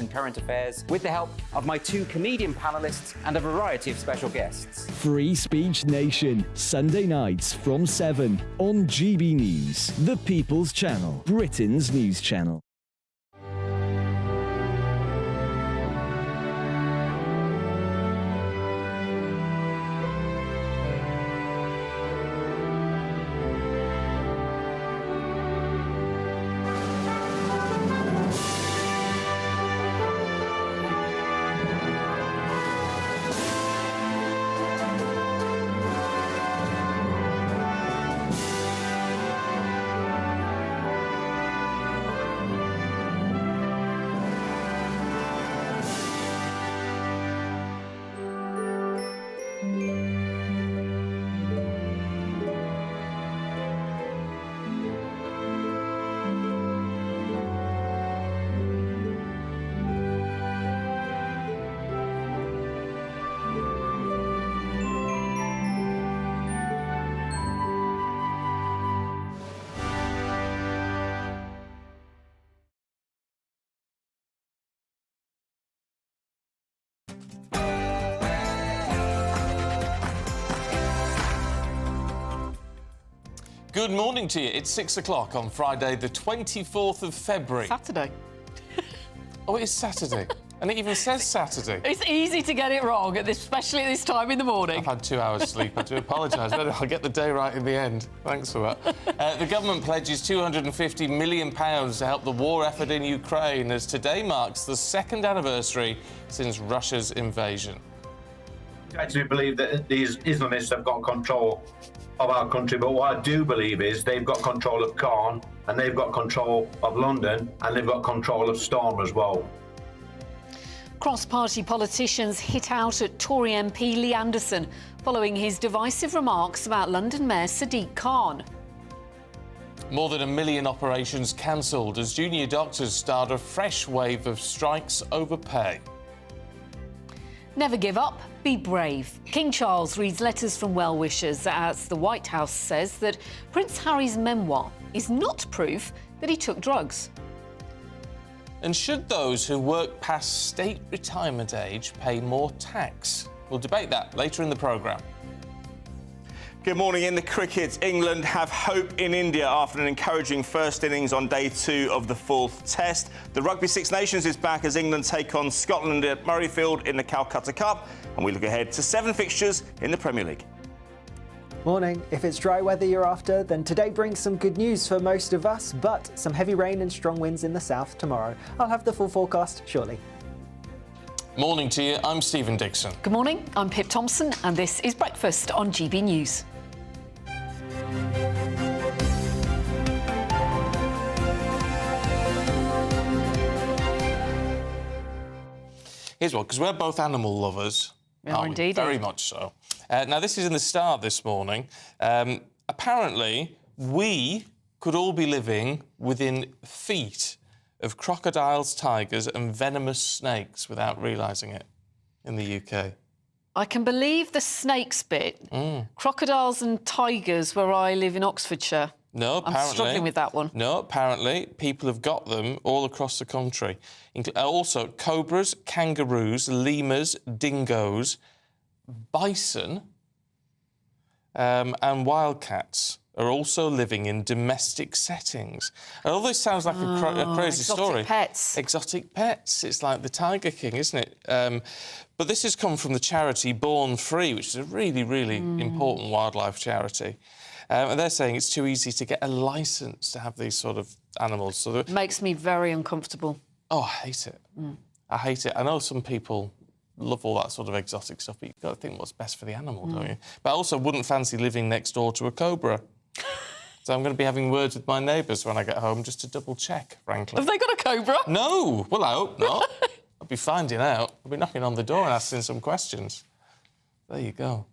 and current affairs with the help of my two comedian panellists and a variety of special guests. Free Speech Nation, Sunday nights from 7 on GB News, the People's Channel, Britain's news channel. Good morning to you. It's 6 o'clock on Friday, the 24th of February. Saturday. Oh, it is Saturday. And it even says Saturday. It's easy to get it wrong, especially at this time in the morning. I've had 2 hours sleep. I do apologise. I'll get the day right in the end. Thanks for that. The government pledges £250 million to help the war effort in Ukraine, as today marks the second anniversary since Russia's invasion. I actually believe that these Islamists have got control of our country, but what I do believe is they've got control of Caen, and they've got control of London, and they've got control of Storm as well. Cross-party politicians hit out at Tory MP Lee Anderson following his divisive remarks about London Mayor Sadiq Khan. More than 1 million operations cancelled as junior doctors start a fresh wave of strikes over pay. Never give up, be brave. King Charles reads letters from well-wishers as the White House says that Prince Harry's memoir is not proof that he took drugs. And should those who work past state retirement age pay more tax? We'll debate that later in the programme. Good morning. In the cricket, England have hope in India after an encouraging first innings on day 2 of the 4th Test. The Rugby Six Nations is back as England take on Scotland at Murrayfield in the Calcutta Cup. And we look ahead to 7 fixtures in the Premier League. Morning. If it's dry weather you're after, then today brings some good news for most of us, but some heavy rain and strong winds in the south tomorrow. I'll have the full forecast shortly. Morning to you. I'm Stephen Dixon. Good morning. I'm Pip Thompson, and this is Breakfast on GB News. Here's one, because we're both animal lovers. We are indeed. Very much so. Now, this is in the Star this morning. Apparently, we could all be living within feet of crocodiles, tigers and venomous snakes without realising it in the UK. I can believe the snakes bit. Crocodiles and tigers, where I live in Oxfordshire. No, apparently... I'm struggling with that one. No, apparently, people have got them all across the country. Also, cobras, kangaroos, lemurs, dingoes, bison and wildcats are also living in domestic settings. And although this sounds like a crazy story... Exotic pets. Exotic pets. It's like the Tiger King, isn't it? But this has come from the charity Born Free, which is a really, really important wildlife charity. And they're saying it's too easy to get a licence to have these sort of animals. So Makes me very uncomfortable. Oh, I hate it. I hate it. I know some people love all that sort of exotic stuff, but you've got to think what's best for the animal, don't you? But I also wouldn't fancy living next door to a cobra. So I'm going to be having words with my neighbours when I get home just to double-check, frankly. Have they got a cobra? No! Well, I hope not. I'll be finding out. I'll be knocking on the door and asking some questions. There you go.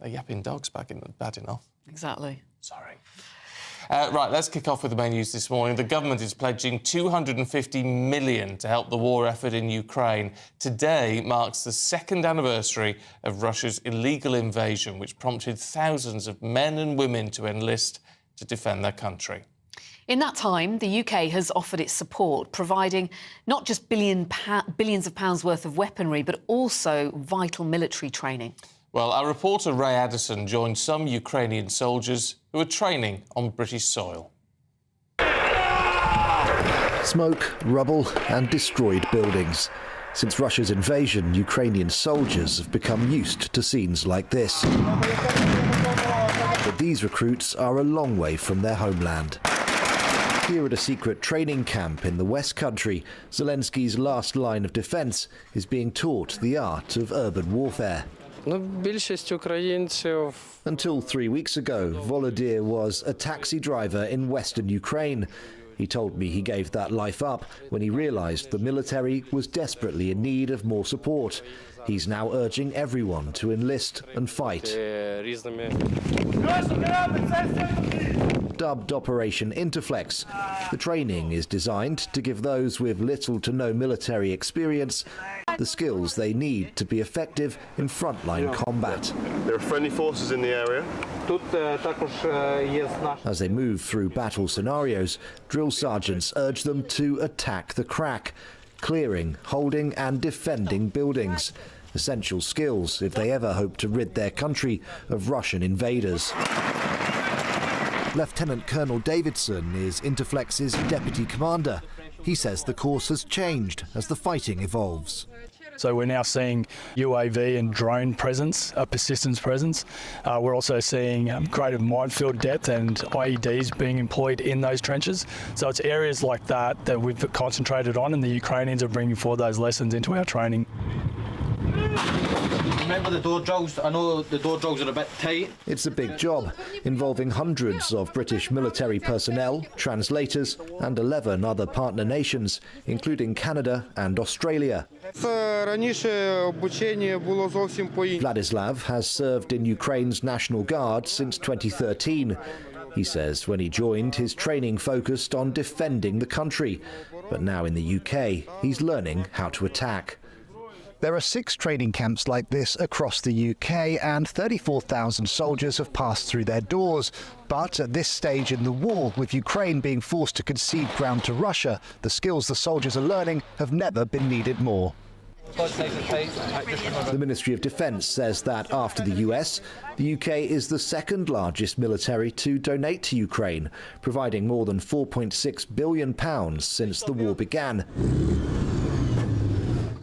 They're yapping dogs bad enough. Exactly. Sorry. Right, let's kick off with the main news this morning. The government is pledging £250 million to help the war effort in Ukraine. Today marks the second anniversary of Russia's illegal invasion, which prompted thousands of men and women to enlist to defend their country. In that time, the UK has offered its support, providing not just billions of pounds worth of weaponry, but also vital military training. Well, our reporter Ray Addison joined some Ukrainian soldiers who are training on British soil. Smoke, rubble and destroyed buildings. Since Russia's invasion, Ukrainian soldiers have become used to scenes like this. But these recruits are a long way from their homeland. Here at a secret training camp in the West Country, Zelensky's last line of defence is being taught the art of urban warfare. Until 3 weeks ago, Volodymyr was a taxi driver in western Ukraine. He told me he gave that life up when he realised the military was desperately in need of more support. He's now urging everyone to enlist and fight. Dubbed Operation Interflex, the training is designed to give those with little to no military experience the skills they need to be effective in frontline combat. There are friendly forces in the area. As they move through battle scenarios, drill sergeants urge them to attack the crack, clearing, holding and defending buildings. Essential skills if they ever hope to rid their country of Russian invaders. Lieutenant Colonel Davidson is Interflex's deputy commander. He says the course has changed as the fighting evolves. So we're now seeing UAV and drone presence, persistence presence. We're also seeing greater minefield depth and IEDs being employed in those trenches. So it's areas like that that we've concentrated on, and the Ukrainians are bringing forward those lessons into our training. Remember the door jogs? I know the door jogs are a bit tight. It's a big job, involving hundreds of British military personnel, translators and 11 other partner nations, including Canada and Australia. Vladislav has served in Ukraine's National Guard since 2013. He says when he joined, his training focused on defending the country. But now in the UK, he's learning how to attack. There are 6 training camps like this across the UK, and 34,000 soldiers have passed through their doors. But at this stage in the war, with Ukraine being forced to concede ground to Russia, the skills the soldiers are learning have never been needed more. The Ministry of Defence says that after the US, the UK is the second largest military to donate to Ukraine, providing more than £4.6 billion since the war began,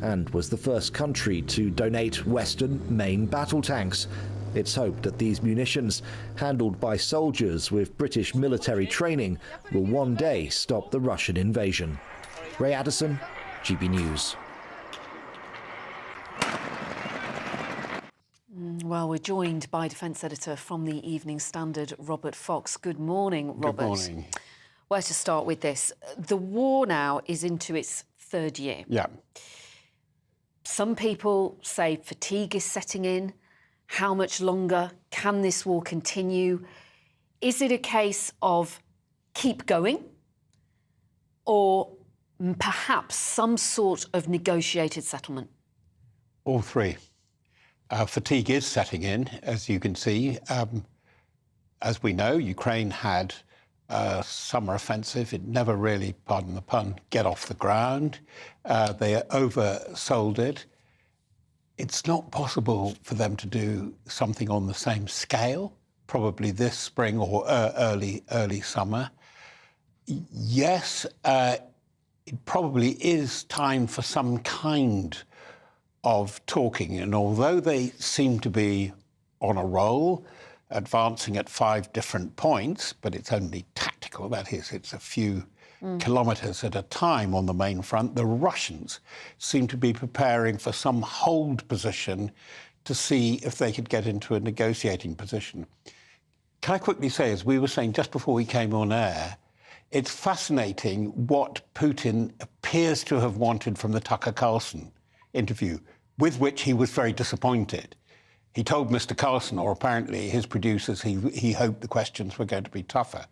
and was the first country to donate Western main battle tanks. It's hoped that these munitions, handled by soldiers with British military training, will one day stop the Russian invasion. Ray Addison, GB News. Well, we're joined by Defence Editor from the Evening Standard, Robert Fox. Good morning, Robert. Good morning. Where to start with this? The war now is into its 3rd year. Yeah. Some people say fatigue is setting in. How much longer can this war continue? Is it a case of keep going, or perhaps some sort of negotiated settlement? All three. Fatigue is setting in, as you can see. As we know, Ukraine had a summer offensive. It never really, pardon the pun, get off the ground. They oversold it. It's not possible for them to do something on the same scale, probably this spring or early summer. Yes, it probably is time for some kind of talking. And although they seem to be on a roll, advancing at 5 different points, but it's only tactical, that is, it's a few kilometres at a time on the main front, the Russians seem to be preparing for some hold position to see if they could get into a negotiating position. Can I quickly say, as we were saying just before we came on air, it's fascinating what Putin appears to have wanted from the Tucker Carlson interview, with which he was very disappointed. He told Mr. Carlson, or apparently his producers, he hoped the questions were going to be tougher.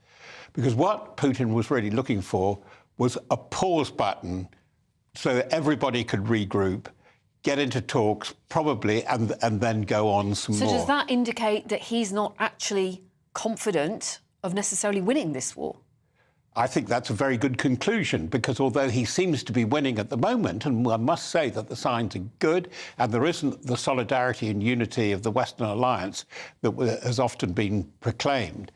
Because what Putin was really looking for was a pause button so that everybody could regroup, get into talks, probably, and then go on some more. So does that indicate that he's not actually confident of necessarily winning this war? I think that's a very good conclusion, because although he seems to be winning at the moment, and I must say that the signs are good, and there isn't the solidarity and unity of the Western alliance that has often been proclaimed,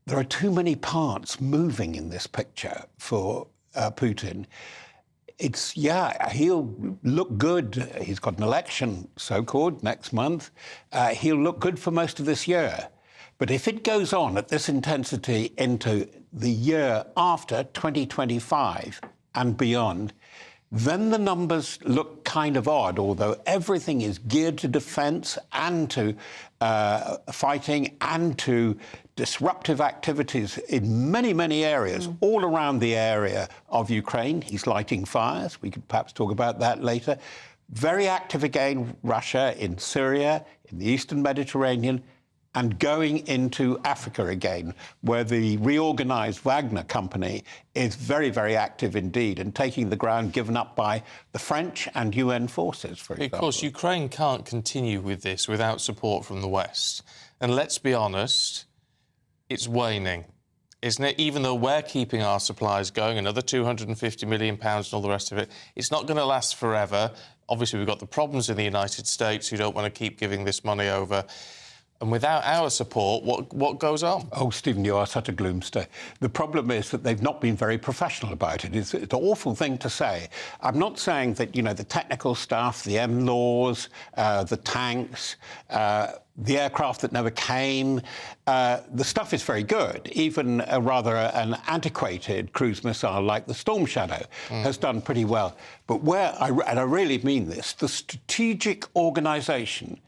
there are too many parts moving in this picture for Putin. He'll look good. He's got an election, so-called, next month. He'll look good for most of this year. But if it goes on at this intensity into the year after 2025 and beyond, then the numbers look kind of odd, although everything is geared to defence and to fighting and to disruptive activities in many, many areas, all around the area of Ukraine. He's lighting fires. We could perhaps talk about that later. Very active again, Russia, in Syria, in the Eastern Mediterranean, and going into Africa again, where the reorganised Wagner company is very, very active indeed, and taking the ground given up by the French and UN forces, for example. Of course, Ukraine can't continue with this without support from the West. And let's be honest, it's waning, isn't it? Even though we're keeping our supplies going, another £250 million and all the rest of it, it's not going to last forever. Obviously, we've got the problems in the United States who don't want to keep giving this money over. And without our support, what goes on? Oh, Stephen, you are such a gloomster. The problem is that they've not been very professional about it. It's an awful thing to say. I'm not saying that, you know, the technical stuff, the MLAWs, the tanks, the aircraft that never came, the stuff is very good. Even an antiquated cruise missile like the Storm Shadow has done pretty well. But and I really mean this, the strategic organisation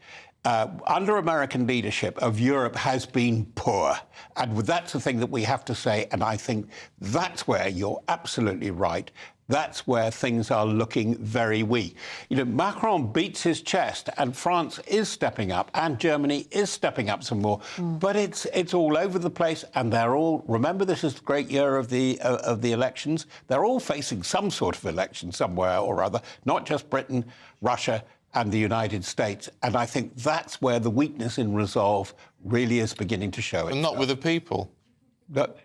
under American leadership of Europe has been poor. And that's the thing that we have to say. And I think that's where you're absolutely right. That's where things are looking very weak. You know, Macron beats his chest, and France is stepping up, and Germany is stepping up some more. But it's all over the place, and they're all. Remember, this is the great year of the elections. They're all facing some sort of election somewhere or other, not just Britain, Russia, and the United States. And I think that's where the weakness in resolve really is beginning to show itself. And not with the people.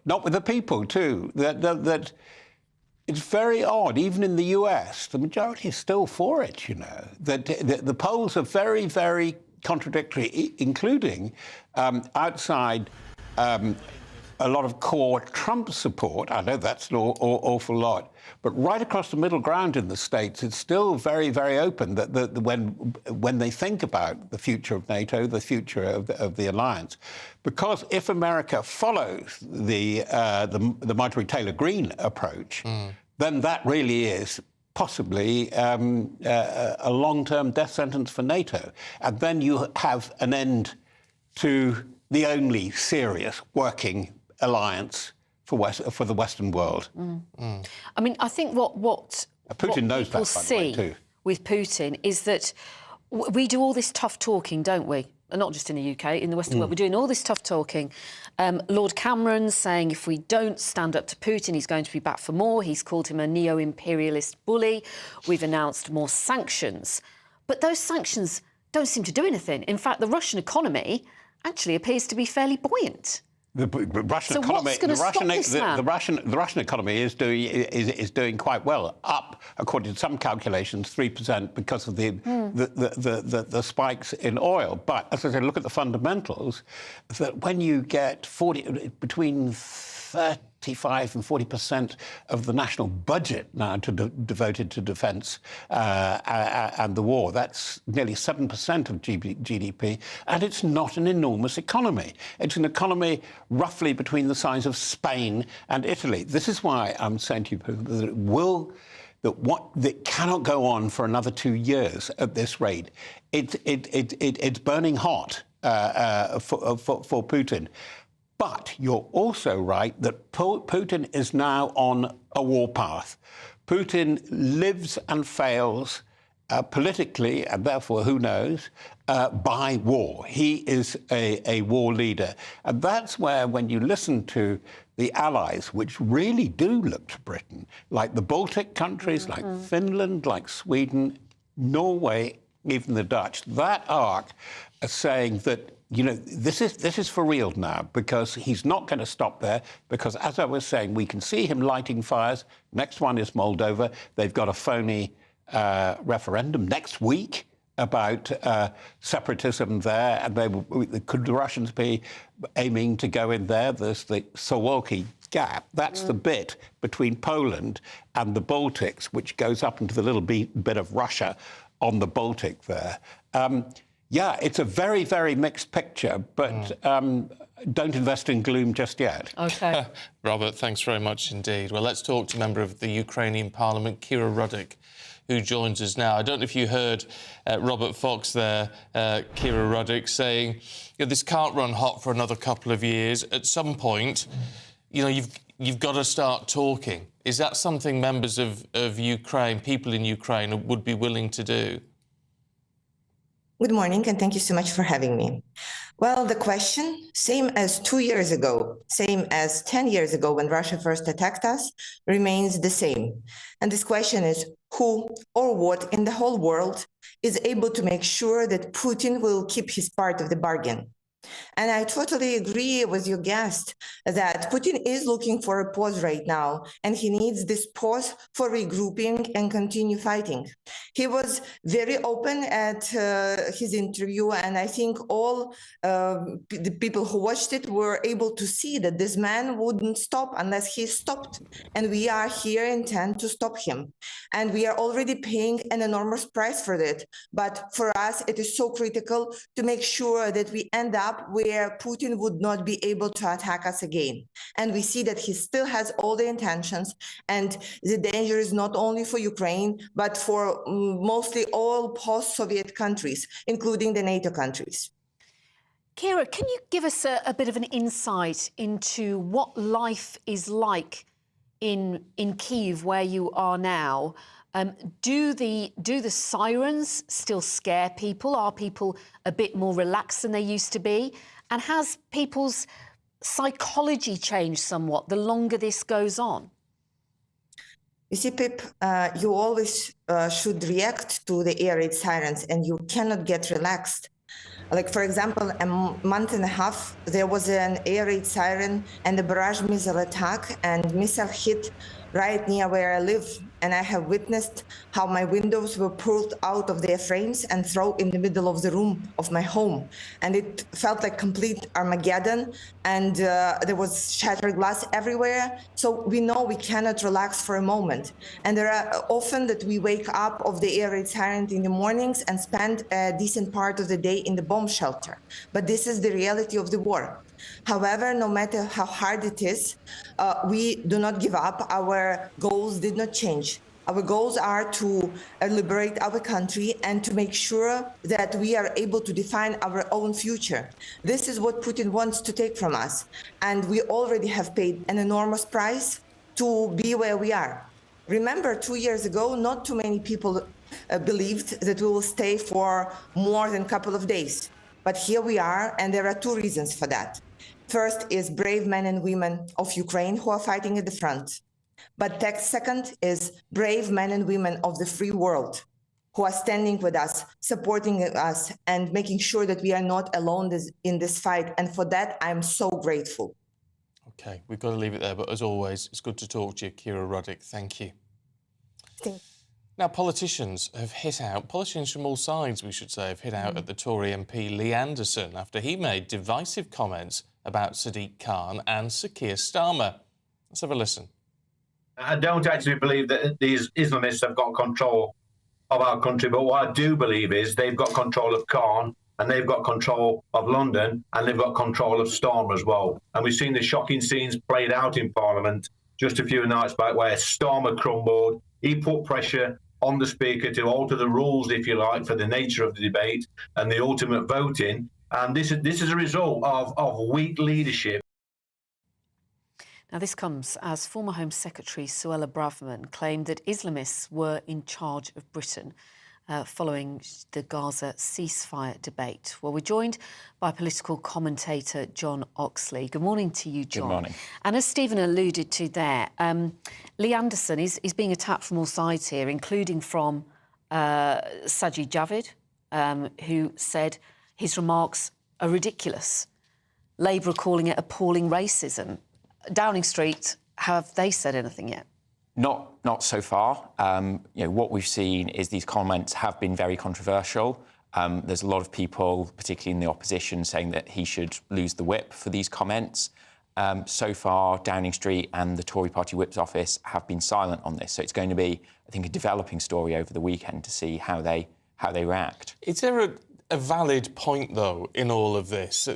Not with the people, too. That it's very odd. Even in the US, the majority is still for it, you know. The polls are very, very contradictory, including outside a lot of core Trump support. I know that's an awful lot. But right across the middle ground in the States, it's still very, very open that when they think about the future of NATO, the future of the alliance, because if America follows the Marjorie Taylor Greene approach, then that really is possibly a long-term death sentence for NATO. And then you have an end to the only serious working alliance for the Western world. I mean, I think what Putin knows people that, by the way, see too. with Putin is that we do all this tough talking, don't we? And not just in the UK, in the Western world. We're doing all this tough talking. Lord Cameron's saying if we don't stand up to Putin, he's going to be back for more. He's called him a neo-imperialist bully. We've announced more sanctions. But those sanctions don't seem to do anything. In fact, the Russian economy actually appears to be fairly buoyant. The Russian economy, the Russian economy is doing quite well, up according to some calculations 3% because of the spikes in oil. But as I said, look at the fundamentals. That when you get between 35 and 40% of the national budget now devoted to defence and the war. That's nearly 7% of GDP, and it's not an enormous economy. It's an economy roughly between the size of Spain and Italy. This is why I'm saying to you that cannot go on for another 2 years at this rate. It's burning hot for Putin. But you're also right that Putin is now on a warpath. Putin lives and fails politically, and therefore, who knows, by war. He is a war leader. And that's where, when you listen to the allies, which really do look to Britain, like the Baltic countries, like Finland, like Sweden, Norway, even the Dutch, that arc are saying that you know, this is for real now, because he's not going to stop there, because, as I was saying, we can see him lighting fires. Next one is Moldova. They've got a phony referendum next week about separatism there, and could the Russians be aiming to go in there? There's the Suwalki Gap. That's the bit between Poland and the Baltics, which goes up into the little bit of Russia on the Baltic there. Yeah, it's a very, very mixed picture, but don't invest in gloom just yet. OK. Robert, thanks very much indeed. Well, let's talk to a member of the Ukrainian Parliament, Kira Rudik, who joins us now. I don't know if you heard Robert Fox there, Kira Rudik, saying, you know, this can't run hot for another couple of years. At some point, you know, you've got to start talking. Is that something members of Ukraine, people in Ukraine, would be willing to do? Good morning, and thank you so much for having me. Well, the question, same as 2 years ago, same as 10 years ago when Russia first attacked us, remains the same. And this question is, who or what in the whole world is able to make sure that Putin will keep his part of the bargain? And I totally agree with your guest that Putin is looking for a pause right now, and he needs this pause for regrouping and continue fighting. He was very open at his interview, and I think all the people who watched it were able to see that this man wouldn't stop unless he stopped. And we are here intent to stop him. And we are already paying an enormous price for that. But for us, it is so critical to make sure that we end up where Putin would not be able to attack us again. And we see that he still has all the intentions, and the danger is not only for Ukraine, but for mostly all post-Soviet countries, including the NATO countries. Kira, can you give us a bit of an insight into what life is like in Kyiv, where you are now? Do the sirens still scare people? Are people a bit more relaxed than they used to be? And has people's psychology changed somewhat the longer this goes on? You see, Pip, you always should react to the air raid sirens, and you cannot get relaxed. Like, for example, a month and a half, there was an air raid siren and a barrage missile attack, and missile hit right near where I live. And I have witnessed how my windows were pulled out of their frames and thrown in the middle of the room of my home. And it felt like complete Armageddon, and there was shattered glass everywhere. So we know we cannot relax for a moment. And there are often that we wake up of the air raid siren in the mornings and spend a decent part of the day in the bomb shelter. But this is the reality of the war. However, no matter how hard it is, we do not give up. Our goals did not change. Our goals are to liberate our country and to make sure that we are able to define our own future. This is what Putin wants to take from us. And we already have paid an enormous price to be where we are. Remember, 2 years ago, not too many people believed that we will stay for more than a couple of days. But here we are, and there are two reasons for that. First is brave men and women of Ukraine who are fighting at the front. But second is brave men and women of the free world who are standing with us, supporting us, and making sure that we are not alone in this fight. And for that, I'm so grateful. OK, we've got to leave it there. But as always, it's good to talk to you, Kira Rudik. Thank you. Thank you. Now, politicians from all sides, we should say, have hit out at the Tory MP Lee Anderson after he made divisive comments about Sadiq Khan and Sir Keir Starmer. Let's have a listen. I don't actually believe that these Islamists have got control of our country, but what I do believe is they've got control of Khan, and they've got control of London, and they've got control of Starmer as well. And we've seen the shocking scenes played out in Parliament just a few nights back where Starmer crumbled. He put pressure on the Speaker to alter the rules, if you like, for the nature of the debate and the ultimate voting. And this is a result of weak leadership. Now, this comes as former Home Secretary Suella Braverman claimed that Islamists were in charge of Britain following the Gaza ceasefire debate. Well, we're joined by political commentator John Oxley. Good morning to you, John. Good morning. And as Stephen alluded to there, Lee Anderson is being attacked from all sides here, including from Sajid Javid, who said his remarks are ridiculous. Labour are calling it appalling racism. Downing Street, have they said anything yet? Not so far. What we've seen is these comments have been very controversial. There's a lot of people, particularly in the opposition, saying that he should lose the whip for these comments. So far, Downing Street and the Tory Party Whip's office have been silent on this. So it's going to be, I think, a developing story over the weekend to see how they react. Is there a valid point, though, in all of this?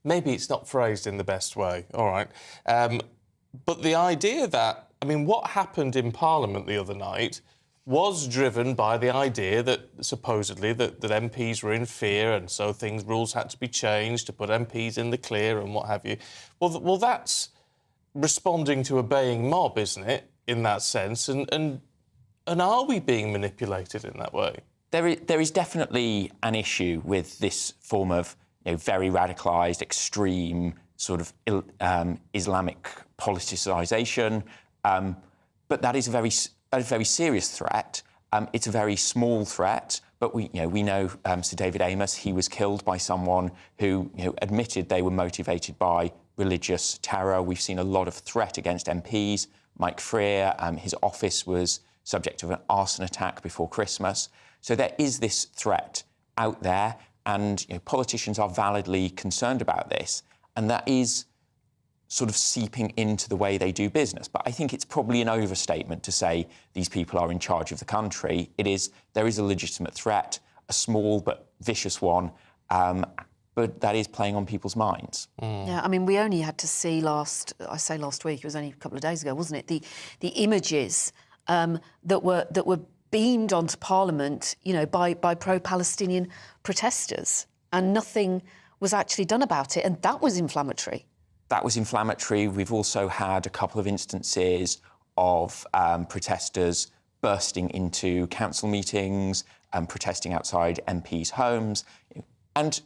Maybe it's not phrased in the best way, all right. But the idea that, I mean, what happened in Parliament the other night was driven by the idea that supposedly that MPs were in fear and so rules had to be changed to put MPs in the clear and what have you. Well, that's responding to a baying mob, isn't it, in that sense? And are we being manipulated in that way? There is definitely an issue with this form of very radicalised, extreme sort of Islamic politicisation, but that is a very serious threat. It's a very small threat, but we know Sir David Amess. He was killed by someone who admitted they were motivated by religious terror. We've seen a lot of threat against MPs. Mike Freer, his office was subject to an arson attack before Christmas. So there is this threat out there, and politicians are validly concerned about this, and that is sort of seeping into the way they do business. But I think it's probably an overstatement to say these people are in charge of the country. There is a legitimate threat, a small but vicious one, but that is playing on people's minds. Yeah, I mean, we only had to see last week, it was only a couple of days ago, wasn't it? The images that were beamed onto Parliament, by pro-Palestinian protesters, and nothing was actually done about it, and that was inflammatory. That was inflammatory. We've also had a couple of instances of protesters bursting into council meetings and protesting outside MPs' homes. And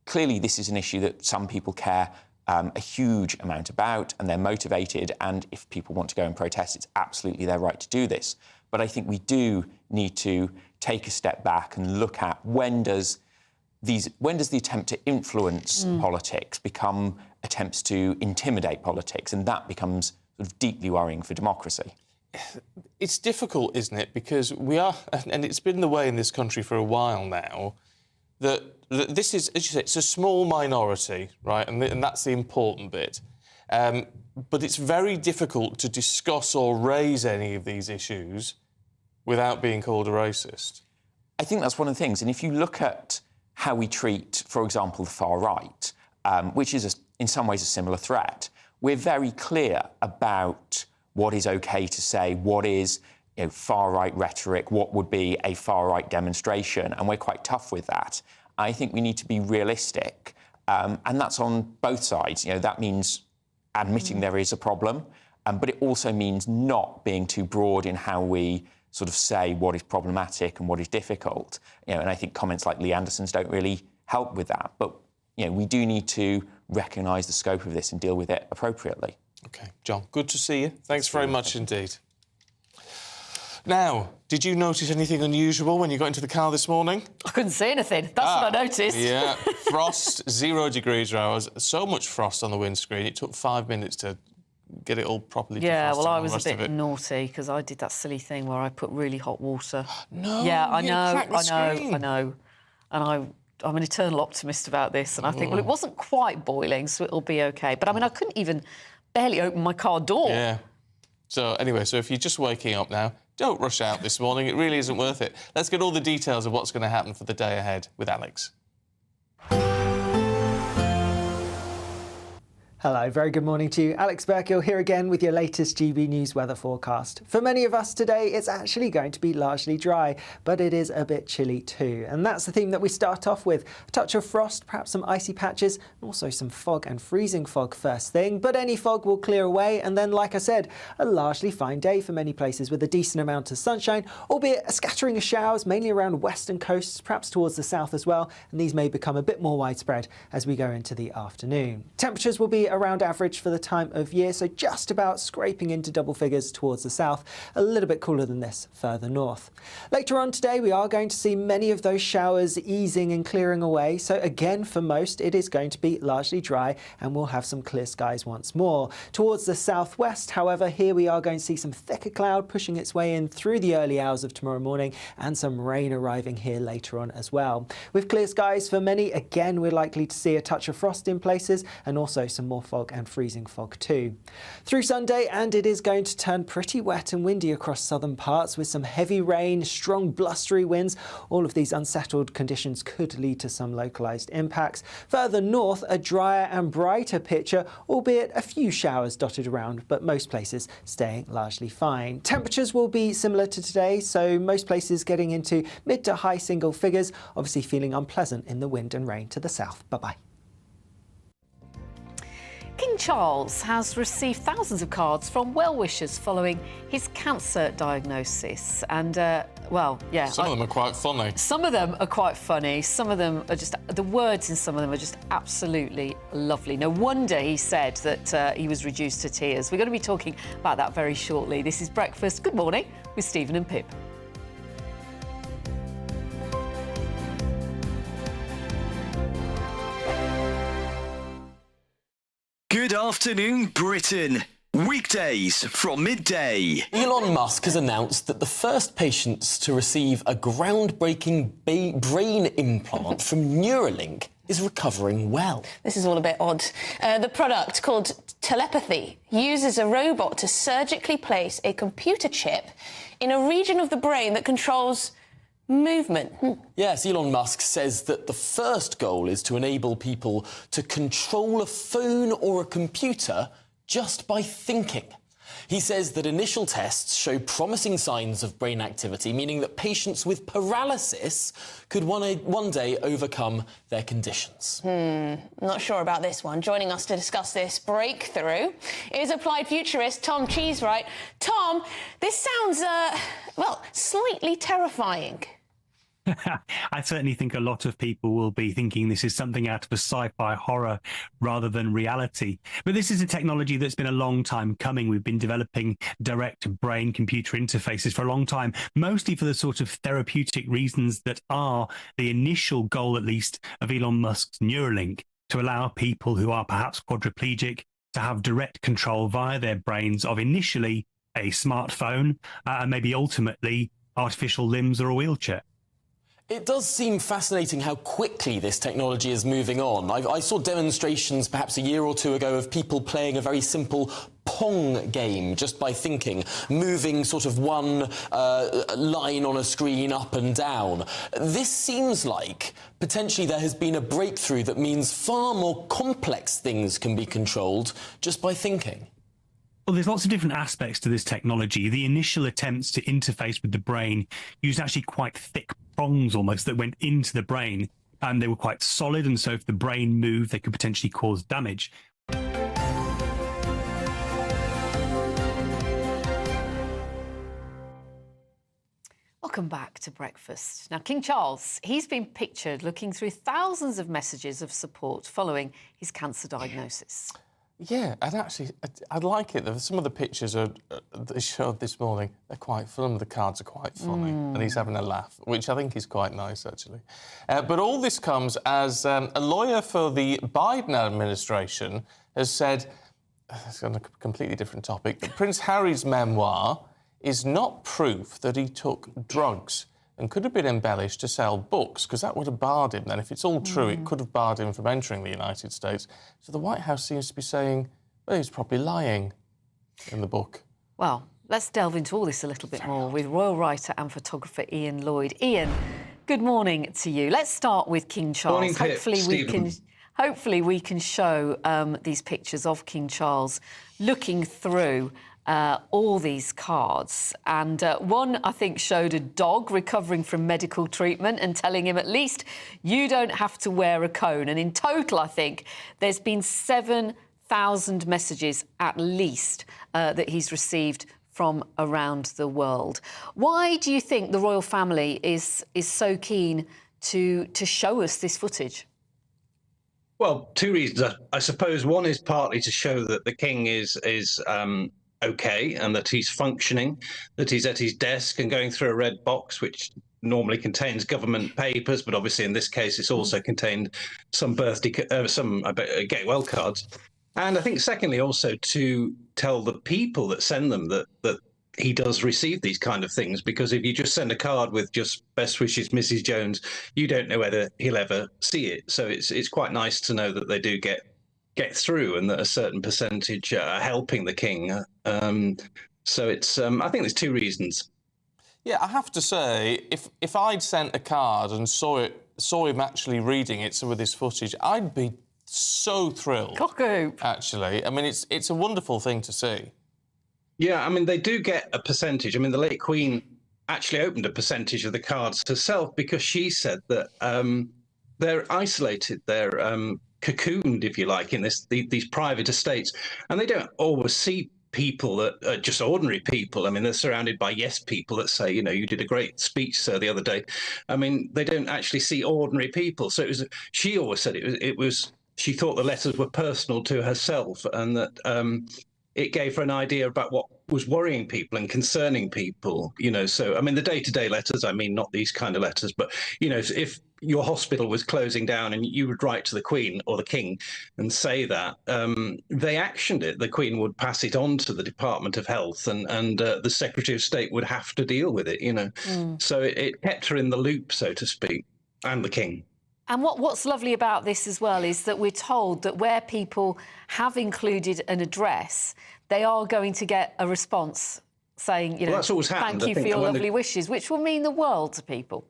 clearly this is an issue that some people care a huge amount about, and they're motivated, and if people want to go and protest, it's absolutely their right to do this. But I think we do need to take a step back and look at when does the attempt to influence politics become attempts to intimidate politics, and that becomes sort of deeply worrying for democracy. It's difficult, isn't it? Because we are, and it's been the way in this country for a while now, that this is, as you say, it's a small minority, right? And that's the important bit. But it's very difficult to discuss or raise any of these issues without being called a racist. I think that's one of the things. And if you look at how we treat, for example, the far right, which is in some ways a similar threat, we're very clear about what is OK to say, what is far-right rhetoric, what would be a far-right demonstration, and we're quite tough with that. I think we need to be realistic, and that's on both sides. That means admitting there is a problem, but it also means not being too broad in how we sort of say what is problematic and what is difficult. And I think comments like Lee Anderson's don't really help with that. But we do need to recognise the scope of this and deal with it appropriately. OK, John, good to see you. Thanks very much indeed. Now, did you notice anything unusual when you got into the car this morning? I couldn't see anything. That's what I noticed. Yeah, frost, 0 degrees or hours. So much frost on the windscreen, it took 5 minutes to get it all properly defrosted. Yeah, well, I was a bit naughty because I did that silly thing where I put really hot water. No, yeah, I know. And I'm an eternal optimist about this, and I think, well, it wasn't quite boiling, so it'll be OK. But, I mean, I couldn't even barely open my car door. Yeah. So, anyway, so if you're just waking up now, don't rush out this morning. It really isn't worth it. Let's get all the details of what's going to happen for the day ahead with Alex. Hello, very good morning to you. Alex Burkill here again with your latest GB News weather forecast. For many of us today, it's actually going to be largely dry, but it is a bit chilly too. And that's the theme that we start off with. A touch of frost, perhaps some icy patches, and also some fog and freezing fog first thing. But any fog will clear away, and then, like I said, a largely fine day for many places with a decent amount of sunshine, albeit a scattering of showers, mainly around western coasts, perhaps towards the south as well. And these may become a bit more widespread as we go into the afternoon. Temperatures will be be around average for the time of year, so just about scraping into double figures towards the south, a little bit cooler than this further north. Later on today, we are going to see many of those showers easing and clearing away, so again for most it is going to be largely dry and we'll have some clear skies once more. Towards the southwest, however, here we are going to see some thicker cloud pushing its way in through the early hours of tomorrow morning and some rain arriving here later on as well. With clear skies for many, again we're likely to see a touch of frost in places and also some more fog and freezing fog too. Through Sunday, and it is going to turn pretty wet and windy across southern parts with some heavy rain, strong blustery winds. All of these unsettled conditions could lead to some localised impacts. Further north, a drier and brighter picture, albeit a few showers dotted around, but most places staying largely fine. Temperatures will be similar to today, so most places getting into mid to high single figures, obviously feeling unpleasant in the wind and rain to the south. Bye-bye. King Charles has received thousands of cards from well-wishers following his cancer diagnosis. And, well, yeah. Some of them are quite funny. Some of them are quite funny. Some of them are just... The words in some of them are just absolutely lovely. No wonder he said that he was reduced to tears. We're going to be talking about that very shortly. This is Breakfast. Good morning with Stephen and Pip. Good afternoon, Britain. Weekdays from midday. Elon Musk has announced that the first patients to receive a groundbreaking brain implant from Neuralink is recovering well. This is all a bit odd. The product, called Telepathy, uses a robot to surgically place a computer chip in a region of the brain that controls movement. Yes, Elon Musk says that the first goal is to enable people to control a phone or a computer just by thinking. He says that initial tests show promising signs of brain activity, meaning that patients with paralysis could one day overcome their conditions. Not sure about this one. Joining us to discuss this breakthrough is applied futurist Tom Cheesewright. Tom, this sounds, well, slightly terrifying. I certainly think a lot of people will be thinking this is something out of a sci-fi horror rather than reality. But this is a technology that's been a long time coming. We've been developing direct brain-computer interfaces for a long time, mostly for the sort of therapeutic reasons that are the initial goal, at least, of Elon Musk's Neuralink, to allow people who are perhaps quadriplegic to have direct control via their brains of initially a smartphone and maybe ultimately artificial limbs or a wheelchair. It does seem fascinating how quickly this technology is moving on. I saw demonstrations perhaps a year or two ago of people playing a very simple Pong game just by thinking, moving sort of one line on a screen up and down. This seems like potentially there has been a breakthrough that means far more complex things can be controlled just by thinking. Well, there's lots of different aspects to this technology. The initial attempts to interface with the brain used actually quite thick prongs almost that went into the brain, and they were quite solid, and so if the brain moved, they could potentially cause damage. Welcome back to Breakfast. Now, King Charles, he's been pictured looking through thousands of messages of support following his cancer diagnosis. Yeah, and actually, I'd like it. Some of the pictures they showed this morning, they're quite fun. The cards are quite funny, and he's having a laugh, which I think is quite nice, actually. But all this comes as a lawyer for the Biden administration has said, it's on a completely different topic, that Prince Harry's memoir is not proof that he took drugs and could have been embellished to sell books, because that would have barred him then. If it's all true, it could have barred him from entering the United States. So the White House seems to be saying, well, he's probably lying in the book. Well, let's delve into all this a little bit more with royal writer and photographer Ian Lloyd. Ian, good morning to you. Let's start with King Charles. Morning, Pip. Hopefully we can show these pictures of King Charles looking through all these cards. And one, I think, showed a dog recovering from medical treatment and telling him, at least, you don't have to wear a cone. And in total, I think, there's been 7,000 messages, at least, that he's received from around the world. Why do you think the royal family is so keen to show us this footage? Well, two reasons. I suppose one is partly to show that the king is okay and that he's functioning, that he's at his desk and going through a red box, which normally contains government papers, but obviously in this case it's also contained some get well cards. And I think secondly also to tell the people that send them that he does receive these kind of things, because if you just send a card with just best wishes, Mrs. Jones, you don't know whether he'll ever see it. So it's quite nice to know that they do get through and that a certain percentage are helping the king. So it's I think there's two reasons. Yeah, I have to say, if I'd sent a card and saw him actually reading it, some of this footage, I'd be so thrilled. Cuckoo. Actually, I mean, it's a wonderful thing to see. Yeah, I mean, they do get a percentage. I mean, the late Queen actually opened a percentage of the cards herself because she said that they're isolated, they're cocooned, if you like, in these private estates, and they don't always see people that are just ordinary people. I mean, they're surrounded by yes people that say, you know, you did a great speech, sir, the other day. I mean, they don't actually see ordinary people. So she always said she thought the letters were personal to herself, and that it gave her an idea about what was worrying people and concerning people, you know. So, I mean, the day-to-day letters, I mean, not these kind of letters, but, you know, if your hospital was closing down and you would write to the Queen or the King and say that, they actioned it. The Queen would pass it on to the Department of Health, and the Secretary of State would have to deal with it, you know. So it kept her in the loop, so to speak, and the King. And what's lovely about this as well is that we're told that where people have included an address, they are going to get a response saying, you know, that's always happened, thank you for your lovely wishes, which will mean the world to people.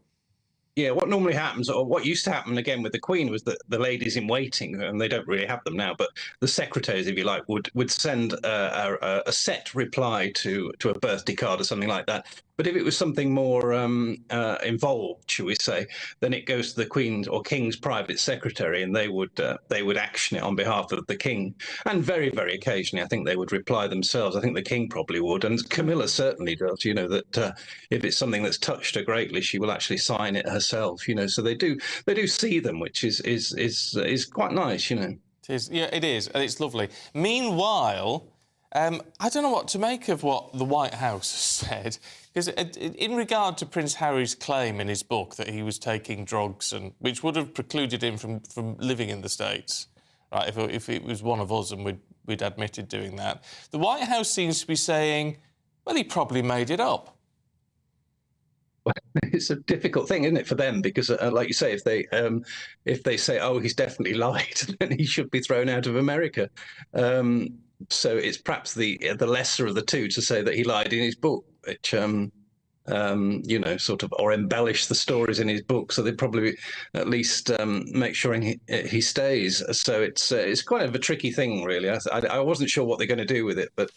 Yeah, what normally happens, or what used to happen again with the Queen, was that the ladies in waiting, and they don't really have them now, but the secretaries, if you like, would send a set reply to a birthday card or something like that. But if it was something more involved, shall we say, then it goes to the Queen's or King's private secretary, and they would action it on behalf of the King. And very, very occasionally, I think they would reply themselves. I think the King probably would, and Camilla certainly does. You know, that if it's something that's touched her greatly, she will actually sign it herself. You know, so they do see them, which is quite nice. You know, it is. Yeah, it is, and it's lovely. Meanwhile, I don't know what to make of what the White House said, because in regard to Prince Harry's claim in his book that he was taking drugs, and which would have precluded him from living in the States, right? If it was one of us and we'd admitted doing that, the White House seems to be saying, well, he probably made it up. It's a difficult thing, isn't it, for them? Because, like you say, if they say, "Oh, he's definitely lied," then he should be thrown out of America. So it's perhaps the lesser of the two to say that he lied in his book, which you know, sort of, or embellish the stories in his book. So they probably at least make sure he stays. So it's quite of a tricky thing, really. I wasn't sure what they're going to do with it, but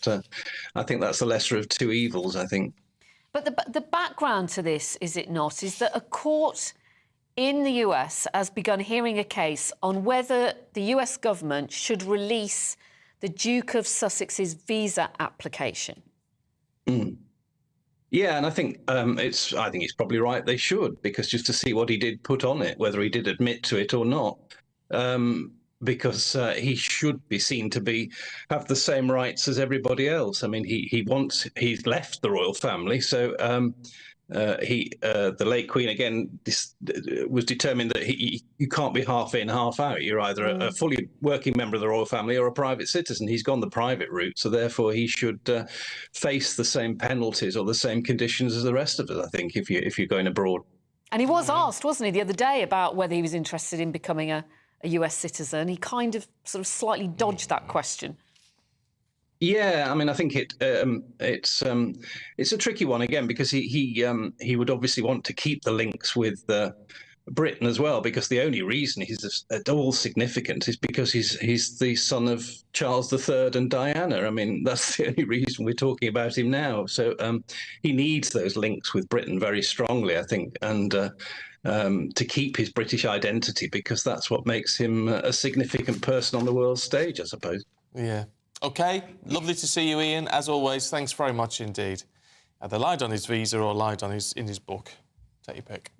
I think that's the lesser of two evils, I think. But the background to this, is it not, is that a court in the US has begun hearing a case on whether the US government should release the Duke of Sussex's visa application. Yeah, and I think it's probably right they should, because just to see what he did put on it, whether he did admit to it or not, because he should be seen to have the same rights as everybody else. I mean, he's left the royal family, so the late Queen again was determined that you can't be half in, half out. You're either a fully working member of the royal family or a private citizen. He's gone the private route, so therefore he should face the same penalties or the same conditions as the rest of us, I think, if you're going abroad. And he was asked, wasn't he, the other day about whether he was interested in becoming a US citizen. He kind of sort of slightly dodged that question. Yeah, I mean, I think it's a tricky one again, because he would obviously want to keep the links with Britain as well, because the only reason he's at all significant is because he's the son of Charles III and Diana. I mean, that's the only reason we're talking about him now. So he needs those links with Britain very strongly, I think, and to keep his British identity, because that's what makes him a significant person on the world stage, I suppose. Yeah. OK, lovely to see you, Ian. As always, thanks very much indeed. Either lied on his visa or lied on in his book. Take your pick.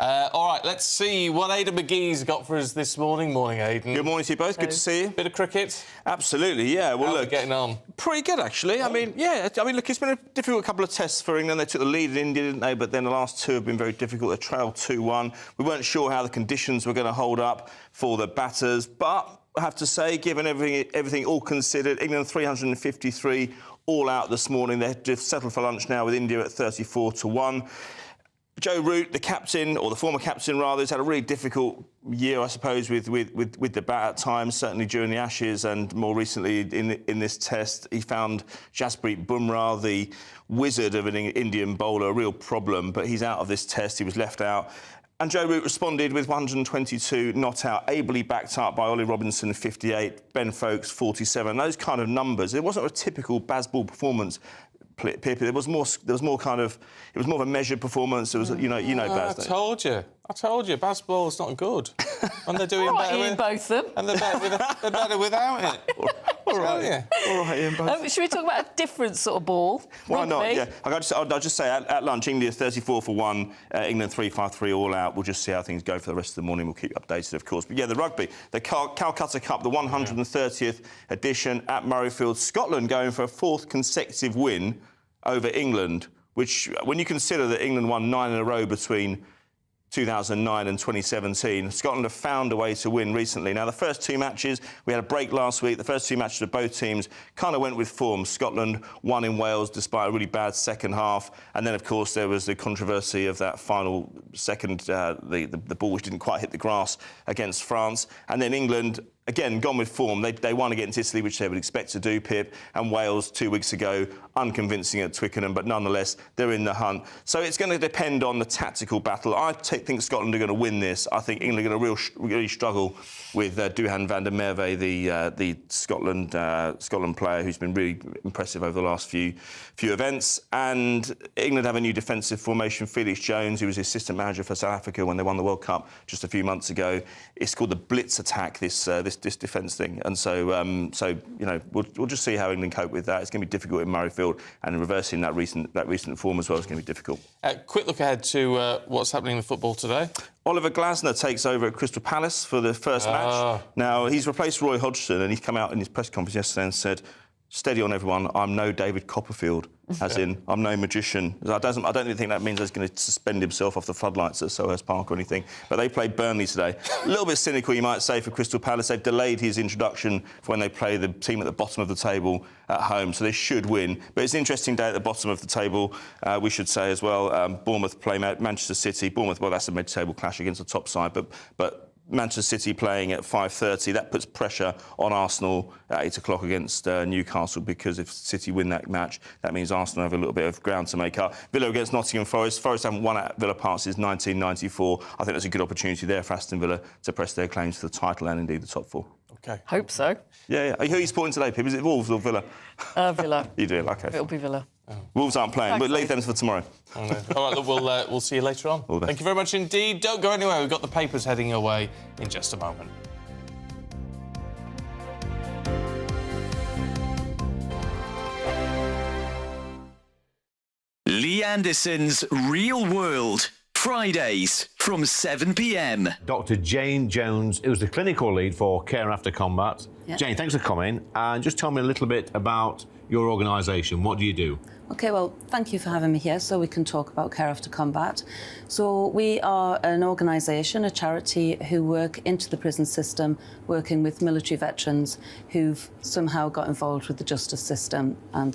All right, let's see what Aidan McGee's got for us this morning. Morning, Aidan. Good morning to you both. Good to see you. Bit of cricket? Absolutely, yeah. Well, How are we look, getting on? Pretty good, actually. I mean, yeah. I mean, look, it's been a difficult couple of tests for England. They took the lead in India, didn't they? But then the last two have been very difficult. They trailed 2-1. We weren't sure how the conditions were going to hold up for the batters, but I have to say, given everything all considered, England 353 all out this morning. They're just settled for lunch now with India at 34-1. Joe Root, the captain, or the former captain rather, has had a really difficult year, I suppose, with the bat at times, certainly during the Ashes and more recently in this test. He found Jasprit Bumrah, the wizard of an Indian bowler, a real problem, but he's out of this test. He was left out. And Joe Root responded with 122 not out, ably backed up by Ollie Robinson, 58, Ben Foakes, 47. Those kind of numbers. It wasn't a typical Bazball performance. There was more kind of. It was more of a measured performance. It was, you know, Baz. I told you, Bazball's not good, and they're doing better with both them, and they're better without it. All right, Ian. Should we talk about a different sort of ball? Why not? Rugby? Yeah, I'll just say at lunch, India 34-1, England 353 all out. We'll just see how things go for the rest of the morning. We'll keep you updated, of course. But yeah, the rugby, the Calcutta Cup, the 130th edition at Murrayfield. Scotland going for a fourth consecutive win over England, which, when you consider that England won 9 in a row between 2009 and 2017. Scotland have found a way to win recently. Now, the first two matches, we had a break last week. The first two matches of both teams kind of went with form. Scotland won in Wales despite a really bad second half. And then, of course, there was the controversy of that final second, the ball which didn't quite hit the grass against France. And then England, again, gone with form. They won against Italy, which they would expect to do, Pip, and Wales 2 weeks ago, unconvincing at Twickenham, but nonetheless, they're in the hunt. So it's going to depend on the tactical battle. I think Scotland are going to win this. I think England are going to really struggle with Duhan van der Merwe, the Scotland player who's been really impressive over the last few events. And England have a new defensive formation. Felix Jones, who was the assistant manager for South Africa when they won the World Cup just a few months ago. It's called the Blitz attack, this defence thing. And so you know, we'll just see how England cope with that. It's going to be difficult in Murrayfield, and reversing that recent form as well is going to be difficult. Quick look ahead to what's happening in the football today. Oliver Glasner takes over at Crystal Palace for the first match. Now, he's replaced Roy Hodgson, and he's come out in his press conference yesterday and said, steady on everyone, I'm no David Copperfield, as in, I'm no magician. I don't even think that means he's going to suspend himself off the floodlights at Selhurst Park or anything. But they played Burnley today. A little bit cynical, you might say, for Crystal Palace. They've delayed his introduction for when they play the team at the bottom of the table at home, so they should win. But it's an interesting day at the bottom of the table, we should say as well. Bournemouth play Manchester City. Bournemouth, well, that's a mid-table clash against the top side, but Manchester City playing at 5:30, that puts pressure on Arsenal at 8 o'clock against Newcastle, because if City win that match, that means Arsenal have a little bit of ground to make up. Villa against Nottingham Forest. Forest haven't won at Villa Park since 1994. I think there's a good opportunity there for Aston Villa to press their claims to the title and indeed the top four. OK. Hope so. Yeah. Who are you supporting today, Pip? Is it Wolves or Villa? Villa. You do? OK. It'll be Villa. Oh. Wolves aren't playing, but leave them for tomorrow. All right, look, we'll see you later on. Thank you very much indeed. Don't go anywhere. We've got the papers heading your way in just a moment. Lee Anderson's Real World, Fridays from 7 p.m. Dr. Jane Jones, who's the clinical lead for Care After Combat. Yeah. Jane, thanks for coming. And just tell me a little bit about your organisation. What do you do? OK, well, thank you for having me here so we can talk about Care After Combat. So we are an organisation, a charity, who work into the prison system, working with military veterans who've somehow got involved with the justice system. And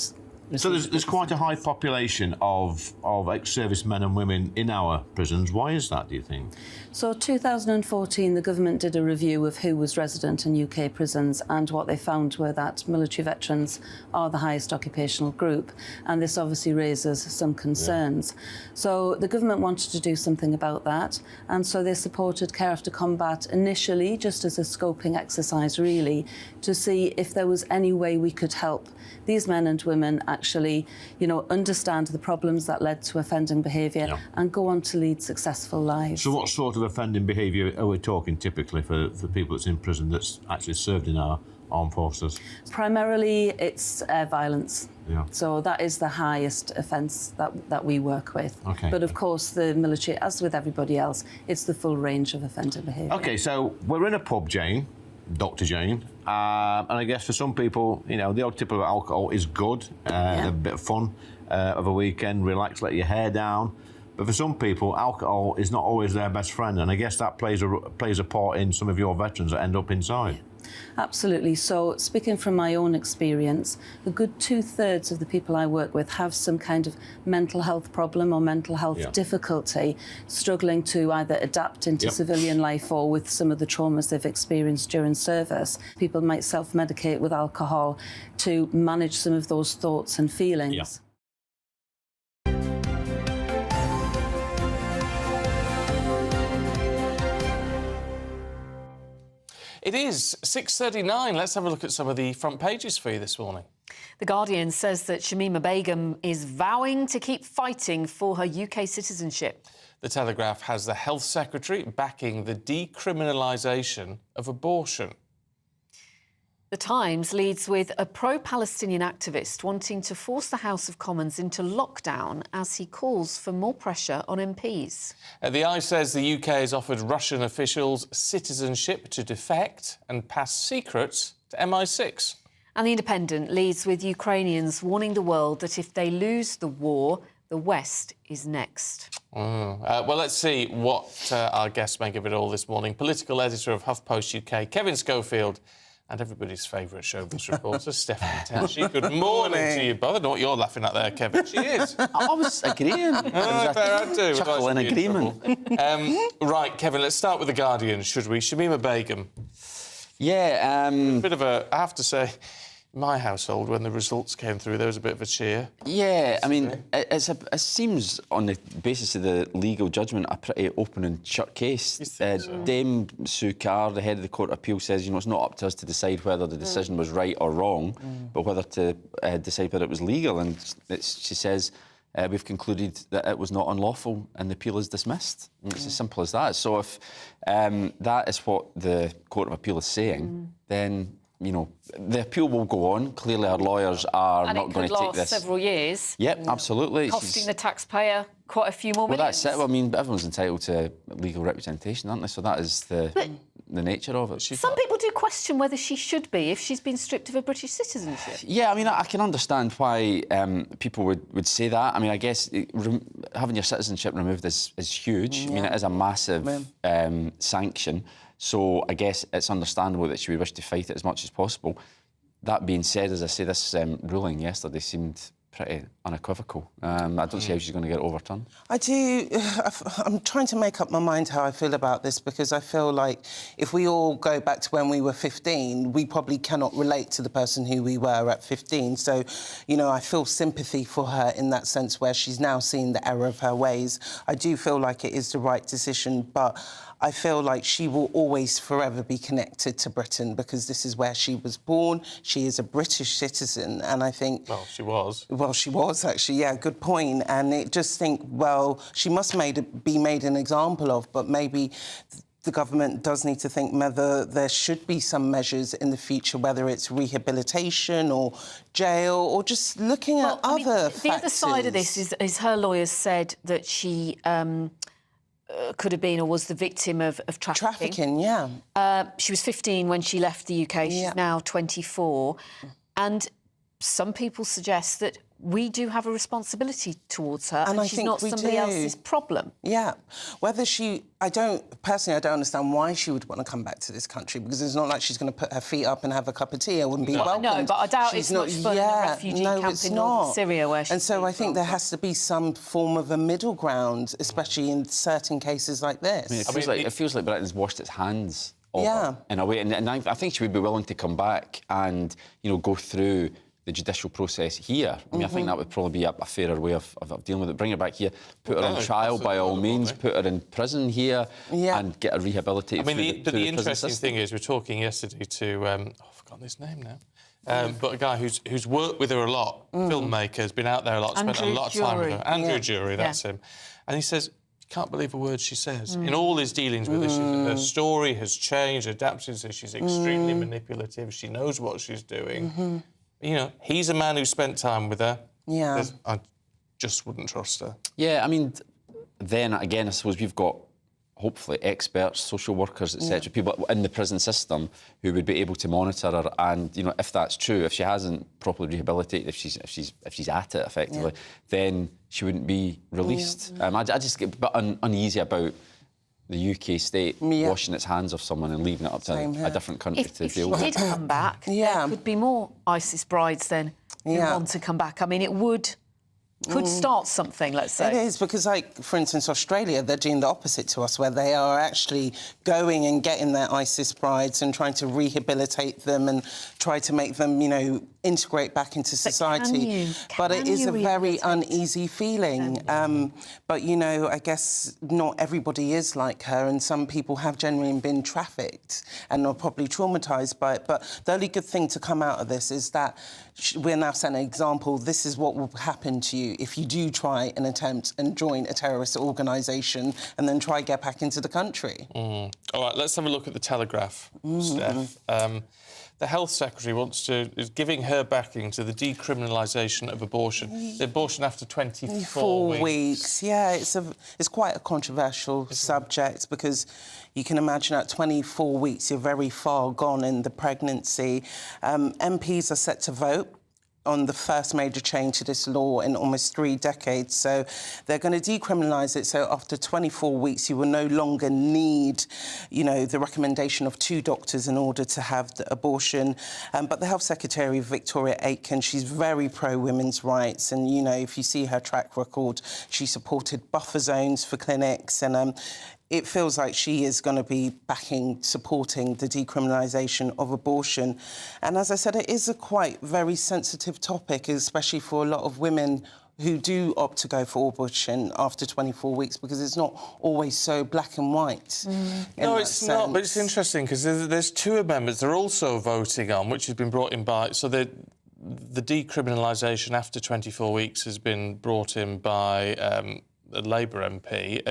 so there's quite a high population of ex-servicemen and women in our prisons. Why is that, do you think? So 2014, the government did a review of who was resident in UK prisons, and what they found were that military veterans are the highest occupational group, and this obviously raises some concerns. Yeah. So the government wanted to do something about that, and so they supported Care After Combat initially just as a scoping exercise, really, to see if there was any way we could help these men and women actually, you know, understand the problems that led to offending behaviour and go on to lead successful lives. So what sort of offending behaviour are we talking typically for people that's in prison that's actually served in our armed forces? Primarily, it's violence. Yeah. So that is the highest offence that we work with. Okay. But of course, the military, as with everybody else, it's the full range of offender behaviour. OK, so we're in a pub, Jane, Dr. Jane, and I guess for some people, you know, the odd tip of alcohol is good, a bit of fun of a weekend, relax, let your hair down. But for some people, alcohol is not always their best friend, and I guess that plays a part in some of your veterans that end up inside. Absolutely. So, speaking from my own experience, a good 2/3 of the people I work with have some kind of mental health problem or mental health difficulty, struggling to either adapt into civilian life or with some of the traumas they've experienced during service. People might self-medicate with alcohol to manage some of those thoughts and feelings. It is 6:39. Let's have a look at some of the front pages for you this morning. The Guardian says that Shamima Begum is vowing to keep fighting for her UK citizenship. The Telegraph has the Health Secretary backing the decriminalisation of abortion. The Times leads with a pro-Palestinian activist wanting to force the House of Commons into lockdown as he calls for more pressure on MPs. The Eye says the UK has offered Russian officials citizenship to defect and pass secrets to MI6. And The Independent leads with Ukrainians warning the world that if they lose the war, the West is next. Well, let's see what our guests make of it all this morning. Political editor of HuffPost UK, Kevin Schofield, and everybody's favourite showbiz reporter, Stephanie Tenshi. Good morning to you both. I don't know what you're laughing at there, Kevin. She is. I was agreeing. Chuckle in agreement. Right, Kevin, let's start with The Guardian, should we? Shamima Begum. Yeah. Bit of a, I have to say, in my household, when the results came through, there was a bit of a cheer. Yeah, I mean, it seems, on the basis of the legal judgment, a pretty open and shut case. Dame Sue Carr, the head of the Court of Appeal, says, you know, it's not up to us to decide whether the decision was right or wrong, but whether to decide whether it was legal. And she says, we've concluded that it was not unlawful and the appeal is dismissed. And it's as simple as that. So if that is what the Court of Appeal is saying, then, you know, the appeal will go on. Clearly, our lawyers are not going to take this. And it could last several years. Yep, absolutely. Costing the taxpayer quite a few more millions. millions. That's it. Well, I mean, everyone's entitled to legal representation, aren't they? So that is the nature of it. Some people do question whether she should be if she's been stripped of her British citizenship. Yeah, I mean, I can understand why people would say that. I mean, I guess having your citizenship removed is huge. Yeah. I mean, it is a massive sanction. So I guess it's understandable that she would wish to fight it as much as possible. That being said, as I say, this ruling yesterday seemed pretty unequivocal. I don't see how she's going to get it overturned. I do. I'm trying to make up my mind how I feel about this, because I feel like if we all go back to when we were 15, we probably cannot relate to the person who we were at 15. So, you know, I feel sympathy for her in that sense, where she's now seen the error of her ways. I do feel like it is the right decision, but I feel like she will always forever be connected to Britain, because this is where she was born. She is a British citizen, and I think... Well, she was. Well, she was, actually, yeah, good point. And it just think, well, she must be made an example of, but maybe the government does need to think whether there should be some measures in the future, whether it's rehabilitation or jail or just looking at other factors. The other side of this is her lawyers said that she... could have been or was the victim of trafficking. Trafficking, yeah. She was 15 when she left the UK. She's now 24. And some people suggest that we do have a responsibility towards her, and she's not somebody else's problem. Yeah. Whether she... I don't understand why she would want to come back to this country, because it's not like she's going to put her feet up and have a cup of tea. I wouldn't be welcomed. No, but I doubt it's much fun in a refugee camp in northern Syria where she's... And so I think there has to be some form of a middle ground, especially in certain cases like this. I mean, it feels like Britain's washed its hands of her, in a way. And I think she would be willing to come back and, you know, go through the judicial process here. I mean, I think that would probably be a fairer way of dealing with it. Bring her back here, put her on trial by all means, put her in prison here and get her rehabilitated. I mean, the interesting thing is, we were talking yesterday to... I've forgotten his name now. But a guy who's worked with her a lot, filmmaker, has been out there a lot, spent a lot of time with her. Andrew Jury, that's him. And he says, can't believe a word she says. In all his dealings with this, her story has changed, adapted, so she's extremely manipulative. She knows what she's doing. You know, he's a man who spent time with her. Yeah. I just wouldn't trust her. Yeah, I mean, then again, I suppose we've got hopefully experts, social workers, etc., people in the prison system who would be able to monitor her. And you know, if that's true, if she hasn't properly rehabilitated, if she's at it effectively, then she wouldn't be released. I just get a bit uneasy about the UK state washing its hands of someone and leaving it up to a different country to deal with. If she did come back, there could be more ISIS brides then who want to come back. I mean, it could start something, let's say. It is, because, like, for instance, Australia, they're doing the opposite to us, where they are actually going and getting their ISIS brides and trying to rehabilitate them and try to make them, you know, integrate back into society. But it is a very uneasy feeling. But, you know, I guess not everybody is like her, and some people have genuinely been trafficked and are probably traumatised by it. But the only good thing to come out of this is that we're now setting an example. This is what will happen to you if you do try and attempt and join a terrorist organisation and then try get back into the country. All right, let's have a look at the Telegraph, Steph. The Health Secretary is giving her backing to the decriminalisation of abortion. The abortion after 24 weeks. Yeah, it's quite a controversial subject, because you can imagine at 24 weeks you're very far gone in the pregnancy. MPs are set to vote on the first major change to this law in almost 3 decades. So they're going to decriminalise it. So after 24 weeks, you will no longer need, you know, the recommendation of 2 doctors in order to have the abortion. But the Health Secretary, Victoria Aitken, she's very pro-women's rights. And, you know, if you see her track record, she supported buffer zones for clinics. And it feels like she is going to be supporting the decriminalisation of abortion. And as I said, it is a quite very sensitive topic, especially for a lot of women who do opt to go for abortion after 24 weeks, because it's not always so black and white. No, it's not, but it's interesting, because there's 2 amendments they're also voting on, which has been brought in by... So the decriminalisation after 24 weeks has been brought in by... a Labour MP,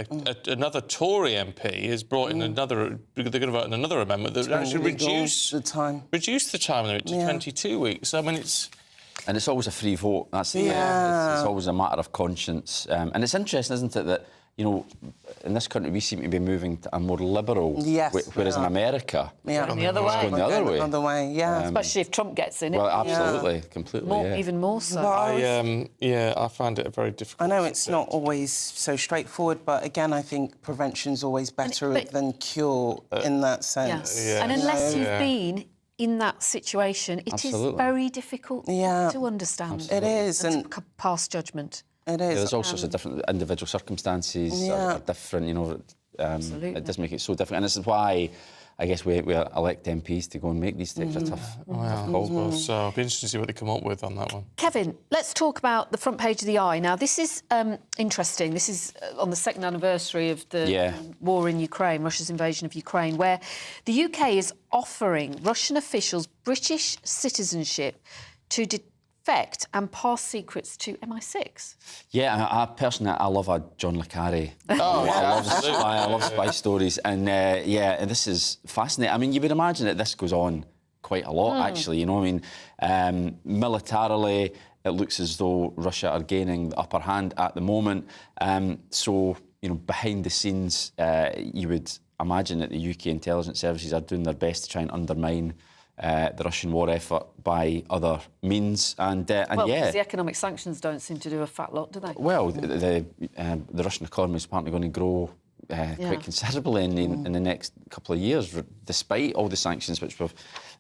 another Tory MP has brought in another... They're going to vote on another amendment that actually reduce the time limit to 22 weeks. I mean, it's... And it's always a free vote. That's the thing. It's always a matter of conscience. And it's interesting, isn't it, that, you know, in this country we seem to be moving to a more liberal... whereas in America... Going the other way. Going the other way. Especially if Trump gets in it. Well, absolutely, completely, Even more so. I find it a very difficult... I know it's not always so straightforward, but again, I think prevention's always better than cure in that sense. And unless you've been in that situation, it is very difficult to understand. It is. And to pass judgment. It is. There's all sorts of different individual circumstances, are different, you know. It does make it so different. And this is why I guess we elect MPs to go and make these types of tough calls. So I'll be interested to see what they come up with on that one. Kevin, let's talk about the front page of the Eye. Now, this is interesting. This is on the 2nd anniversary of the war in Ukraine, Russia's invasion of Ukraine, where the UK is offering Russian officials British citizenship to defect and pass secrets to MI6. Yeah, I personally, I love a John le Carré. I love spy stories. And, and this is fascinating. I mean, you would imagine that this goes on quite a lot, actually. You know, I mean, militarily, it looks as though Russia are gaining the upper hand at the moment. So, you know, behind the scenes, you would imagine that the UK intelligence services are doing their best to try and undermine the Russian war effort by other means, because the economic sanctions don't seem to do a fat lot, do they? Well, the Russian economy is apparently going to grow quite considerably in the next couple of years, despite all the sanctions which we've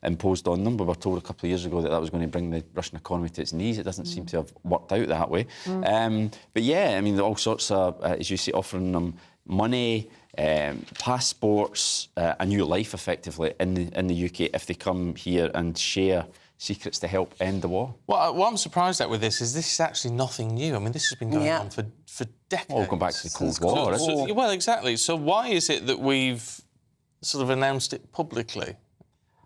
imposed on them. We were told a couple of years ago that was going to bring the Russian economy to its knees. It doesn't seem to have worked out that way. But yeah, I mean, all sorts of, as you say, offering them money, passports, a new life, effectively, in the UK if they come here and share secrets to help end the war. Well, what I'm surprised at with this is actually nothing new. I mean, this has been going on for decades. Oh, going back to the Cold War, isn't it? Well, exactly. So why is it that we've sort of announced it publicly?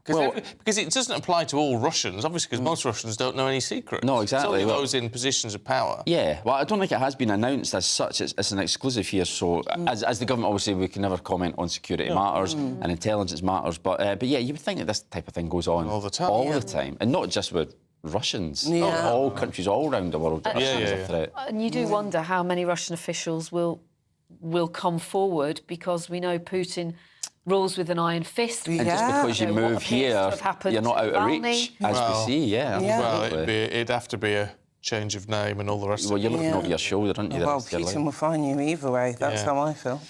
Because it doesn't apply to all Russians, obviously, because most Russians don't know any secrets. No, exactly. It's only those in positions of power. Yeah, well, I don't think it has been announced as such. It's an exclusive here, so as the government, obviously, we can never comment on security matters and intelligence matters, but yeah, you would think that this type of thing goes on all the time. All the time, and not just with Russians. Yeah. All countries all around the world are seen as a threat. And you do wonder how many Russian officials will come forward, because we know Putin rules with an iron fist. And just because you move here, you're not out of reach, as we see, Well, it'd have to be a change of name and all the rest of it. Well, you're looking over your shoulder, aren't you? Well, Putin will find you either way. That's how I feel.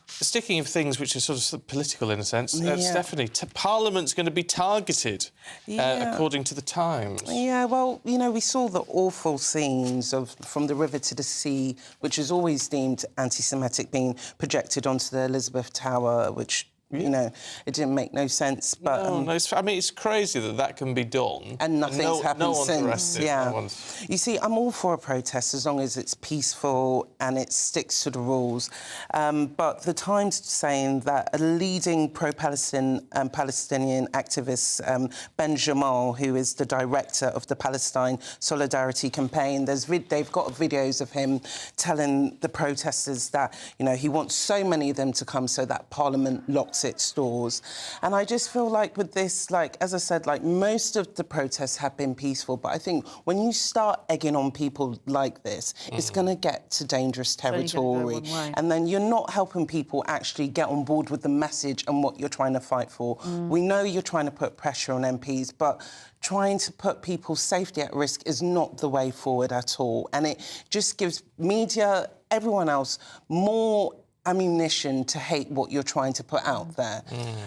Sticking of things which are sort of political in a sense, Stephanie, Parliament's going to be targeted, according to the Times. Yeah, well, you know, we saw the awful scenes of From the River to the Sea, which is always deemed anti-Semitic, being projected onto the Elizabeth Tower, which... You know, it didn't make no sense, but... I mean, it's crazy that can be done. And nothing's happened since, arrested. yeah. You see, I'm all for a protest as long as it's peaceful and it sticks to the rules. But the Times saying that a leading pro-Palestinian activist, Ben Jamal, who is the director of the Palestine Solidarity Campaign, they've got videos of him telling the protesters that, you know, he wants so many of them to come so that Parliament locks its doors. And I just feel like with this, like, as I said, like, most of the protests have been peaceful, but I think when you start egging on people like this, it's going to get to dangerous territory. And then you're not helping people actually get on board with the message and what you're trying to fight for. We know you're trying to put pressure on MPs, but trying to put people's safety at risk is not the way forward at all. And it just gives media, everyone else, more ammunition to hate what you're trying to put out there.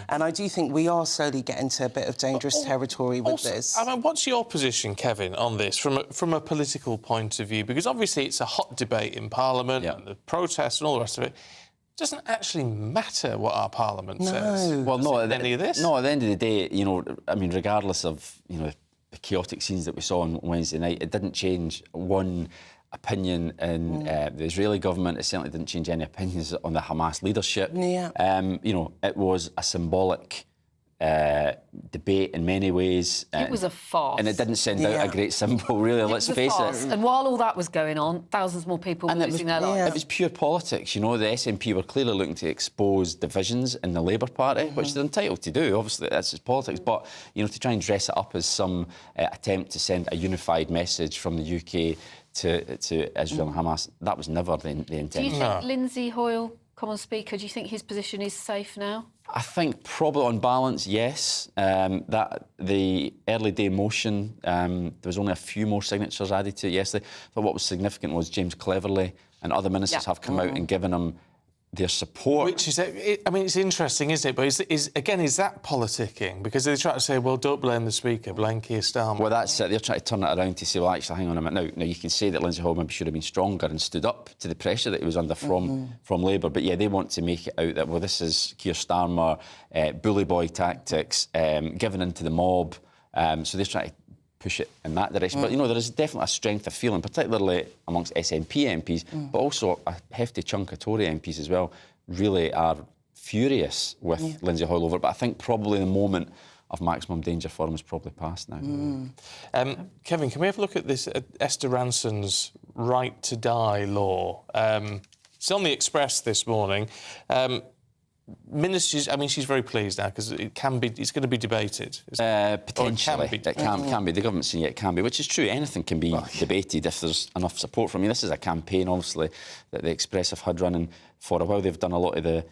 And I do think we are slowly getting to a bit of dangerous territory with this. I mean, what's your position, Kevin, on this from a political point of view? Because obviously it's a hot debate in Parliament, and the protests and all the rest of it. It doesn't actually matter what our Parliament says. Well, no, any of this. No, at the end of the day, you know, I mean, regardless of, you know, the chaotic scenes that we saw on Wednesday night, it didn't change one opinion in the Israeli government. It certainly didn't change any opinions on the Hamas leadership. You know, it was a symbolic debate in many ways. It was a farce. And it didn't send out a great symbol, really, let's face it. And while all that was going on, thousands more people were losing their lives. It was pure politics, you know. The SNP were clearly looking to expose divisions in the Labour Party, which they're entitled to do, obviously, that's its politics. But, you know, to try and dress it up as some attempt to send a unified message from the UK to Israel and Hamas, that was never the intention. Do you think Lindsay Hoyle, Common Speaker, do you think his position is safe now? I think probably on balance, yes. That the early day motion, there was only a few more signatures added to it yesterday. But what was significant was James Cleverly and other ministers have come out and given him their support. Which is, I mean, it's interesting, isn't it? But is that politicking? Because they try to say, well, don't blame the Speaker, blame Keir Starmer. Well, that's it. They're trying to turn it around to say, well, actually, hang on a minute. Now you can say that Lindsay Hoyle maybe should have been stronger and stood up to the pressure that he was under from Labour. But, yeah, they want to make it out that, well, this is Keir Starmer, bully boy tactics, giving in to the mob. So they're trying to push it in that direction. But, you know, there is definitely a strength of feeling, particularly amongst SNP MPs, but also a hefty chunk of Tory MPs as well, really are furious with Lindsay Hoyle over it. But I think probably the moment of maximum danger for him is probably past now. Kevin, can we have a look at this Esther Ranson's right to die law? It's on the Express this morning. Ministers, I mean, she's very pleased now because it's going to be debated. Potentially, it can be. The government's saying it can be, which is true. Anything can be debated if there's enough support from you. This is a campaign, obviously, that the Express have had running for a while. They've done a lot of the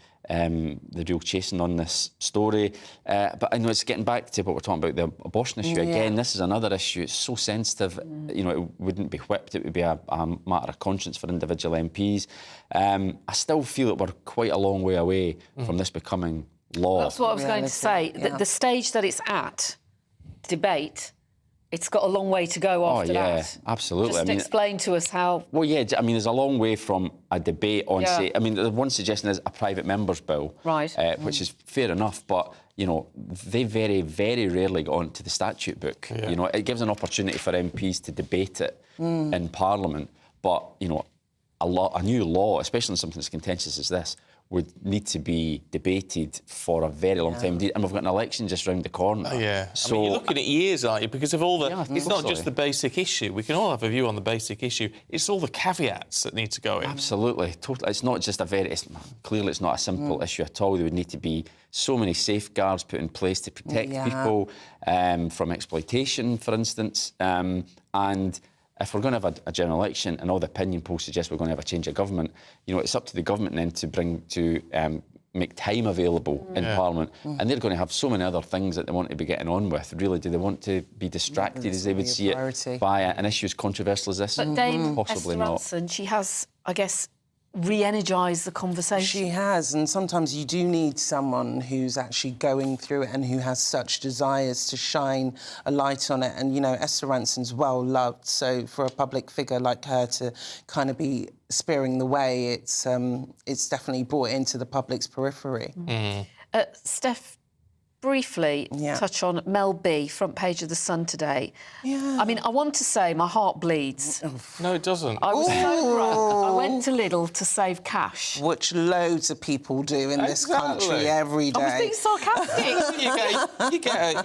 real chasing on this story. But I know it's getting back to what we're talking about, the abortion issue. Again, this is another issue. It's so sensitive. You know, it wouldn't be whipped. It would be a matter of conscience for individual MPs. I still feel that we're quite a long way away from this becoming law. That's what I was going to say. The stage that it's at, debate, it's got a long way to go after that. Absolutely. Just explain to us how... Well, yeah, I mean, there's a long way from a debate on, say... I mean, the one suggestion is a private member's bill. Right. Which is fair enough, but, you know, they very, very rarely get on to the statute book. You know, it gives an opportunity for MPs to debate it in Parliament, but, you know, a new law, especially in something as contentious as this, would need to be debated for a very long time indeed. And we've got an election just round the corner. Yeah. So I mean, you're looking at years, aren't you? Because of all the... it's not absolutely. just the basic issue. We can all have a view on the basic issue. It's all the caveats that need to go in. Absolutely. Totally. It's not just a very... clearly, it's not a simple issue at all. There would need to be so many safeguards put in place to protect people from exploitation, for instance. And if we're going to have a general election and all the opinion polls suggest we're going to have a change of government, you know, it's up to the government then to make time available in Parliament. And they're going to have so many other things that they want to be getting on with. Really, do they want to be distracted, as they would see it, by an issue as controversial as this? But Dame Possibly Esther not. Ranson, she has, I guess, re-energised the conversation. She has, and sometimes you do need someone who's actually going through it and who has such desires to shine a light on it. And, you know, Esther Ranson's well loved, so for a public figure like her to kind of be spearing the way, it's definitely brought into the public's periphery. Steph, briefly touch on Mel B, front page of The Sun today. I mean, I want to say my heart bleeds. No, it doesn't. I was so broke. I went to Lidl to save cash. Which loads of people do in this country every day. I was being sarcastic.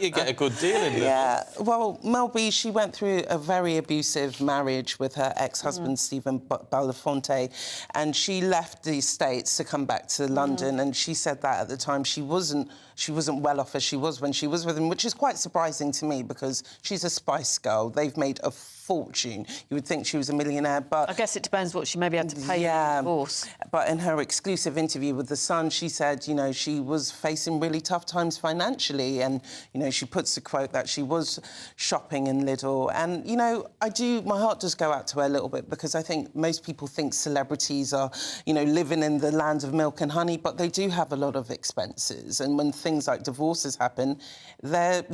you get a good deal in there. Yeah, well, Mel B, she went through a very abusive marriage with her ex-husband, Stephen Belafonte, and she left the States to come back to London, and she said that at the time she wasn't well off as she was when she was with him, which is quite surprising to me because she's a Spice Girl. They've made a fortune. You would think she was a millionaire, but... I guess it depends what she maybe had to pay for the divorce. But in her exclusive interview with The Sun, she said, you know, she was facing really tough times financially, and, you know, she puts the quote that she was shopping in Lidl. And, you know, my heart does go out to her a little bit because I think most people think celebrities are, you know, living in the land of milk and honey, but they do have a lot of expenses. And when things like divorces happen, they're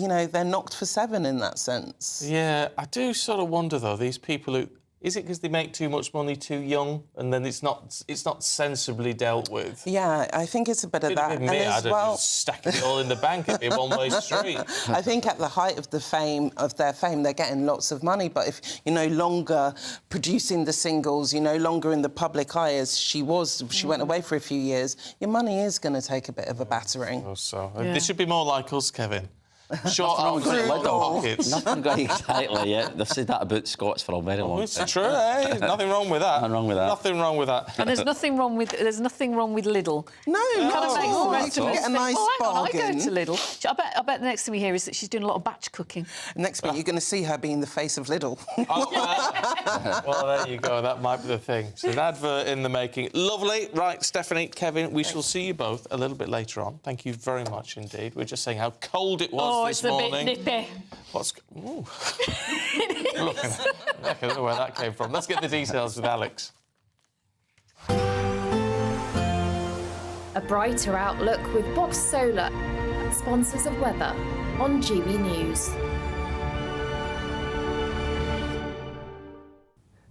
knocked for seven in that sense. Yeah, I do sort of wonder, though, these people who... Is it because they make too much money too young and then it's not sensibly dealt with? Yeah, I think it's a bit of that. And as well, just stacking it all in the bank at a one-way street. I think at the height of their fame, they're getting lots of money. But if you're no longer producing the singles, you're no longer in the public eye as she was, she went away for a few years, your money is going to take a bit of a battering. So this should be more like us, Kevin. Short arms and pockets. Nothing going exactly yet. They've said that about Scots for a very long time. It's true, eh? There's nothing wrong with that. Nothing wrong with that. Nothing wrong with that. And there's nothing wrong with Lidl. No, You can get a nice bargain. I go to Lidl. I bet the next thing we hear is that she's doing a lot of batch cooking. Next week you're going to see her being the face of Lidl. Well, there you go. That might be the thing. It's an advert in the making. Lovely. Right, Stephanie, Kevin, we shall see you both a little bit later on. Thank you very much indeed. We're just saying how cold it was this morning. It's a bit nippy. Ooh. Look, I don't know where that came from. Let's get the details with Alex. A brighter outlook with Box Solar, sponsors of weather on GB News.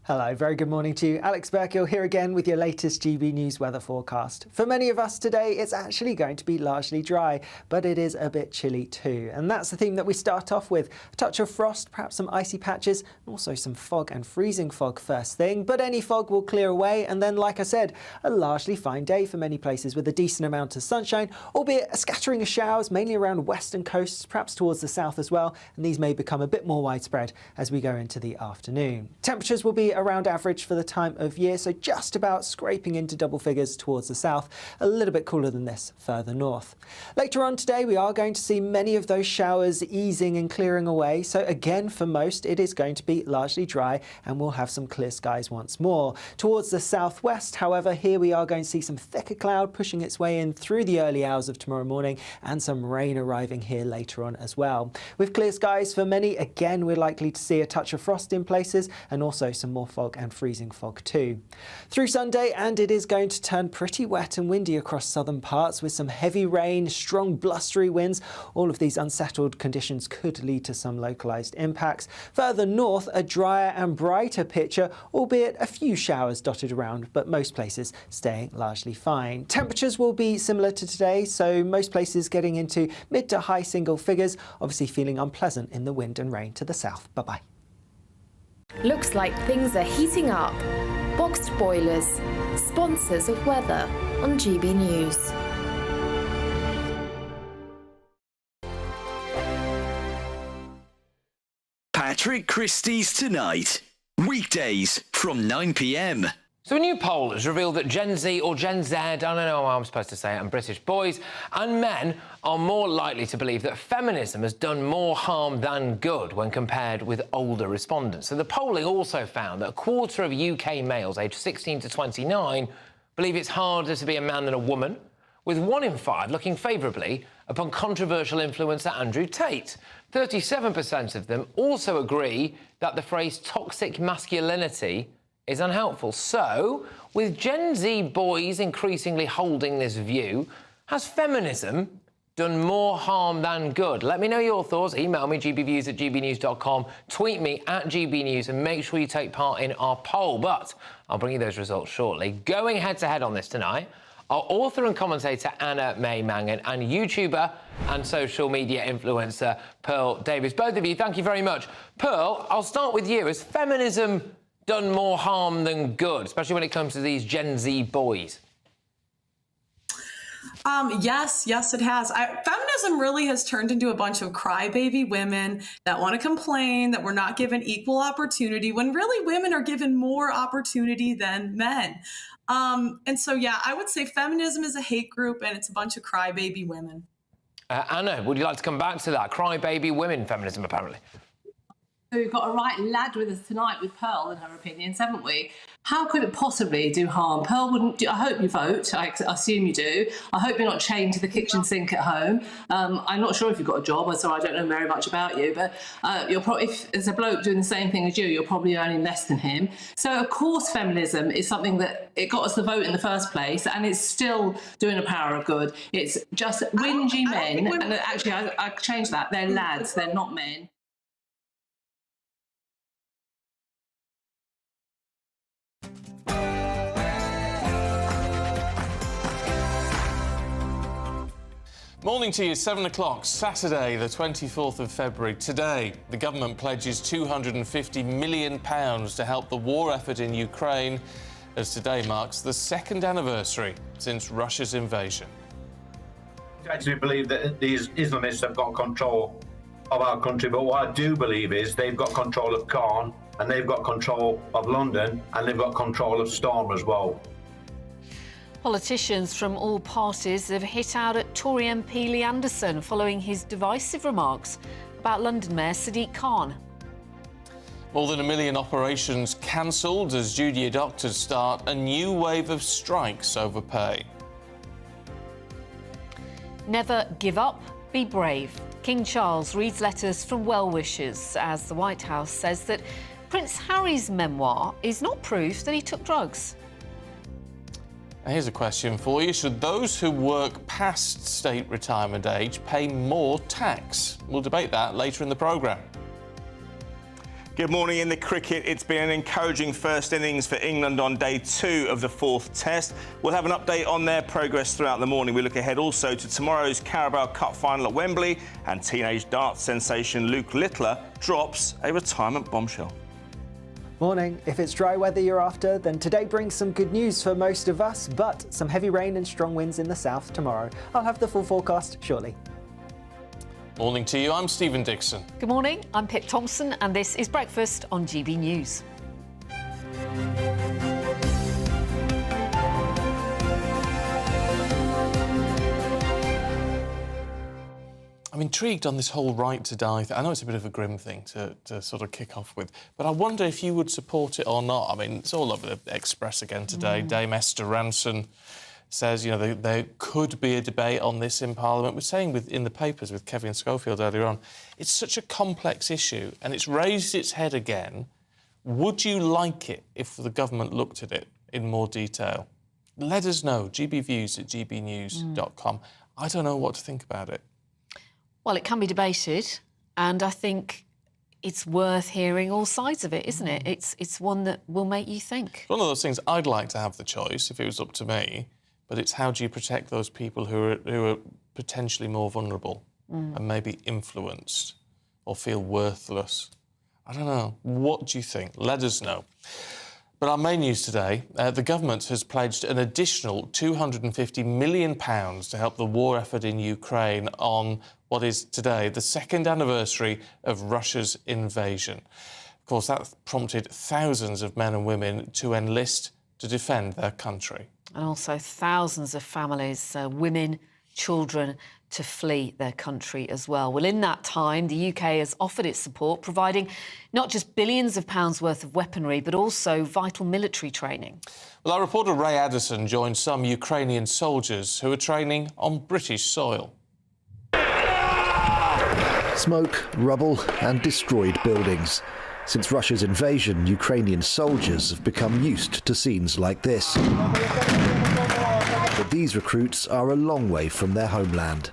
Hello, very good morning to you. Alex Burkill here again with your latest GB News weather forecast. For many of us today, it's actually going to be largely dry, but it is a bit chilly too. And that's the theme that we start off with. A touch of frost, perhaps some icy patches, and also some fog and freezing fog first thing. But any fog will clear away, and then, like I said, a largely fine day for many places with a decent amount of sunshine, albeit a scattering of showers, mainly around western coasts, perhaps towards the south as well. And these may become a bit more widespread as we go into the afternoon. Temperatures will be around average for the time of year, so just about scraping into double figures towards the south, a little bit cooler than this further north. Later on today, we are going to see many of those showers easing and clearing away, so again, for most, it is going to be largely dry and we'll have some clear skies once more. Towards the southwest, however, here we are going to see some thicker cloud pushing its way in through the early hours of tomorrow morning and some rain arriving here later on as well. With clear skies for many, again, we're likely to see a touch of frost in places and also some more fog and freezing fog too. Through Sunday, and it is going to turn pretty wet and windy across southern parts with some heavy rain, strong blustery winds. All of these unsettled conditions could lead to some localised impacts. Further north, a drier and brighter picture, albeit a few showers dotted around, but most places staying largely fine. Temperatures will be similar to today, so most places getting into mid to high single figures, obviously feeling unpleasant in the wind and rain to the south. Bye-bye. Looks like things are heating up. Boxed boilers, sponsors of weather on GB News. Patrick Christie's Tonight. Weekdays from 9 p.m. So a new poll has revealed that Gen Z or Gen Z, I don't know how I'm supposed to say it, and British boys and men are more likely to believe that feminism has done more harm than good when compared with older respondents. So the polling also found that a quarter of UK males aged 16 to 29 believe it's harder to be a man than a woman, with 1 in 5 looking favourably upon controversial influencer Andrew Tate. 37% of them also agree that the phrase toxic masculinity is unhelpful. So, with Gen Z boys increasingly holding this view, has feminism done more harm than good? Let me know your thoughts. Email me, gbviews@gbnews.com, tweet me @gbnews, and make sure you take part in our poll. But I'll bring you those results shortly. Going head-to-head on this tonight are author and commentator Anna May Mangan and YouTuber and social media influencer Pearl Davies. Both of you, thank you very much. Pearl, I'll start with you. Has feminism done more harm than good, especially when it comes to these Gen Z boys? Yes, it has. Feminism really has turned into a bunch of crybaby women that want to complain that we're not given equal opportunity when really women are given more opportunity than men. And so, yeah, I would say feminism is a hate group and it's a bunch of crybaby women. Anna, would you like to come back to that? Crybaby women feminism, apparently. So we've got a right lad with us tonight with Pearl and her opinions, haven't we? How could it possibly do harm? Pearl wouldn't do. I hope you vote. I assume you do. I hope you're not chained to the kitchen sink at home. I'm not sure if you've got a job, so I don't know very much about you, but you're probably, if there's a bloke doing the same thing as you, you're probably earning less than him. So of course feminism is something that it got us the vote in the first place, and it's still doing a power of good. It's just whingy men, and actually I changed that. They're lads, they're not men. Morning to you, 7 o'clock, Saturday, the 24th of February. Today, the government pledges £250 million to help the war effort in Ukraine, as today marks the second anniversary since Russia's invasion. I actually believe that these Islamists have got control of our country, but what I do believe is they've got control of Caen, and they've got control of London, and they've got control of Storm as well. Politicians from all parties have hit out at Tory MP Lee Anderson following his divisive remarks about London Mayor Sadiq Khan. More than 1 million operations cancelled as junior doctors start a new wave of strikes over pay. Never give up, be brave. King Charles reads letters from well-wishers as the White House says that Prince Harry's memoir is not proof that he took drugs. Here's a question for you. Should those who work past state retirement age pay more tax? We'll debate that later in the programme. Good morning. In the cricket, it's been an encouraging first innings for England on day 2 of the 4th Test. We'll have an update on their progress throughout the morning. We look ahead also to tomorrow's Carabao Cup final at Wembley, and teenage darts sensation Luke Littler drops a retirement bombshell. Morning. If it's dry weather you're after, then today brings some good news for most of us, but some heavy rain and strong winds in the south tomorrow. I'll have the full forecast shortly. Morning to you, I'm Stephen Dixon. Good morning, I'm Pip Thompson, and this is Breakfast on GB News. I'm intrigued on this whole right to die thing. I know it's a bit of a grim thing to sort of kick off with, but I wonder if you would support it or not. I mean, it's all over the Express again today. Dame Esther Ranson says, you know, there could be a debate on this in Parliament. We're saying in the papers with Kevin Schofield earlier on, it's such a complex issue and it's raised its head again. Would you like it if the government looked at it in more detail? Let us know, gbviews@gbnews.com. I don't know what to think about it. Well, it can be debated, and I think it's worth hearing all sides of it, isn't it? It's one that will make you think. It's one of those things I'd like to have the choice if it was up to me, but it's how do you protect those people who are potentially more vulnerable and maybe influenced or feel worthless? I don't know. What do you think? Let us know. But our main news today, the government has pledged an additional £250 million to help the war effort in Ukraine on what is today the second anniversary of Russia's invasion. Of course, that prompted thousands of men and women to enlist to defend their country. And also thousands of families, women, children, to flee their country as well. Well, in that time, the UK has offered its support, providing not just billions of pounds worth of weaponry, but also vital military training. Well, our reporter Ray Addison joined some Ukrainian soldiers who are training on British soil. Smoke, rubble and destroyed buildings. Since Russia's invasion, Ukrainian soldiers have become used to scenes like this. But these recruits are a long way from their homeland.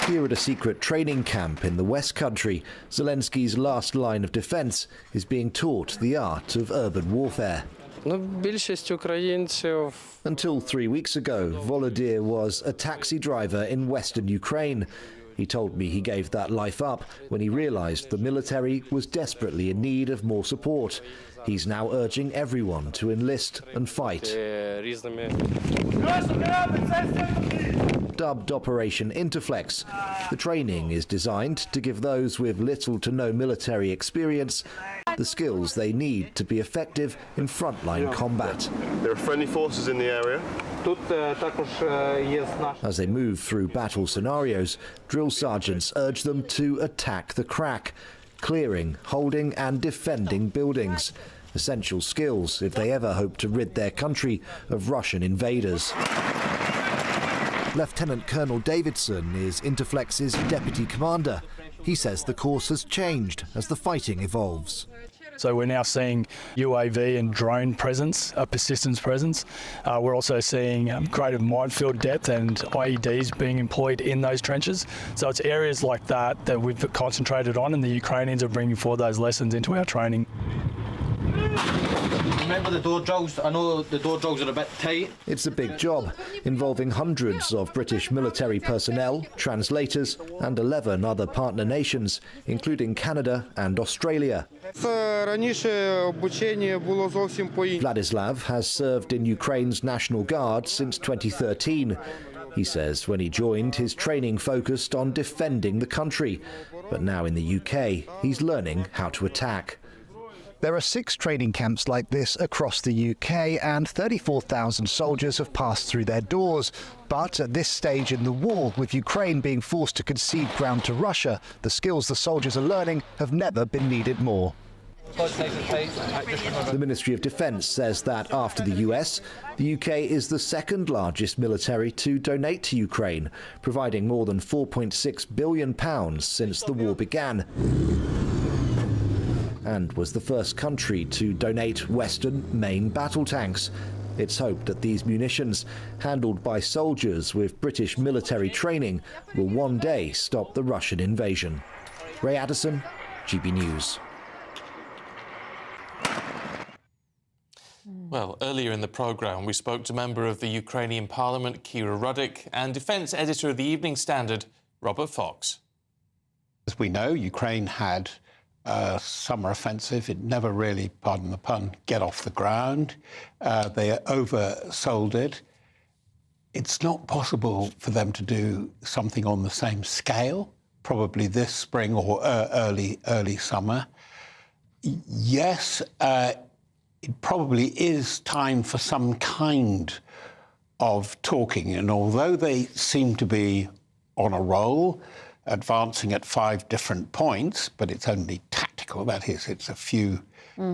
Here at a secret training camp in the West Country, Zelensky's last line of defence is being taught the art of urban warfare. Until 3 weeks ago, Volodymyr was a taxi driver in western Ukraine. He told me he gave that life up when he realised the military was desperately in need of more support. He's now urging everyone to enlist and fight. Dubbed Operation Interflex, the training is designed to give those with little to no military experience the skills they need to be effective in frontline combat. There are friendly forces in the area. As they move through battle scenarios, drill sergeants urge them to attack the crack, clearing, holding and defending buildings. Essential skills if they ever hope to rid their country of Russian invaders. Lieutenant Colonel Davidson is Interflex's deputy commander. He says the course has changed as the fighting evolves. So we're now seeing UAV and drone presence, a persistence presence. We're also seeing greater minefield depth and IEDs being employed in those trenches. So it's areas like that that we've concentrated on, and the Ukrainians are bringing forward those lessons into our training. Remember the door jogs? I know the door jogs are a bit tight. It's a big job, involving hundreds of British military personnel, translators and 11 other partner nations, including Canada and Australia. Vladislav has served in Ukraine's National Guard since 2013. He says when he joined, his training focused on defending the country. But now in the UK, he's learning how to attack. There are 6 training camps like this across the UK, and 34,000 soldiers have passed through their doors. But at this stage in the war, with Ukraine being forced to concede ground to Russia, the skills the soldiers are learning have never been needed more. The Ministry of Defence says that after the US, the UK is the second largest military to donate to Ukraine, providing more than £4.6 billion since the war began, and was the first country to donate Western main battle tanks. It's hoped that these munitions, handled by soldiers with British military training, will one day stop the Russian invasion. Ray Addison, GB News. Well, earlier in the programme, we spoke to member of the Ukrainian Parliament, Kira Rudik, and defence editor of the Evening Standard, Robert Fox. As we know, Ukraine had a summer offensive. It never really, pardon the pun, get off the ground. They oversold it. It's not possible for them to do something on the same scale, probably this spring or early summer. Yes, it probably is time for some kind of talking. And although they seem to be on a roll, advancing at 5 different points, but it's only tactical, that is, it's a few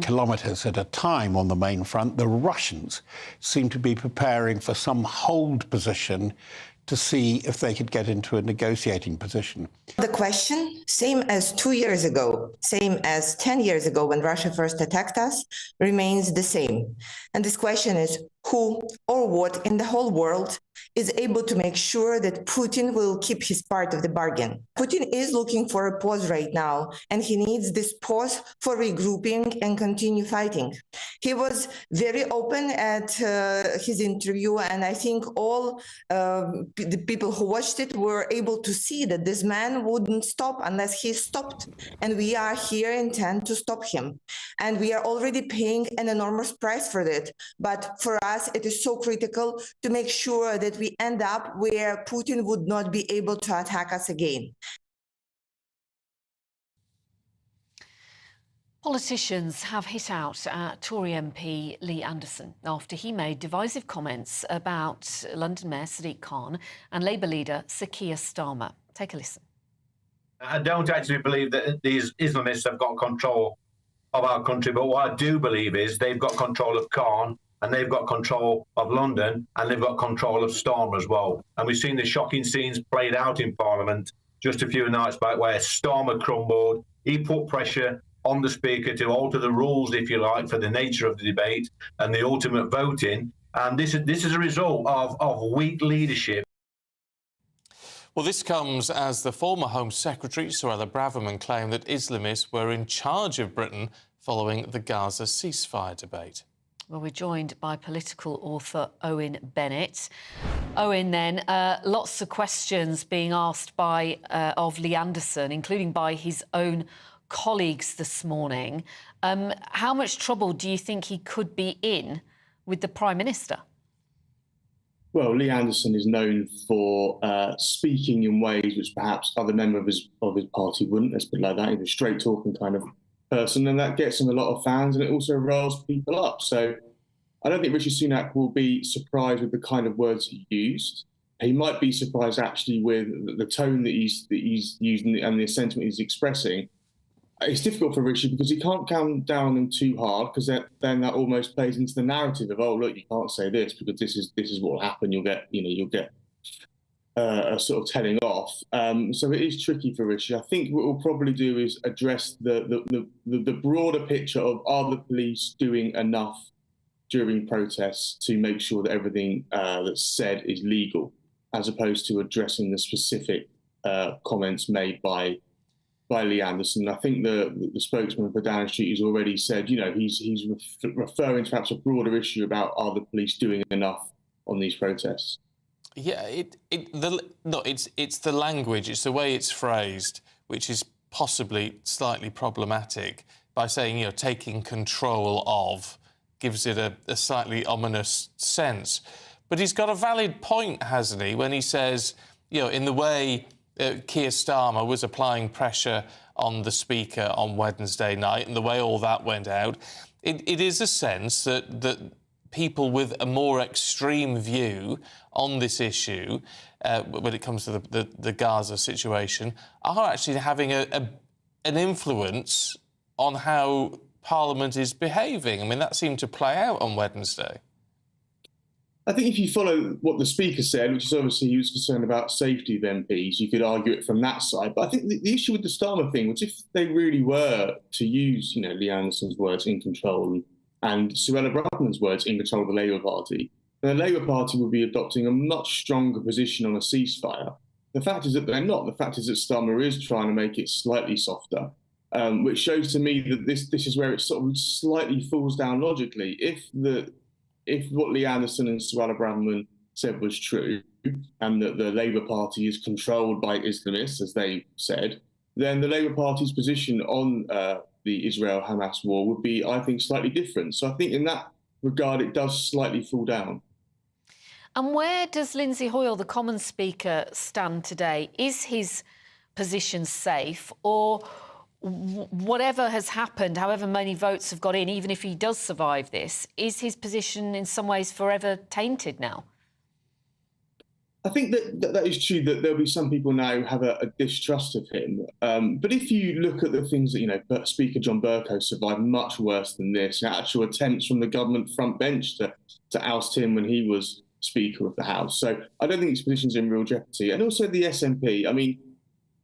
kilometres at a time on the main front, the Russians seem to be preparing for some hold position to see if they could get into a negotiating position. The question, same as 2 years ago, same as 10 years ago when Russia first attacked us, remains the same. And this question is, who or what in the whole world is able to make sure that Putin will keep his part of the bargain. Putin is looking for a pause right now, and he needs this pause for regrouping and continue fighting. He was very open at his interview, and I think all the people who watched it were able to see that this man wouldn't stop unless he stopped. And we are here intent to stop him. And we are already paying an enormous price for that. But for us, it is so critical to make sure that we end up where Putin would not be able to attack us again. Politicians have hit out at Tory MP Lee Anderson after he made divisive comments about London Mayor Sadiq Khan and Labour leader Sir Keir Starmer. Take a listen. I don't actually believe that these Islamists have got control of our country, but what I do believe is they've got control of Khan, and they've got control of London, and they've got control of Starmer as well. And we've seen the shocking scenes played out in Parliament just a few nights back where Starmer crumbled. He put pressure on the Speaker to alter the rules, if you like, for the nature of the debate and the ultimate voting. And this is a result of weak leadership. Well, this comes as the former Home Secretary, Suella Braverman, claimed that Islamists were in charge of Britain following the Gaza ceasefire debate. Well, we're joined by political author Owen Bennett. Owen, then, lots of questions being asked of Lee Anderson, including by his own colleagues this morning. How much trouble do you think he could be in with the Prime Minister? Well, Lee Anderson is known for speaking in ways which perhaps other members of his party wouldn't. Let's put it like that. He's a straight-talking kind of person, and that gets him a lot of fans, and it also riles people up. So I don't think Rishi Sunak will be surprised with the kind of words he used. He might be surprised actually with the tone that he's using and the sentiment he's expressing. It's difficult for Rishi because he can't come down on them too hard, because then that almost plays into the narrative of, oh look, you can't say this because this is what will happen. You'll get a sort of telling off. So it is tricky for Rishi. I think what we'll probably do is address the broader picture of, are the police doing enough during protests to make sure that everything that's said is legal, as opposed to addressing the specific comments made by Lee Anderson. I think the spokesman for Downing Street has already said, he's referring to perhaps a broader issue about, are the police doing enough on these protests? Yeah, it's the language, it's the way it's phrased, which is possibly slightly problematic. By saying, taking control of, gives it a slightly ominous sense. But he's got a valid point, hasn't he, when he says, in the way Keir Starmer was applying pressure on the Speaker on Wednesday night, and the way all that went out, it is a sense that people with a more extreme view on this issue, when it comes to the Gaza situation, are actually having an influence on how Parliament is behaving. I mean, that seemed to play out on Wednesday. I think if you follow what the Speaker said, which is obviously he was concerned about safety of MPs, you could argue it from that side. But I think the issue with the Starmer thing was, if they really were to use, Lee Anderson's words, in control, and Suella Braverman's words, in control of the Labour Party, then the Labour Party would be adopting a much stronger position on a ceasefire. The fact is that they're not. The fact is that Starmer is trying to make it slightly softer, which shows to me that this is where it sort of slightly falls down logically. If what Lee Anderson and Suella Braverman said was true, and that the Labour Party is controlled by Islamists, as they said, then the Labour Party's position on the Israel-Hamas war would be, I think, slightly different. So I think in that regard, it does slightly fall down. And where does Lindsay Hoyle, the Commons Speaker, stand today? Is his position safe, or whatever has happened, however many votes have got in, even if he does survive this, is his position in some ways forever tainted now? I think that is true, that there'll be some people now who have a distrust of him. But if you look at the things that, Speaker John Bercow survived much worse than this, actual attempts from the government front bench to oust him when he was Speaker of the House. So I don't think his position's in real jeopardy. And also the SNP, I mean,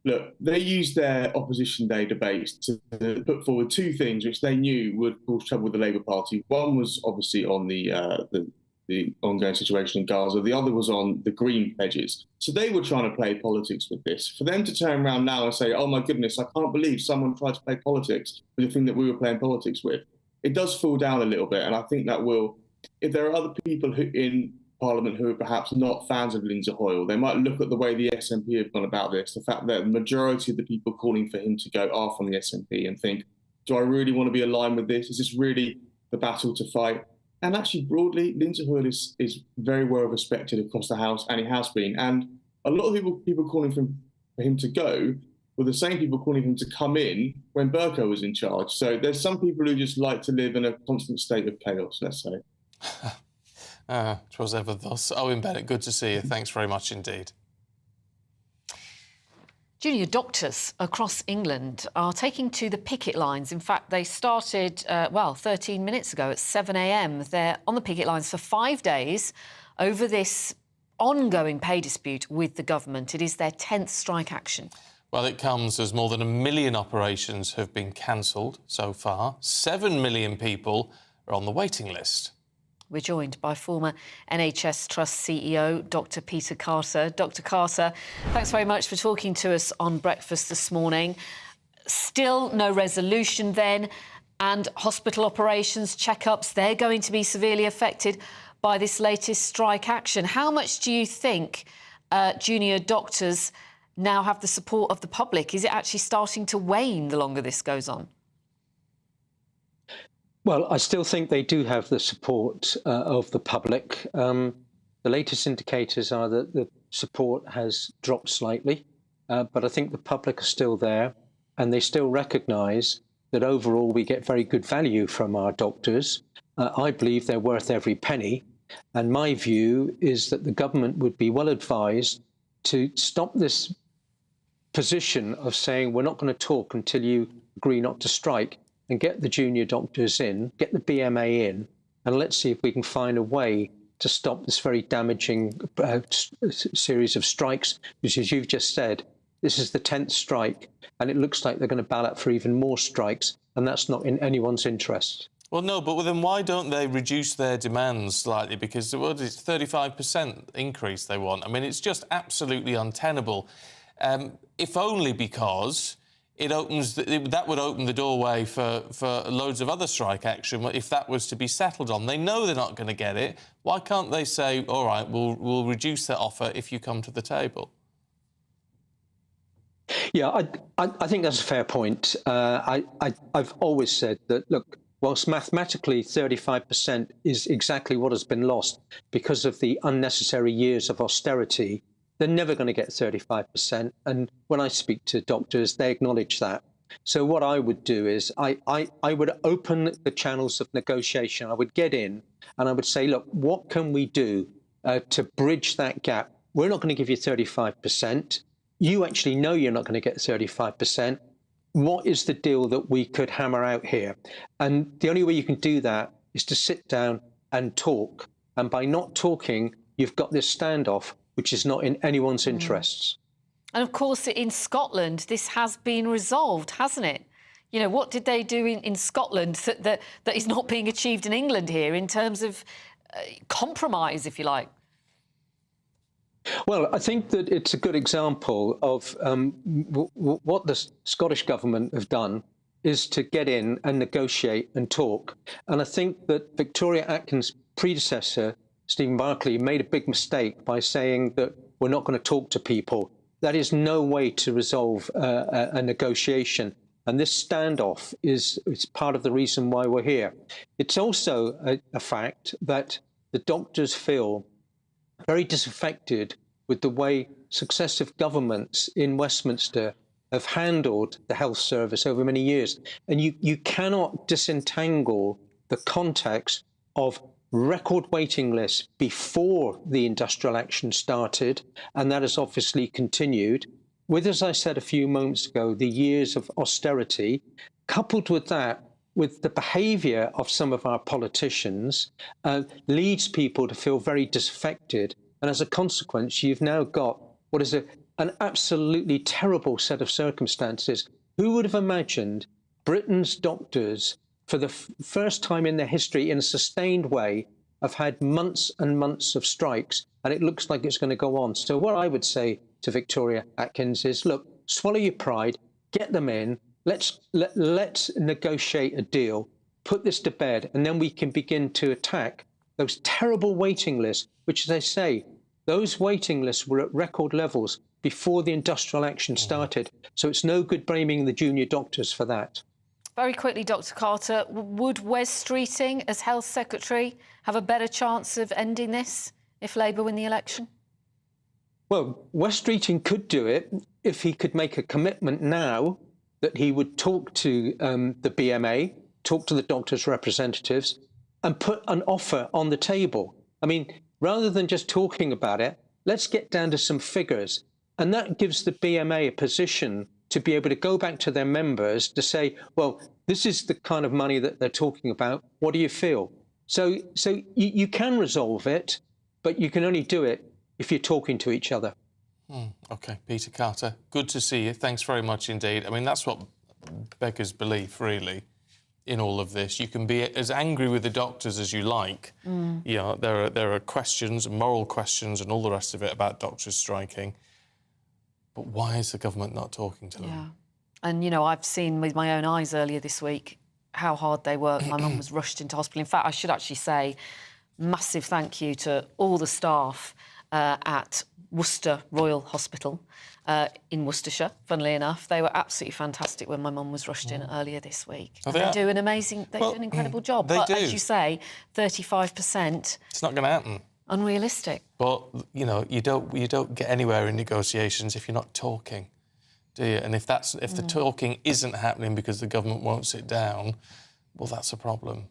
look, they used their opposition day debates to put forward two things which they knew would cause trouble with the Labour Party. One was obviously on the the ongoing situation in Gaza. The other was on the green pledges. So they were trying to play politics with this. For them to turn around now and say, oh my goodness, I can't believe someone tried to play politics with the thing that we were playing politics with, it does fall down a little bit. And I think that will, if there are other people who in Parliament who are perhaps not fans of Lindsay Hoyle, they might look at the way the SNP have gone about this, the fact that the majority of the people calling for him to go are from the SNP, and think, do I really want to be aligned with this? Is this really the battle to fight? And actually, broadly, Lindsay Hoyle is very well respected across the House, and he has been. And a lot of people calling for him to go were the same people calling him to come in when Bercow was in charge. So there's some people who just like to live in a constant state of chaos, let's say. 'Twas ever thus. Owen Bennett, good to see you. Thanks very much indeed. Junior doctors across England are taking to the picket lines. In fact, they started, 13 minutes ago at 7 a.m. They're on the picket lines for 5 days over this ongoing pay dispute with the government. It is their 10th strike action. Well, it comes as more than 1 million operations have been cancelled so far. 7 million people are on the waiting list. We're joined by former NHS Trust CEO, Dr Peter Carter. Dr Carter, thanks very much for talking to us on Breakfast this morning. Still no resolution then, and hospital operations, check-ups, they're going to be severely affected by this latest strike action. How much do you think junior doctors now have the support of the public? Is it actually starting to wane the longer this goes on? Well, I still think they do have the support of the public. The latest indicators are that the support has dropped slightly, but I think the public are still there, and they still recognise that overall we get very good value from our doctors. I believe they're worth every penny, and my view is that the government would be well advised to stop this position of saying we're not going to talk until you agree not to strike, and get the junior doctors in, get the BMA in, and let's see if we can find a way to stop this very damaging series of strikes, which, as you've just said, this is the 10th strike, and it looks like they're going to ballot for even more strikes, and that's not in anyone's interest. Well, no, but then why don't they reduce their demands slightly? Because what is it, 35% increase they want? I mean, it's just absolutely untenable. If only because that would open the doorway for loads of other strike action if that was to be settled on. They know they're not going to get it. Why can't they say, all right, we'll reduce that offer if you come to the table? Yeah, I think that's a fair point. I've always said that, look, whilst mathematically 35% is exactly what has been lost because of the unnecessary years of austerity, they're never going to get 35%. And when I speak to doctors, they acknowledge that. So what I would do is I would open the channels of negotiation. I would get in and I would say, look, what can we do to bridge that gap? We're not going to give you 35%. You actually know you're not going to get 35%. What is the deal that we could hammer out here? And the only way you can do that is to sit down and talk. And by not talking, you've got this standoff, which is not in anyone's interests. And of course, in Scotland, this has been resolved, hasn't it? You know, what did they do in Scotland that is not being achieved in England here in terms of compromise, if you like? Well, I think that it's a good example of what the Scottish government have done is to get in and negotiate and talk. And I think that Victoria Atkins's predecessor, Stephen Barclay, made a big mistake by saying that we're not going to talk to people. That is no way to resolve a negotiation. And this standoff is part of the reason why we're here. It's also a fact that the doctors feel very disaffected with the way successive governments in Westminster have handled the health service over many years. And you cannot disentangle the context of record waiting lists before the industrial action started, and that has obviously continued, with, as I said a few moments ago, the years of austerity, coupled with that, with the behaviour of some of our politicians, leads people to feel very disaffected. And as a consequence, you've now got what is an absolutely terrible set of circumstances. Who would have imagined Britain's doctors, for the first time in their history, in a sustained way, have had months and months of strikes, and it looks like it's going to go on. So what I would say to Victoria Atkins is, look, swallow your pride, get them in, let's negotiate a deal, put this to bed, and then we can begin to attack those terrible waiting lists, which, as I say, those waiting lists were at record levels before the industrial action started. So it's no good blaming the junior doctors for that. Very quickly, Dr Carter, would Wes Streeting, as Health Secretary, have a better chance of ending this if Labour win the election? Well, Wes Streeting could do it if he could make a commitment now that he would talk to the BMA, talk to the doctors' representatives, and put an offer on the table. I mean, rather than just talking about it, let's get down to some figures. And that gives the BMA a position to be able to go back to their members to say, well, this is the kind of money that they're talking about. What do you feel? So you can resolve it, but you can only do it if you're talking to each other. OK, Peter Carter, good to see you. Thanks very much indeed. I mean, that's what beggars belief, really, in all of this. You can be as angry with the doctors as you like. You know, there are questions, moral questions and all the rest of it about doctors striking. But why is the government not talking to them? Yeah. And, you know, I've seen with my own eyes earlier this week how hard they work. My mum was rushed into hospital. In fact, I should actually say massive thank you to all the staff at Worcester Royal Hospital in Worcestershire, funnily enough. They were absolutely fantastic when my mum was rushed in earlier this week. They do an incredible job. But as you say, 35%. It's not going to happen. Unrealistic. But, you know, you don't get anywhere in negotiations if you're not talking, do you? And if the talking isn't happening because the government won't sit down, well, that's a problem.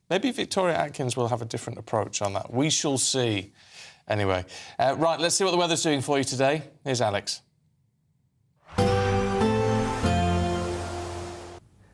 Maybe Victoria Atkins will have a different approach on that. We shall see. Anyway, right, let's see what the weather's doing for you today. Here's Alex.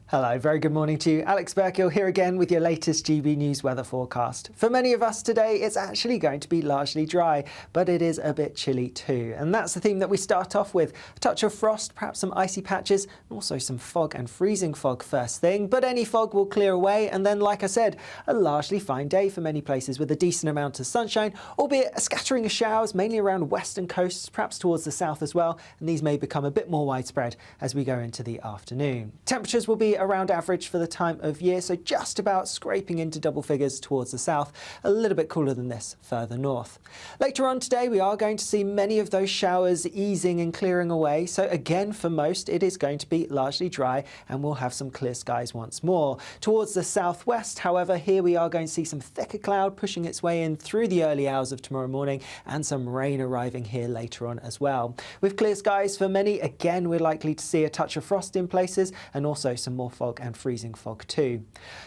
Hello, very good morning to you. Alex Burkill here again with your latest GB News weather forecast. For many of us today, it's actually going to be largely dry, but it is a bit chilly too. And that's the theme that we start off with. A touch of frost, perhaps some icy patches, and also some fog and freezing fog first thing. But any fog will clear away. And then, like I said, a largely fine day for many places with a decent amount of sunshine, albeit a scattering of showers, mainly around western coasts, perhaps towards the south as well. And these may become a bit more widespread as we go into the afternoon. Temperatures will be around average for the time of year, so just about scraping into double figures towards the south, a little bit cooler than this further north. Later on today, we are going to see many of those showers easing and clearing away, so again for most it is going to be largely dry and we'll have some clear skies once more. Towards the southwest, however, here we are going to see some thicker cloud pushing its way in through the early hours of tomorrow morning and some rain arriving here later on as well. With clear skies for many, again we're likely to see a touch of frost in places and also some more fog and freezing fog too.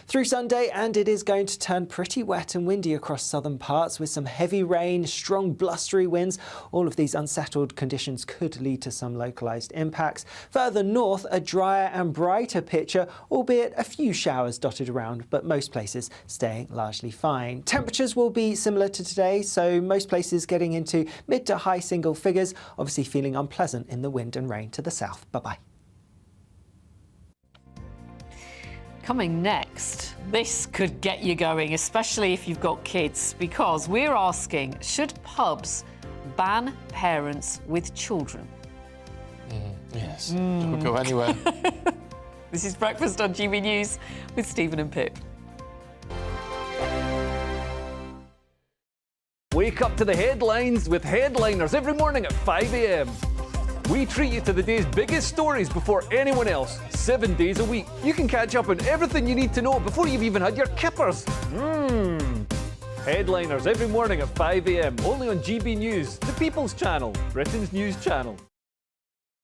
Through Sunday, and it is going to turn pretty wet and windy across southern parts with some heavy rain, strong blustery winds. All of these unsettled conditions could lead to some localised impacts. Further north, a drier and brighter picture, albeit a few showers dotted around, but most places staying largely fine. Temperatures will be similar to today, so most places getting into mid to high single figures, obviously feeling unpleasant in the wind and rain to the south. Bye-bye. Coming next, this could get you going, especially if you've got kids, because we're asking, should pubs ban parents with children? Yes, we'll go anywhere. This is Breakfast on GB News with Stephen and Pip. Wake up to the headlines with Headliners every morning at 5 a.m. We treat you to the day's biggest stories before anyone else, 7 days a week. You can catch up on everything you need to know before you've even had your kippers. Headliners every morning at 5 a.m. only on GB News, the People's Channel, Britain's news channel.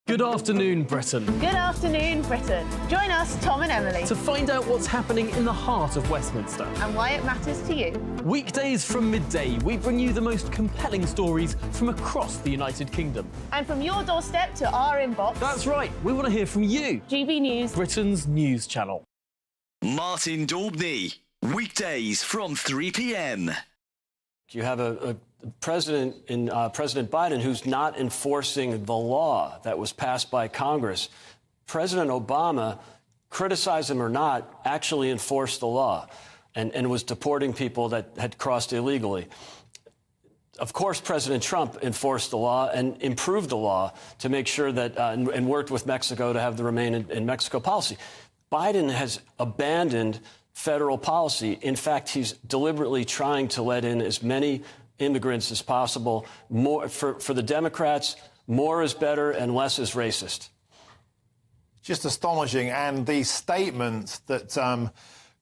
Good afternoon, Britain. Good afternoon, Britain. Join us, Tom and Emily, To find out what's happening in the heart of Westminster. and why it matters to you. Weekdays from midday, we bring you the most compelling stories from across the United Kingdom. And from your doorstep to our inbox. That's right, we want to hear from you. GB News, Britain's news channel. Martin Daubney, weekdays from 3 p.m. You have a president in President Biden who's not enforcing the law that was passed by Congress. President Obama, criticize him or not, actually enforced the law. and was deporting people that had crossed illegally. Of course, President Trump enforced the law and improved the law to make sure that, and worked with Mexico to have the Remain in Mexico policy. Biden has abandoned federal policy. In fact, he's deliberately trying to let in as many immigrants as possible. More for the Democrats, more is better and less is racist. Just astonishing. And the statement that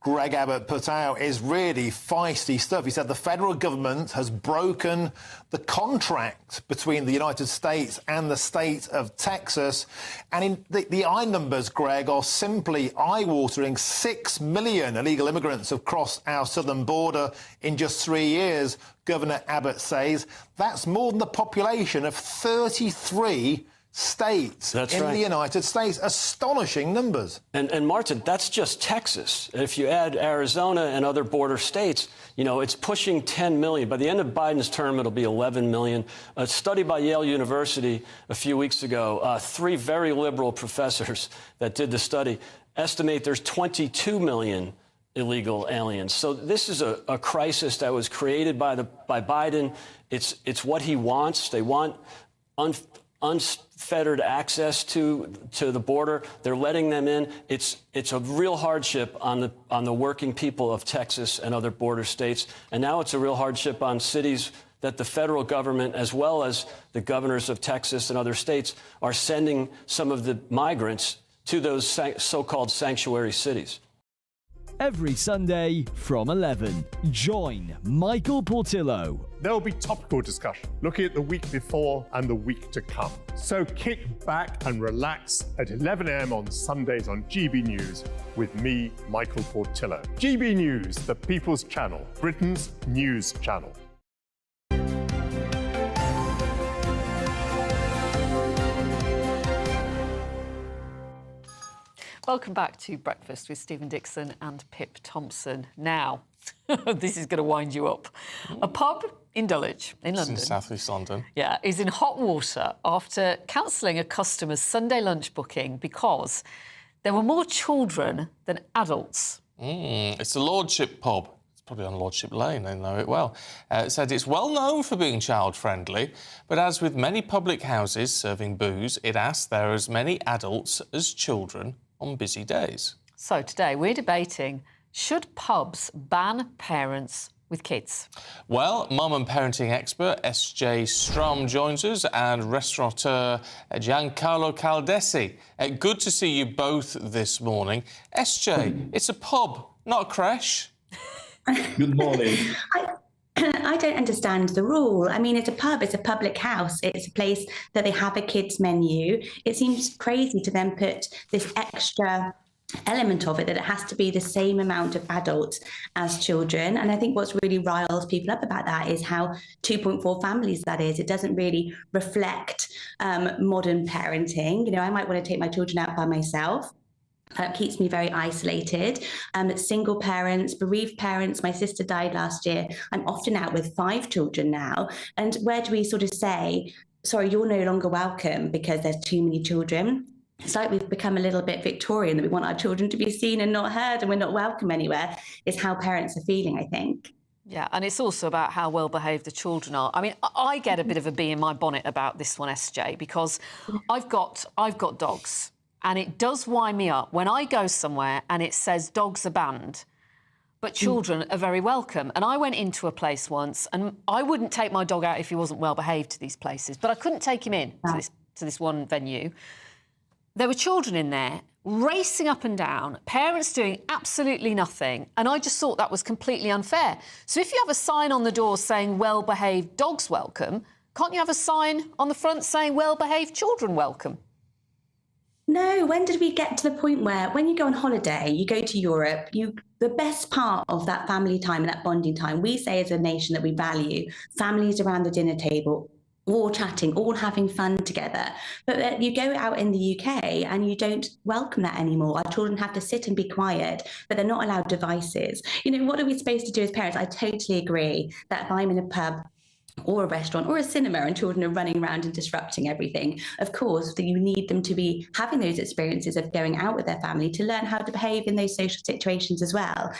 Greg Abbott put out is really feisty stuff. He said the federal government has broken the contract between the United States and the state of Texas. And in the eye numbers, Greg, are simply eye-watering. 6 million illegal immigrants have crossed our southern border in just 3 years, Governor Abbott says. That's more than the population of 33 states the United States. Astonishing numbers. And Martin, that's just Texas. If you add Arizona and other border states, you know, it's pushing 10 million. By the end of Biden's term, it'll be 11 million. A study by Yale University a few weeks ago, 3 very liberal professors that did the study estimate there's 22 million illegal aliens. So this is a crisis that was created by Biden. It's what he wants. They want unfettered access to the border. They're letting them in. It's a real hardship on the working people of Texas and other border states. And now it's a real hardship on cities that the federal government, as well as the governors of Texas and other states, are sending some of the migrants to those so-called sanctuary cities. Every Sunday from 11, join Michael Portillo. There will be topical discussion, looking at the week before and the week to come. So kick back and relax at 11 a.m. on Sundays on GB News with me, Michael Portillo. GB News, the People's Channel, Britain's news channel. Welcome back to Breakfast with Stephen Dixon and Pip Thompson. Now, this is going to wind you up. A pub in Dulwich, in London. In South East London. Yeah, is in hot water after cancelling a customer's Sunday lunch booking because there were more children than adults. It's the Lordship pub. It's probably on Lordship Lane, they know it well. It said it's well known for being child-friendly, but as with many public houses serving booze, it asked there are as many adults as children on busy days. So today we're debating, should pubs ban parents with kids? Well, mum and parenting expert S.J. Strom joins us and restaurateur Giancarlo Caldesi. Good to see you both this morning. S.J., it's a pub, not a creche. Good morning. I don't understand the rule. I mean, it's a pub, it's a public house, it's a place that they have a kids menu. It seems crazy to then put this extra element of it, that it has to be the same amount of adults as children. And I think what's really riles people up about that is how 2.4 families that is. It doesn't really reflect modern parenting. You know, I might want to take my children out by myself. Keeps me very isolated. Single parents, bereaved parents. My sister died last year. I'm often out with 5 children now. And where do we sort of say, sorry, you're no longer welcome because there's too many children? It's like we've become a little bit Victorian, that we want our children to be seen and not heard, and we're not welcome anywhere, is how parents are feeling, I think. Yeah, and it's also about how well behaved the children are. I mean, I get a bit of a bee in my bonnet about this one, SJ, because I've got dogs. And it does wind me up when I go somewhere and it says dogs are banned, but children are very welcome. And I went into a place once, and I wouldn't take my dog out if he wasn't well behaved to these places, but I couldn't take him in to this one venue. There were children in there racing up and down, parents doing absolutely nothing, and I just thought that was completely unfair. So if you have a sign on the door saying well-behaved dogs welcome, can't you have a sign on the front saying well-behaved children welcome? No, when did we get to the point where when you go on holiday, you go to Europe, the best part of that family time and that bonding time, we say as a nation that we value families around the dinner table, all chatting, all having fun together. But you go out in the UK and you don't welcome that anymore. Our children have to sit and be quiet, but they're not allowed devices. You know, what are we supposed to do as parents? I totally agree that if I'm in a pub or a restaurant or a cinema and children are running around and disrupting everything, of course, you need them to be having those experiences of going out with their family to learn how to behave in those social situations as well.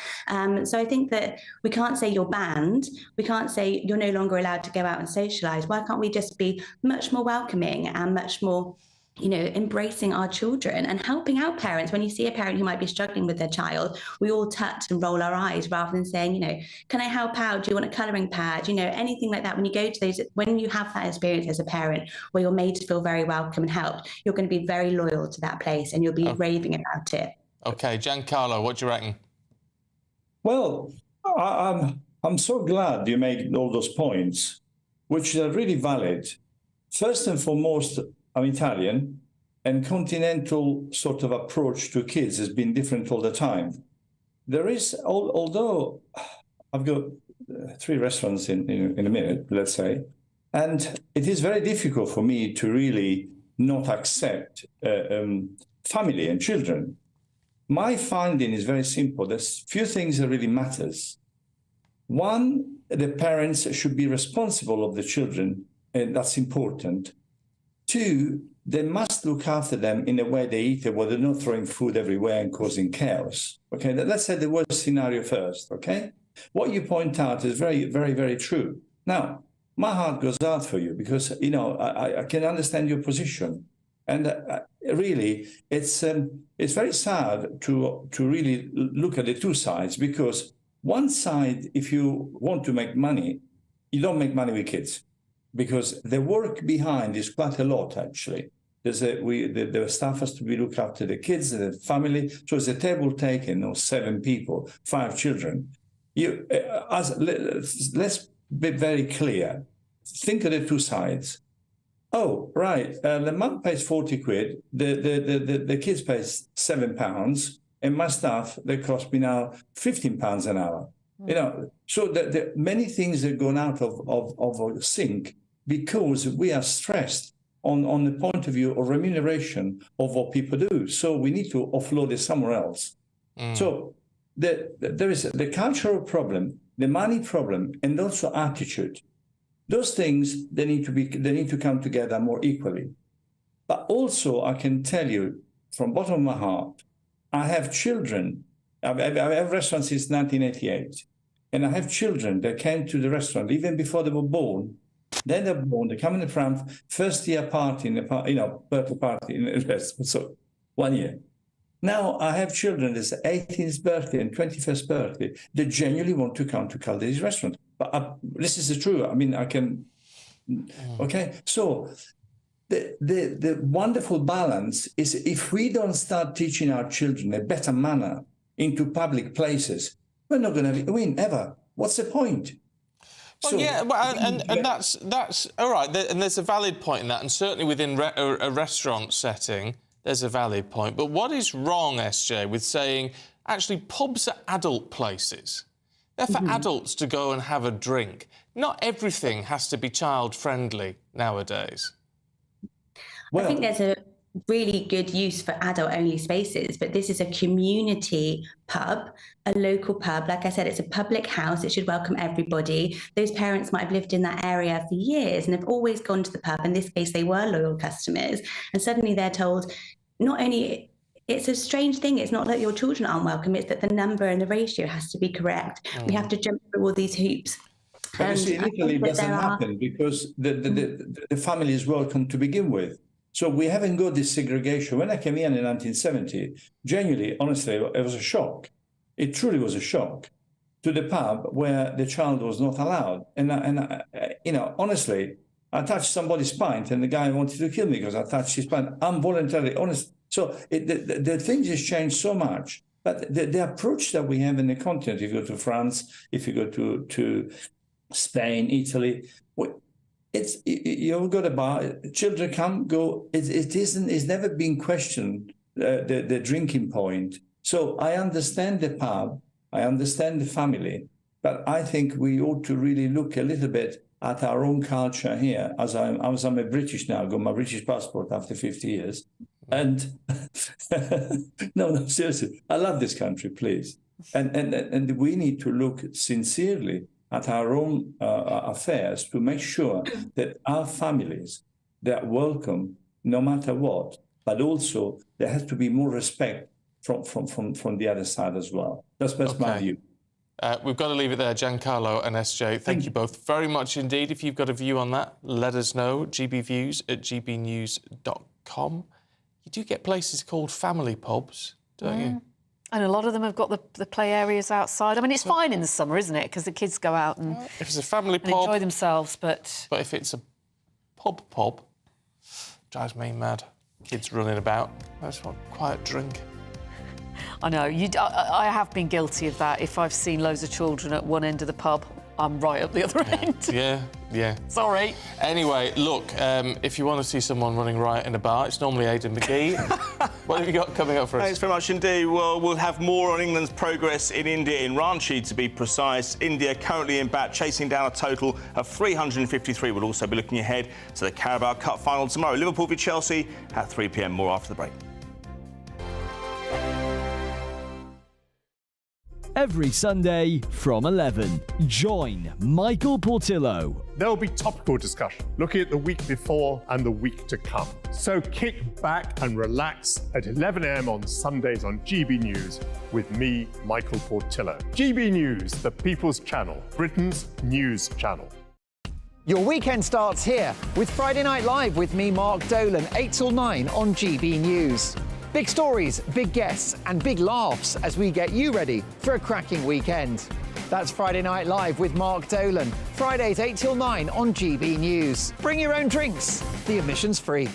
So I think that we can't say you're banned. We can't say you're no longer allowed to go out and socialise. Why can't we just be much more welcoming and much more, you know, embracing our children and helping out parents? When you see a parent who might be struggling with their child, we all touch and roll our eyes rather than saying, you know, can I help out? Do you want a colouring pad? You know, anything like that. When you go to those, when you have that experience as a parent where you're made to feel very welcome and helped, you're going to be very loyal to that place and you'll be raving about it. OK, Giancarlo, what do you reckon? Well, I'm so glad you made all those points, which are really valid. First and foremost, I'm Italian, and continental sort of approach to kids has been different all the time. There is, although I've got 3 restaurants in a minute, let's say, and it is very difficult for me to really not accept family and children. My finding is very simple. There's few things that really matters. One, the parents should be responsible of the children, and that's important. 2, they must look after them in the way they eat it, where they're not throwing food everywhere and causing chaos. Okay, let's say the worst scenario first. Okay, what you point out is very, very, very true. Now, my heart goes out for you because you know I can understand your position, and really, it's very sad to really look at the 2 sides, because one side, if you want to make money, you don't make money with kids, because the work behind is quite a lot, actually. The staff has to be look after the kids, the family. So it's a table taken of 7 people, 5 children. Let's be very clear. Think of the 2 sides. Oh, right. The mum pays 40 quid. The kids pays £7, and my staff, they cost me now £15 an hour. You know, so the many things are gone out of sync, because we are stressed on the point of view of remuneration of what people do. So we need to offload it somewhere else. So there is the cultural problem, the money problem, and also attitude. Those things, they need to come together more equally. But also, I can tell you from bottom of my heart, I have children. I've had restaurants since 1988, and I have children that came to the restaurant even before they were born. Then they're born, they come in the front, first year party, birthday party in the restaurant, so 1 year. Now I have children that's 18th birthday and 21st birthday. They genuinely want to come to Calde's restaurant. But this is the truth. I mean, I can. Okay, so the wonderful balance is if we don't start teaching our children a better manner into public places, we're not going to win ever. What's the point? Well, So- yeah, well, and that's all right. And there's a valid point in that, and certainly within a restaurant setting, there's a valid point. But what is wrong, SJ, with saying actually pubs are adult places? They're for adults to go and have a drink. Not everything has to be child-friendly nowadays. I think there's a really good use for adult-only spaces, but this is a community pub, a local pub. Like I said, it's a public house. It should welcome everybody. Those parents might have lived in that area for years and have always gone to the pub. In this case, they were loyal customers. And suddenly they're told, not only... It's a strange thing. It's not that your children aren't welcome. It's that the number and the ratio has to be correct. We have to jump through all these hoops. But you see, in Italy, it doesn't happen because the family is welcome to begin with. So we haven't got this segregation. When I came here in 1970, genuinely, honestly, it was a shock. It truly was a shock to the pub where the child was not allowed. And you know, honestly, I touched somebody's pint and the guy wanted to kill me because I touched his pint. I'm voluntarily honest. So the things has changed so much. But the approach that we have in the continent, if you go to France, if you go to Spain, Italy, you've got a bar, children come, go. It's never been questioned, the drinking point. So I understand the pub, I understand the family, but I think we ought to really look a little bit at our own culture here. As I'm a British now, I got my British passport after 50 years. And no, seriously, I love this country, please. And we need to look sincerely at our own affairs to make sure that our families, they are welcome no matter what, but also there has to be more respect from the other side as well. That's my view. We've got to leave it there. Giancarlo and SJ, thank you both very much indeed. If you've got a view on that, let us know. gbviews@gbnews.com. You do get places called family pubs, don't you? And a lot of them have got the play areas outside. I mean, it's fine in the summer, isn't it? Because the kids go out and, if it's a family pub, enjoy themselves, but if it's a pub, drives me mad. Kids running about. I just want a quiet drink. I know, I have been guilty of that. If I've seen loads of children at one end of the pub, I'm right at the other end. Yeah. Sorry. Anyway, look, if you want to see someone running riot in a bar, it's normally Aidan McGee. What have you got coming up for us? Thanks very much indeed. Well, we'll have more on England's progress in India, in Ranchi to be precise. India currently in bat, chasing down a total of 353. We'll also be looking ahead to the Carabao Cup final tomorrow. Liverpool v Chelsea at 3 p.m. More after the break. Every Sunday from 11, join Michael Portillo. There'll be topical discussion, looking at the week before and the week to come. So kick back and relax at 11 a.m. on Sundays on GB News with me, Michael Portillo. GB News, the People's Channel, Britain's news channel. Your weekend starts here with Friday Night Live with me, Mark Dolan, 8 till 9 on GB News. Big stories, big guests and big laughs as we get you ready for a cracking weekend. That's Friday Night Live with Mark Dolan. Fridays 8 till 9 on GB News. Bring your own drinks. The admission's free.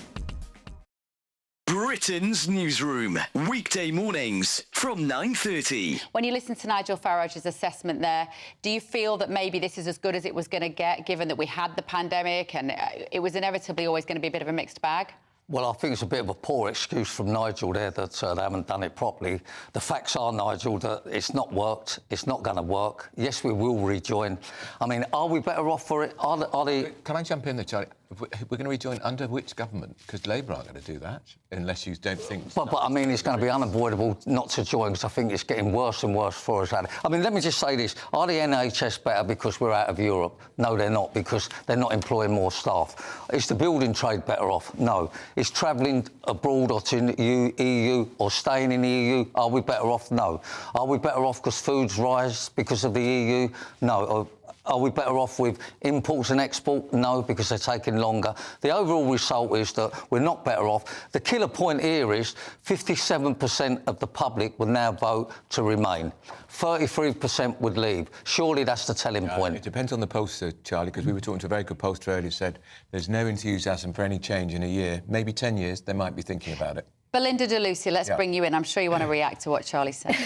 Britain's newsroom, weekday mornings from 9:30. When you listen to Nigel Farage's assessment there, do you feel that maybe this is as good as it was going to get, given that we had the pandemic and it was inevitably always going to be a bit of a mixed bag? Well, I think it's a bit of a poor excuse from Nigel there that they haven't done it properly. The facts are, Nigel, that it's not worked. It's not going to work. Yes, we will rejoin. I mean, are we better off for it? Are they... Can I jump in there, Charlie? We're going to rejoin under which government? Because Labour aren't going to do that, unless you don't think... But I mean, it's going to be unavoidable not to join, because I think it's getting worse and worse for us. I mean, let me just say this. Are the NHS better because we're out of Europe? No, they're not, because they're not employing more staff. Is the building trade better off? No. Is travelling abroad or to the EU or staying in the EU, are we better off? No. Are we better off because foods rise because of the EU? No. Are we better off with imports and export? No, because they're taking longer. The overall result is that we're not better off. The killer point here is 57% of the public would now vote to remain. 33% would leave. Surely that's the telling point. It depends on the pollster, Charlie, because we were talking to a very good pollster earlier who said there's no enthusiasm for any change in a year. Maybe 10 years, they might be thinking about it. Belinda de Lucia, let's bring you in. I'm sure you want to react to what Charlie said.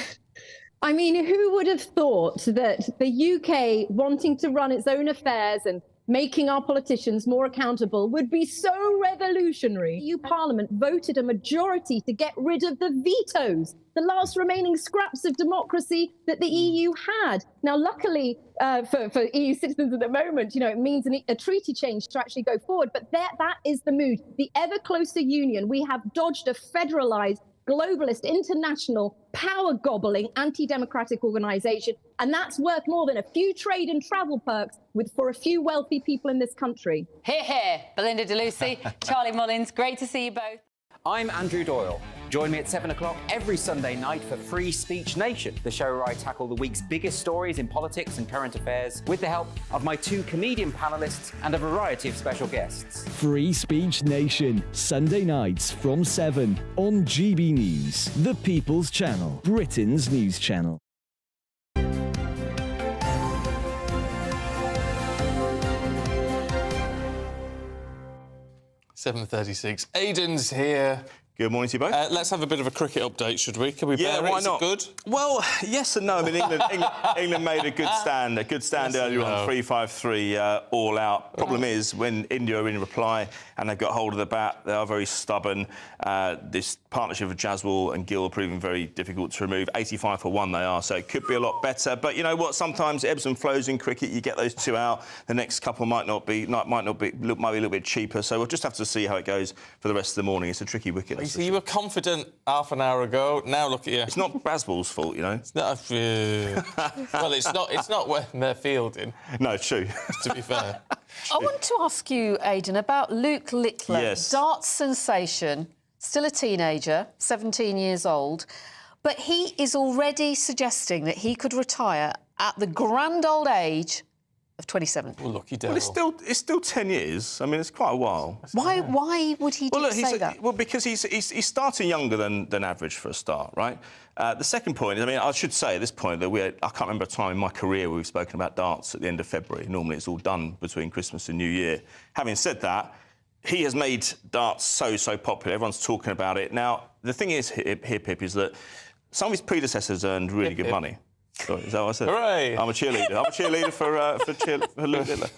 I mean, who would have thought that the UK wanting to run its own affairs and making our politicians more accountable would be so revolutionary? EU Parliament voted a majority to get rid of the vetoes, the last remaining scraps of democracy that the EU had. Now, luckily for EU citizens at the moment, you know, it means a treaty change to actually go forward. But that is the mood. The ever closer union. We have dodged a federalised, globalist, international, power-gobbling, anti-democratic organisation, and that's worth more than a few trade and travel perks for a few wealthy people in this country. Hear, hear. Belinda de Lucia, Charlie Mullins, great to see you both. I'm Andrew Doyle. Join me at 7 o'clock every Sunday night for Free Speech Nation, the show where I tackle the week's biggest stories in politics and current affairs with the help of my 2 comedian panellists and a variety of special guests. Free Speech Nation, Sunday nights from 7 on GB News, the People's Channel, Britain's news channel. 7:36. Aidan's here. Good morning to you both. Let's have a bit of a cricket update, should we? Can we Yeah, bear it? why Is it not? good? Well, yes and no. I mean, England made a good stand Yes earlier and on, no. 3-5-3 all out. Problem is, when India are in reply and they've got hold of the bat, they are very stubborn. This partnership of Jaswal and Gill are proving very difficult to remove. 85 for 1 they are, so it could be a lot better. But you know what? Sometimes it ebbs and flows in cricket. You get those 2 out. The next couple might be a little bit cheaper. So we'll just have to see how it goes for the rest of the morning. It's a tricky wicket. You see, you were confident half an hour ago. Now look at you. It's not Bazball's fault, you know. It's not. Well, it's not when they're fielding. No, true. To be fair. I want to ask you, Aidan, about Luke Littler, Yes. darts sensation, still a teenager, 17 years old, but he is already suggesting that he could retire at the grand old age of 27. Well, lucky devil. Well, it's still 10 years. I mean, it's quite a while. Why would he say that? Well, because he's starting younger than average for a start, right? The second point, I mean, I should say at this point that I can't remember a time in my career where we've spoken about darts at the end of February. Normally it's all done between Christmas and New Year. Having said that, he has made darts so popular. Everyone's talking about it. Now, the thing is here, Pip, is that some of his predecessors earned really good money. Sorry, is that what I said? Hooray! I'm a cheerleader. I'm a cheerleader for Luke Littler.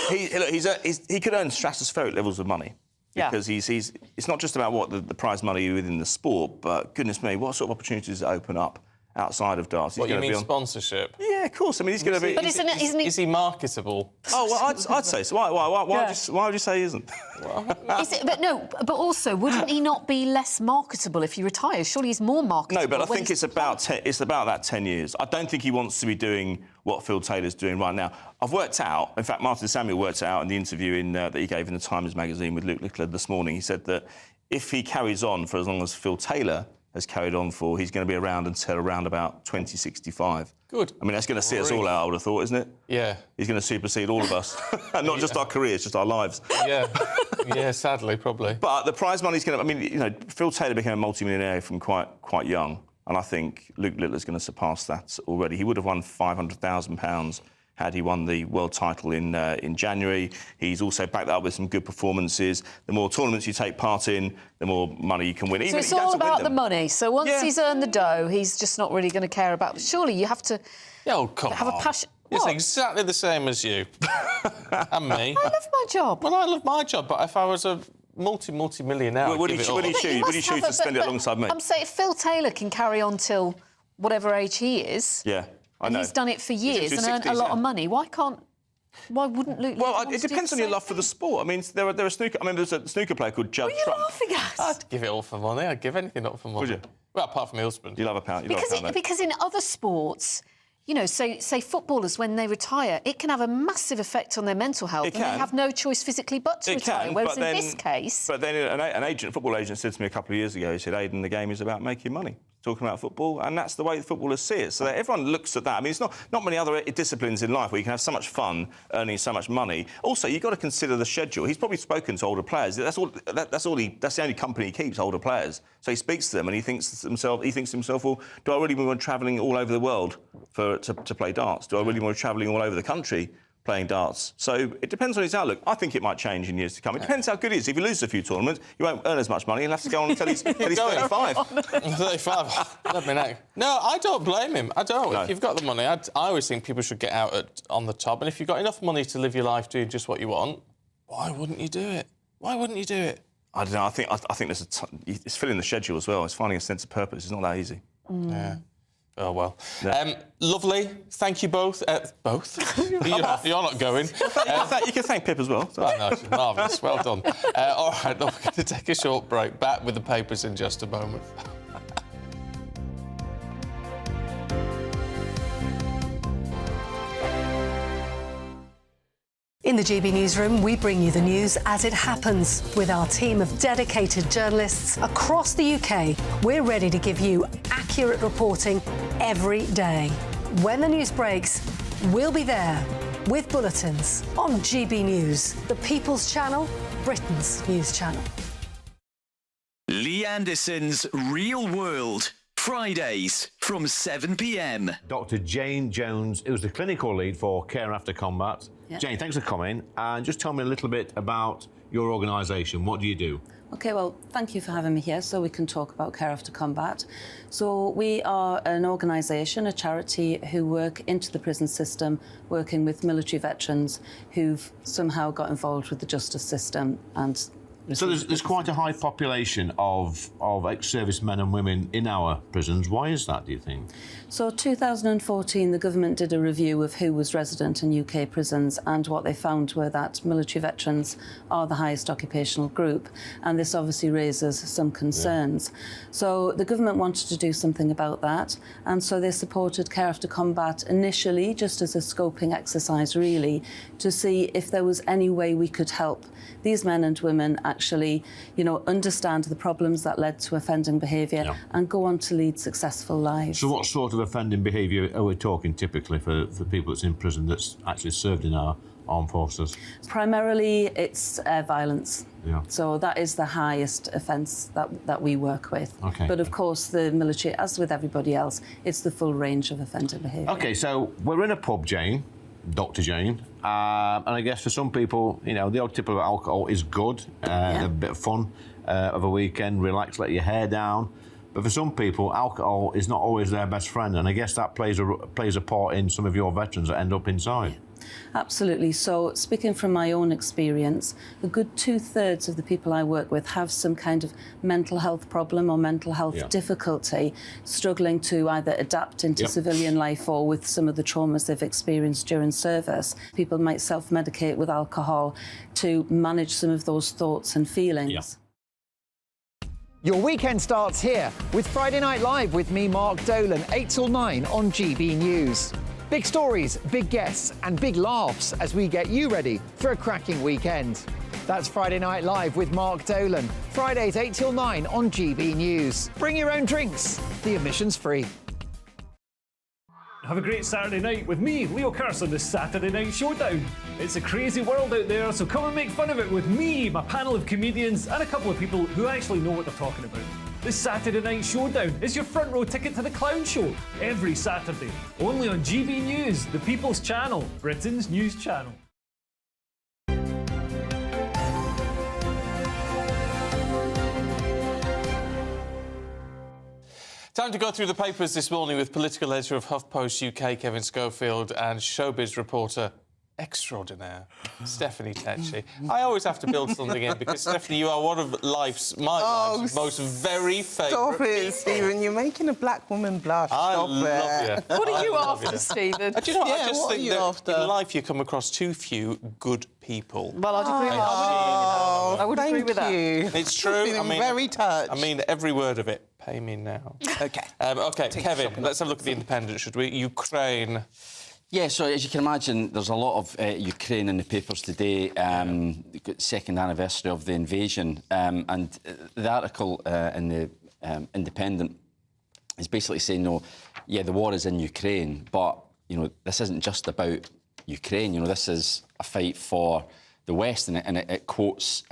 He could earn stratospheric levels of money because it's not just about what the prize money within the sport, but goodness me, what sort of opportunities does it open up outside of darts? What, you mean sponsorship? Yeah, of course. I mean, he's going to be. But isn't he? Is he marketable? Oh, well, I'd say so. Why would you say he isn't? But also, wouldn't he not be less marketable if he retires? Surely he's more marketable. No, but I think it's about that 10 years. I don't think he wants to be doing what Phil Taylor's doing right now. I've worked out, in fact, Martin Samuel worked out in the interview that he gave in the Times magazine with Luke Littler this morning. He said that if he carries on for as long as Phil Taylor has carried on for, he's going to be around until around about 2065. Good. I mean, that's going to see us all out, I would have thought, isn't it? Yeah. He's going to supersede all of us. Not just our careers, just our lives. Yeah. Yeah, sadly, probably. But the prize money's going to... I mean, you know, Phil Taylor became a multi-millionaire from quite young, and I think Luke Littler's going to surpass that already. He would have won £500,000 had he won the world title in January. He's also backed that up with some good performances. The more tournaments you take part in, the more money you can win. So it's all about the money. So once he's earned the dough, he's just not really going to care about... Surely you have to have a passion... It's exactly the same as you. And me. I love my job. Well, I love my job, but if I was a multi-millionaire, would you choose to spend it alongside me? I'm saying if Phil Taylor can carry on till whatever age he is... Yeah. I know. He's done it for years and earned a lot of money. Why wouldn't Luke? Well, it depends on your love for the sport. I mean, there are snooker. I mean, there's a snooker player called Judd Trump. What are you laughing at? I'd give it all for money. I'd give anything up for money. Would you? Well, apart from my husband. You love a pound. Because in other sports, you know, say footballers when they retire, it can have a massive effect on their mental health, and they have no choice physically but to retire. Whereas in this case, but then an football agent said to me a couple of years ago, he said, "Aidan, the game is about making money." Talking about football, and that's the way the footballers see it. So that everyone looks at that. I mean, it's not many other disciplines in life where you can have so much fun earning so much money. Also, you've got to consider the schedule. He's probably spoken to older players. That's the only company he keeps, older players. So he speaks to them and he thinks to himself, well, do I really want travelling all over the world to play darts? Do I really want travelling all over the country playing darts? So it depends on his outlook. I think it might change in years to come. It depends how good he is. If he loses a few tournaments, you won't earn as much money. He'll have to go on until he's 35. 35. No, I don't blame him. I don't. No. If you've got the money, I always think people should get out on the top. And if you've got enough money to live your life doing just what you want, why wouldn't you do it? Why wouldn't you do it? I don't know. I think there's it's filling the schedule as well. It's finding a sense of purpose. It's not that easy. Yeah. Oh, well. Lovely. Thank you both. Both? You're not going. You can thank Pip as well. Oh, no, she's marvellous. Well done. All right, look, we're going to take a short break. Back with the papers in just a moment. In the GB Newsroom, we bring you the news as it happens. With our team of dedicated journalists across the UK, we're ready to give you accurate reporting every day. When the news breaks, we'll be there with bulletins on GB News, the People's Channel, Britain's news channel. Lee Anderson's Real World. Fridays from 7 p.m. Dr. Jane Jones, who's the clinical lead for Care After Combat. Yeah. Jane, thanks for coming. And just tell me a little bit about your organisation. What do you do? OK, well, thank you for having me here so we can talk about Care After Combat. So we are an organisation, a charity, who work into the prison system, working with military veterans who've somehow got involved with the justice system and So there's quite a high population of ex-servicemen and women in our prisons. Why is that, do you think? So 2014, the government did a review of who was resident in UK prisons, and what they found were that military veterans are the highest occupational group, and this obviously raises some concerns. So the government wanted to do something about that, and so they supported Care After Combat initially, just as a scoping exercise, really, to see if there was any way we could help these men and women actually, understand the problems that led to offending behaviour and go on to lead successful lives. So what sort of offending behaviour are we talking typically for people that's in prison that's actually served in our armed forces? Primarily, it's violence. Yeah. So that is the highest offence that we work with. Okay. But of course, the military, as with everybody else, it's the full range of offender behaviour. OK, so we're in a pub, Jane, Dr. Jane, and I guess for some people, the odd tip of alcohol is good, a bit of fun of a weekend, relax, let your hair down. But for some people, alcohol is not always their best friend, and I guess that plays a part in some of your veterans that end up inside. Absolutely. So, speaking from my own experience, a good 2/3 of the people I work with have some kind of mental health problem or mental health difficulty, struggling to either adapt into civilian life or with some of the traumas they've experienced during service. People might self-medicate with alcohol to manage some of those thoughts and feelings. Your weekend starts here with Friday Night Live with me, Mark Dolan, 8 till 9 on GB News. Big stories, big guests and big laughs as we get you ready for a cracking weekend. That's Friday Night Live with Mark Dolan. Fridays 8 till 9 on GB News. Bring your own drinks. The admission's free. Have a great Saturday night with me, Leo Curse, on the Saturday Night Showdown. It's a crazy world out there, so come and make fun of it with me, my panel of comedians, and a couple of people who actually know what they're talking about. The Saturday Night Showdown is your front row ticket to the clown show every Saturday, only on GB News, the People's Channel, Britain's news channel. Time to go through the papers this morning with political editor of HuffPost UK, Kevin Schofield, and showbiz reporter extraordinaire, Stephanie Tetchy. I always have to build something in because, Stephanie, you are one of life's most very favourite Stop it, people. Stephen. You're making a black woman blush. Stop it. What are you after, Stephen? Do you know what? I just what think are you that after? in life you come across too few good people. Well, I'd agree with that. I would agree with that. It's true. Feeling very touched. I mean every word of it. Pay me now. OK. OK, Kevin, let's have a look at the Independent, should we? Ukraine. Yeah, so as you can imagine, there's a lot of Ukraine in the papers today. Second anniversary of the invasion, and the article in the Independent is basically saying, the war is in Ukraine, but this isn't just about Ukraine. This is a fight for the West, and it quotes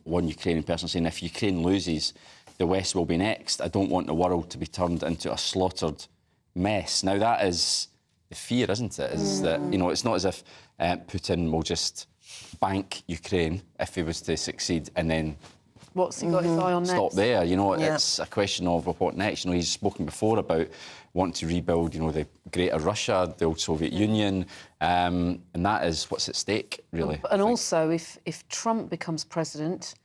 one Ukrainian person saying, "If Ukraine loses, the West will be next. I don't want the world to be turned into a slaughtered mess." Now that is the fear, isn't it? Is that it's not as if Putin will just bank Ukraine if he was to succeed and then What's he got his eye on next? stop there. It's a question of what next. He's spoken before about wanting to rebuild, the Greater Russia, the old Soviet Union, and that is what's at stake, really. And also, if Trump becomes president,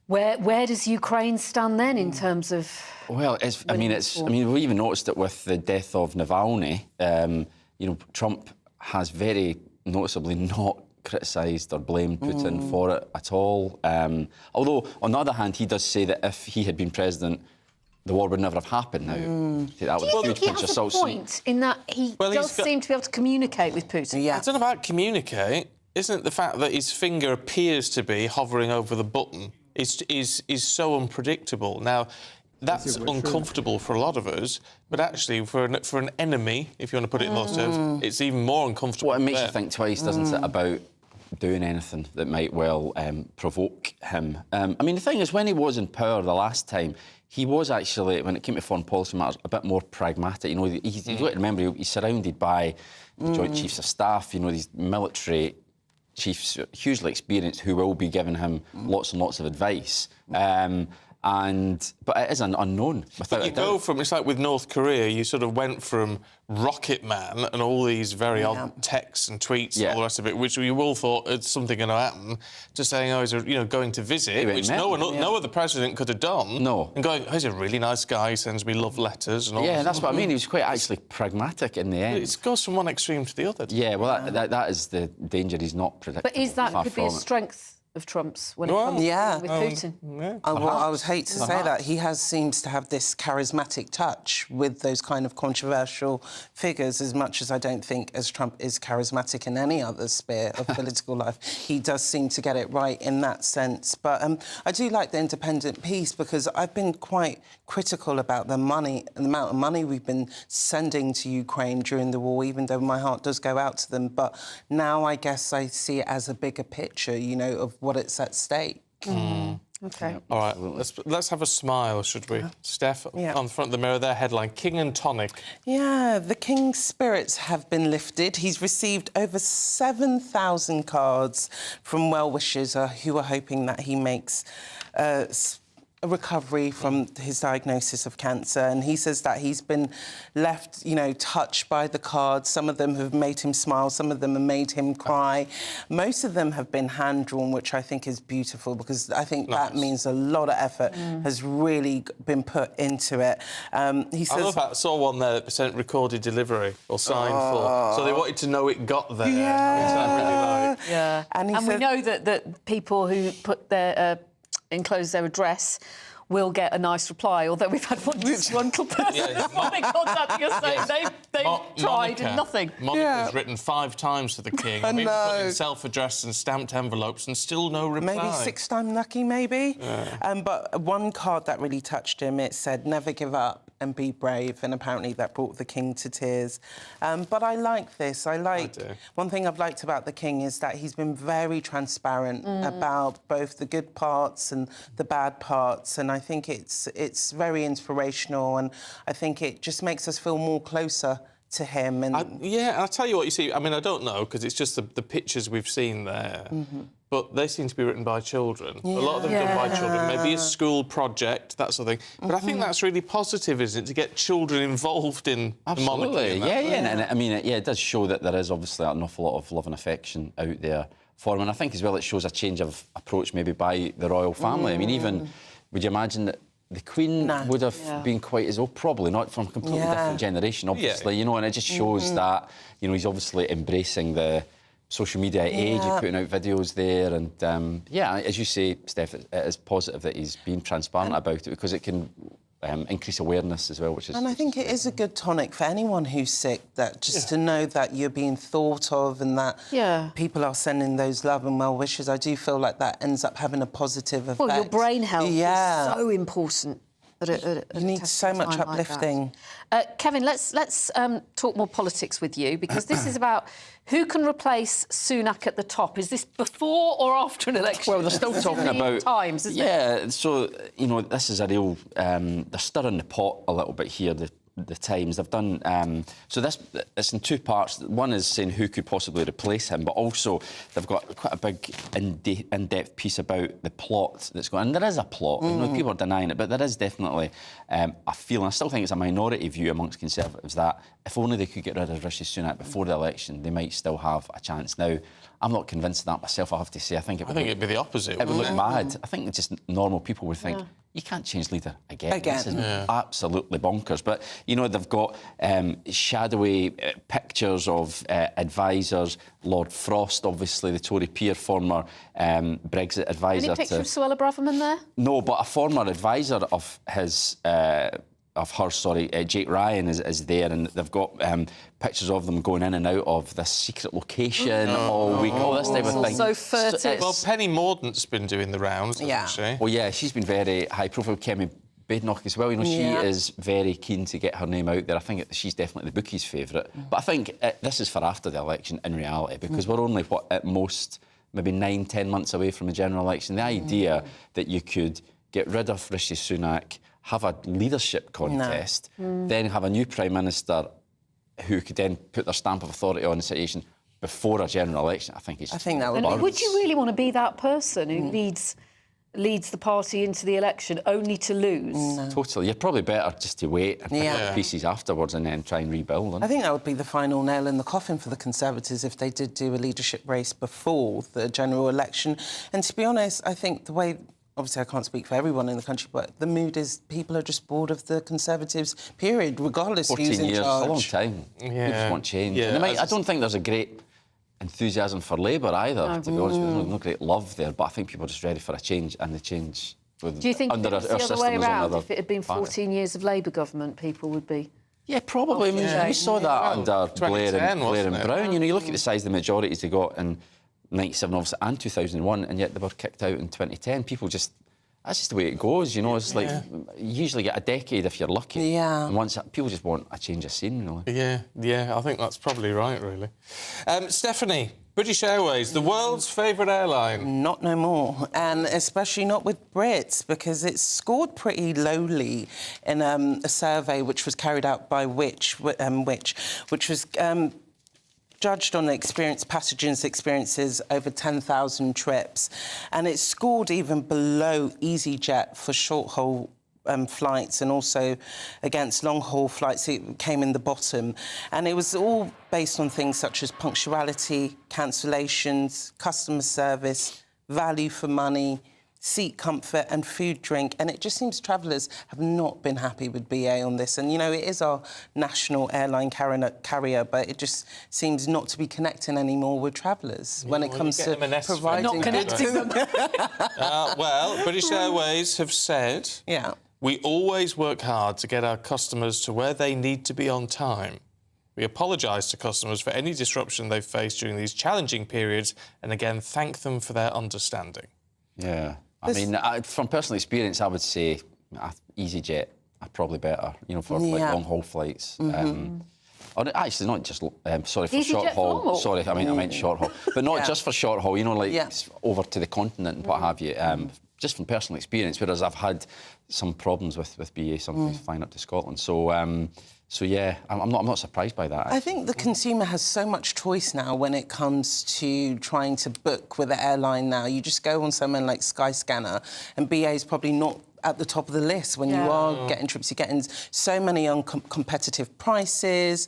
where does Ukraine stand then in terms of? Well, we even noticed it with the death of Navalny. Trump has very noticeably not criticised or blamed Putin for it at all. Although, on the other hand, he does say that if he had been president, the war would never have happened now. That was a huge pinch of salt. He has a point in that he does seem to be able to communicate with Putin. It's not about communicate, isn't it? The fact that his finger appears to be hovering over the button is so unpredictable. Now, that's uncomfortable for a lot of us, but actually for an enemy, if you want to put it in those terms, it's even more uncomfortable. Well, it makes you think twice, doesn't it, about doing anything that might well provoke him. The thing is, when he was in power the last time, he was actually, when it came to foreign policy matters, a bit more pragmatic. You've got to remember, he's surrounded by the Joint Chiefs of Staff, these military chiefs, hugely experienced, who will be giving him lots and lots of advice. But it is an unknown, without But you a doubt. go from, it's like with North Korea, you sort of went from Rocket Man and all these very odd texts and tweets and all the rest of it, which we all thought it's something going to happen, to saying, oh, he's going to visit, which no other president could have done. No. And going, oh, he's a really nice guy, he sends me love letters and all Yeah, this. that's what I mean. He was quite actually pragmatic in the end. It goes from one extreme to the other. Yeah, well, that is the danger. He's not predictable. But is that far could be a from it. strength of Trump's when it comes with Putin? I would hate to say that. He seems to have this charismatic touch with those kind of controversial figures, as much as I don't think as Trump is charismatic in any other sphere of political life. He does seem to get it right in that sense. But I do like the independent piece, because I've been quite critical about the money and the amount of money we've been sending to Ukraine during the war, even though my heart does go out to them. But now I guess I see it as a bigger picture, of what it's at stake. OK. All right, let's have a smile, should we? Steph, on the front of the Mirror there, headline, King and Tonic. Yeah, the King's spirits have been lifted. He's received over 7,000 cards from well-wishers who are hoping that he makes a recovery from his diagnosis of cancer, and he says that he's been left, touched by the cards. Some of them have made him smile, some of them have made him cry. Most of them have been hand-drawn, which I think is beautiful, because I think that means a lot of effort has really been put into it. He says, I love that. I saw one there that sent recorded delivery or signed for, so they wanted to know it got there. Yeah. And we know that people who put their enclose their address will get a nice reply, although we've had one disgruntled person contacting us saying they've tried and nothing. Monica's written 5 times to the King. I We've know. put in self-addressed and stamped envelopes and still no reply. Maybe 6 times lucky, maybe. But one card that really touched him, it said, never give up and be brave, and apparently that brought the King to tears. But I like this. One thing I've liked about the King is that he's been very transparent about both the good parts and the bad parts, and I think it's very inspirational, and I think it just makes us feel more closer to him. And I'll tell you what, you see, I mean, I don't know, because it's just the pictures we've seen there. But they seem to be written by children. A lot of them done by children. Maybe a school project, that sort of thing. But I think that's really positive, isn't it, to get children involved in the monarchy? And I mean, it does show that there is obviously an awful lot of love and affection out there for him. And I think as well it shows a change of approach maybe by the royal family. I mean, even, would you imagine that the Queen would have been quite as well? Probably not, from a completely different generation, obviously, and it just shows that, he's obviously embracing the social media age, he's putting out videos there, and as you say, Steph, it is positive that he's being transparent about it, because it can increase awareness as well, which is... And I think it is a good tonic for anyone who's sick, that just to know that you're being thought of and that people are sending those love and well wishes. I do feel like that ends up having a positive effect. Well, your brain health is so important. You need so much uplifting. Kevin, let's talk more politics with you, because this is about who can replace Sunak at the top. Is this before or after an election? Well, they're still talking about... times, isn't it? So, this is a real... they're stirring the pot a little bit here, the Times. They've done... so it's in 2 parts. One is saying who could possibly replace him, but also they've got quite a big in-depth piece about the plot that's going on. And there is a plot. People are denying it, but there is definitely a feeling. I still think it's a minority view amongst Conservatives that if only they could get rid of Rishi Sunak before the election, they might still have a chance. Now, I'm not convinced of that myself, I have to say. I think it'd be the opposite. It would look mad. I think just normal people would think, you can't change leader again. This is absolutely bonkers. But, they've got shadowy pictures of advisors. Lord Frost, obviously, the Tory peer, former Brexit advisor. Any picture of Suella Braverman there? No, but a former advisor of his... Jake Ryan is there, and they've got pictures of them going in and out of this secret location all week, all this type of thing. So furtive. Well, Penny Mordaunt's been doing the rounds, hasn't she? Well, yeah, she's been very high profile. Kemi Badenoch as well. She is very keen to get her name out there. I think she's definitely the bookies' favourite. But I think this is for after the election in reality, because we're only, at most, maybe 9-10 months away from a general election. The idea that you could get rid of Rishi Sunak, have a leadership contest, then have a new Prime Minister who could then put their stamp of authority on the situation before a general election, I think that would would you really want to be that person who leads leads the party into the election only to lose. Totally. You're probably better just to wait and pick up pieces afterwards and then try and rebuild them. I think that would be the final nail in the coffin for the Conservatives if they did do a leadership race before the general election. And to be honest, I think the way... Obviously, I can't speak for everyone in the country, but the mood is people are just bored of the Conservatives, period, regardless who's in 14 years, charge. a long time. Yeah. People just want change. Yeah, And I don't think there's a great enthusiasm for Labour either, to be honest with you. There's no great love there, but I think people are just ready for a change, and the change with, Do you think under it was our the other system way is around? another If it had been 14 years of Labour government, people would be... Yeah, probably. I mean, we saw that under Blair 2010, and wasn't it? Brown. You know, you look at the size of the majorities they got in 97, obviously, and 2001, and yet they were kicked out in 2010. People just... That's just the way it goes, you know. It's like you usually get a decade if you're lucky. Yeah. And once people just want a change of scene, really. Yeah, I think that's probably right, really. Stephanie, British Airways, the world's favourite airline. Not no more, and especially not with Brits, because it scored pretty lowly in a survey which was carried out by which was judged on passengers' experiences over 10,000 trips, and it scored even below EasyJet for short-haul flights, and also against long-haul flights it came in the bottom. And it was all based on things such as punctuality, cancellations, customer service, value for money, seat comfort and food, drink. And it just seems travellers have not been happy with BA on this. And, you know, it is our national airline carrier, but it just seems not to be connecting anymore with travellers when it comes to providing... Not connecting them. Well, British Airways have said... Yeah. We always work hard to get our customers to where they need to be on time. We apologise to customers for any disruption they've faced during these challenging periods and, again, thank them for their understanding. Yeah. I mean, from personal experience, I would say EasyJet are probably better, you know, for like long-haul flights. Actually, not just, sorry, for short-haul. Sorry, I meant short-haul. But not just for short-haul, you know, like over to the continent and what have you. Just from personal experience, whereas I've had some problems with BA, sometimes flying up to Scotland. So, yeah, I'm not surprised by that. I think the consumer has so much choice now when it comes to trying to book with an airline now. You just go on somewhere like Skyscanner, and BA is probably not at the top of the list when you are getting trips. You're getting so many competitive prices.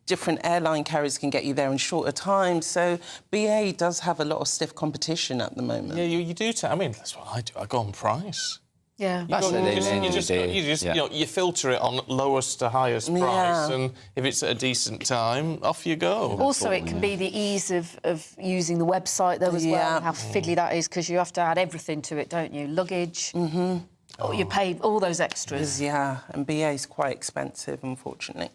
Different airline carriers can get you there in shorter time. So BA does have a lot of stiff competition at the moment. Yeah, you do. I mean, that's what I do. I go on price. Yeah, you filter it on lowest to highest price, and if it's at a decent time, off you go. Also, it can be the ease of using the website though as well. How fiddly that is, because you have to add everything to it, don't you? Luggage. Oh, you pay all those extras. Yeah, and BA is quite expensive, unfortunately.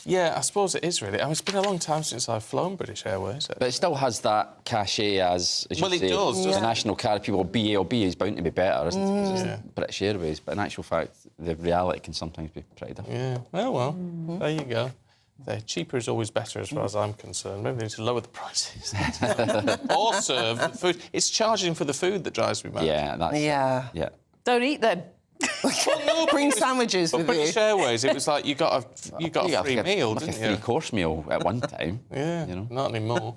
Yeah, I suppose it is really. I mean, it's been a long time since I've flown British Airways. But it still has that cachet as you say, it does. The national carrier. People, BA or BA is bound to be better, isn't it? Because it's British Airways. But in actual fact, the reality can sometimes be pretty different. Yeah. Oh, well, there you go. The cheaper is always better as far as I'm concerned. Maybe they need to lower the prices. Or serve food. It's charging for the food that drives me mad. Yeah, that's... Yeah. Don't eat them. Bring sandwiches with British Airways, it was like you got a free meal, didn't you? A three-course meal at one time. Yeah, you know, not anymore.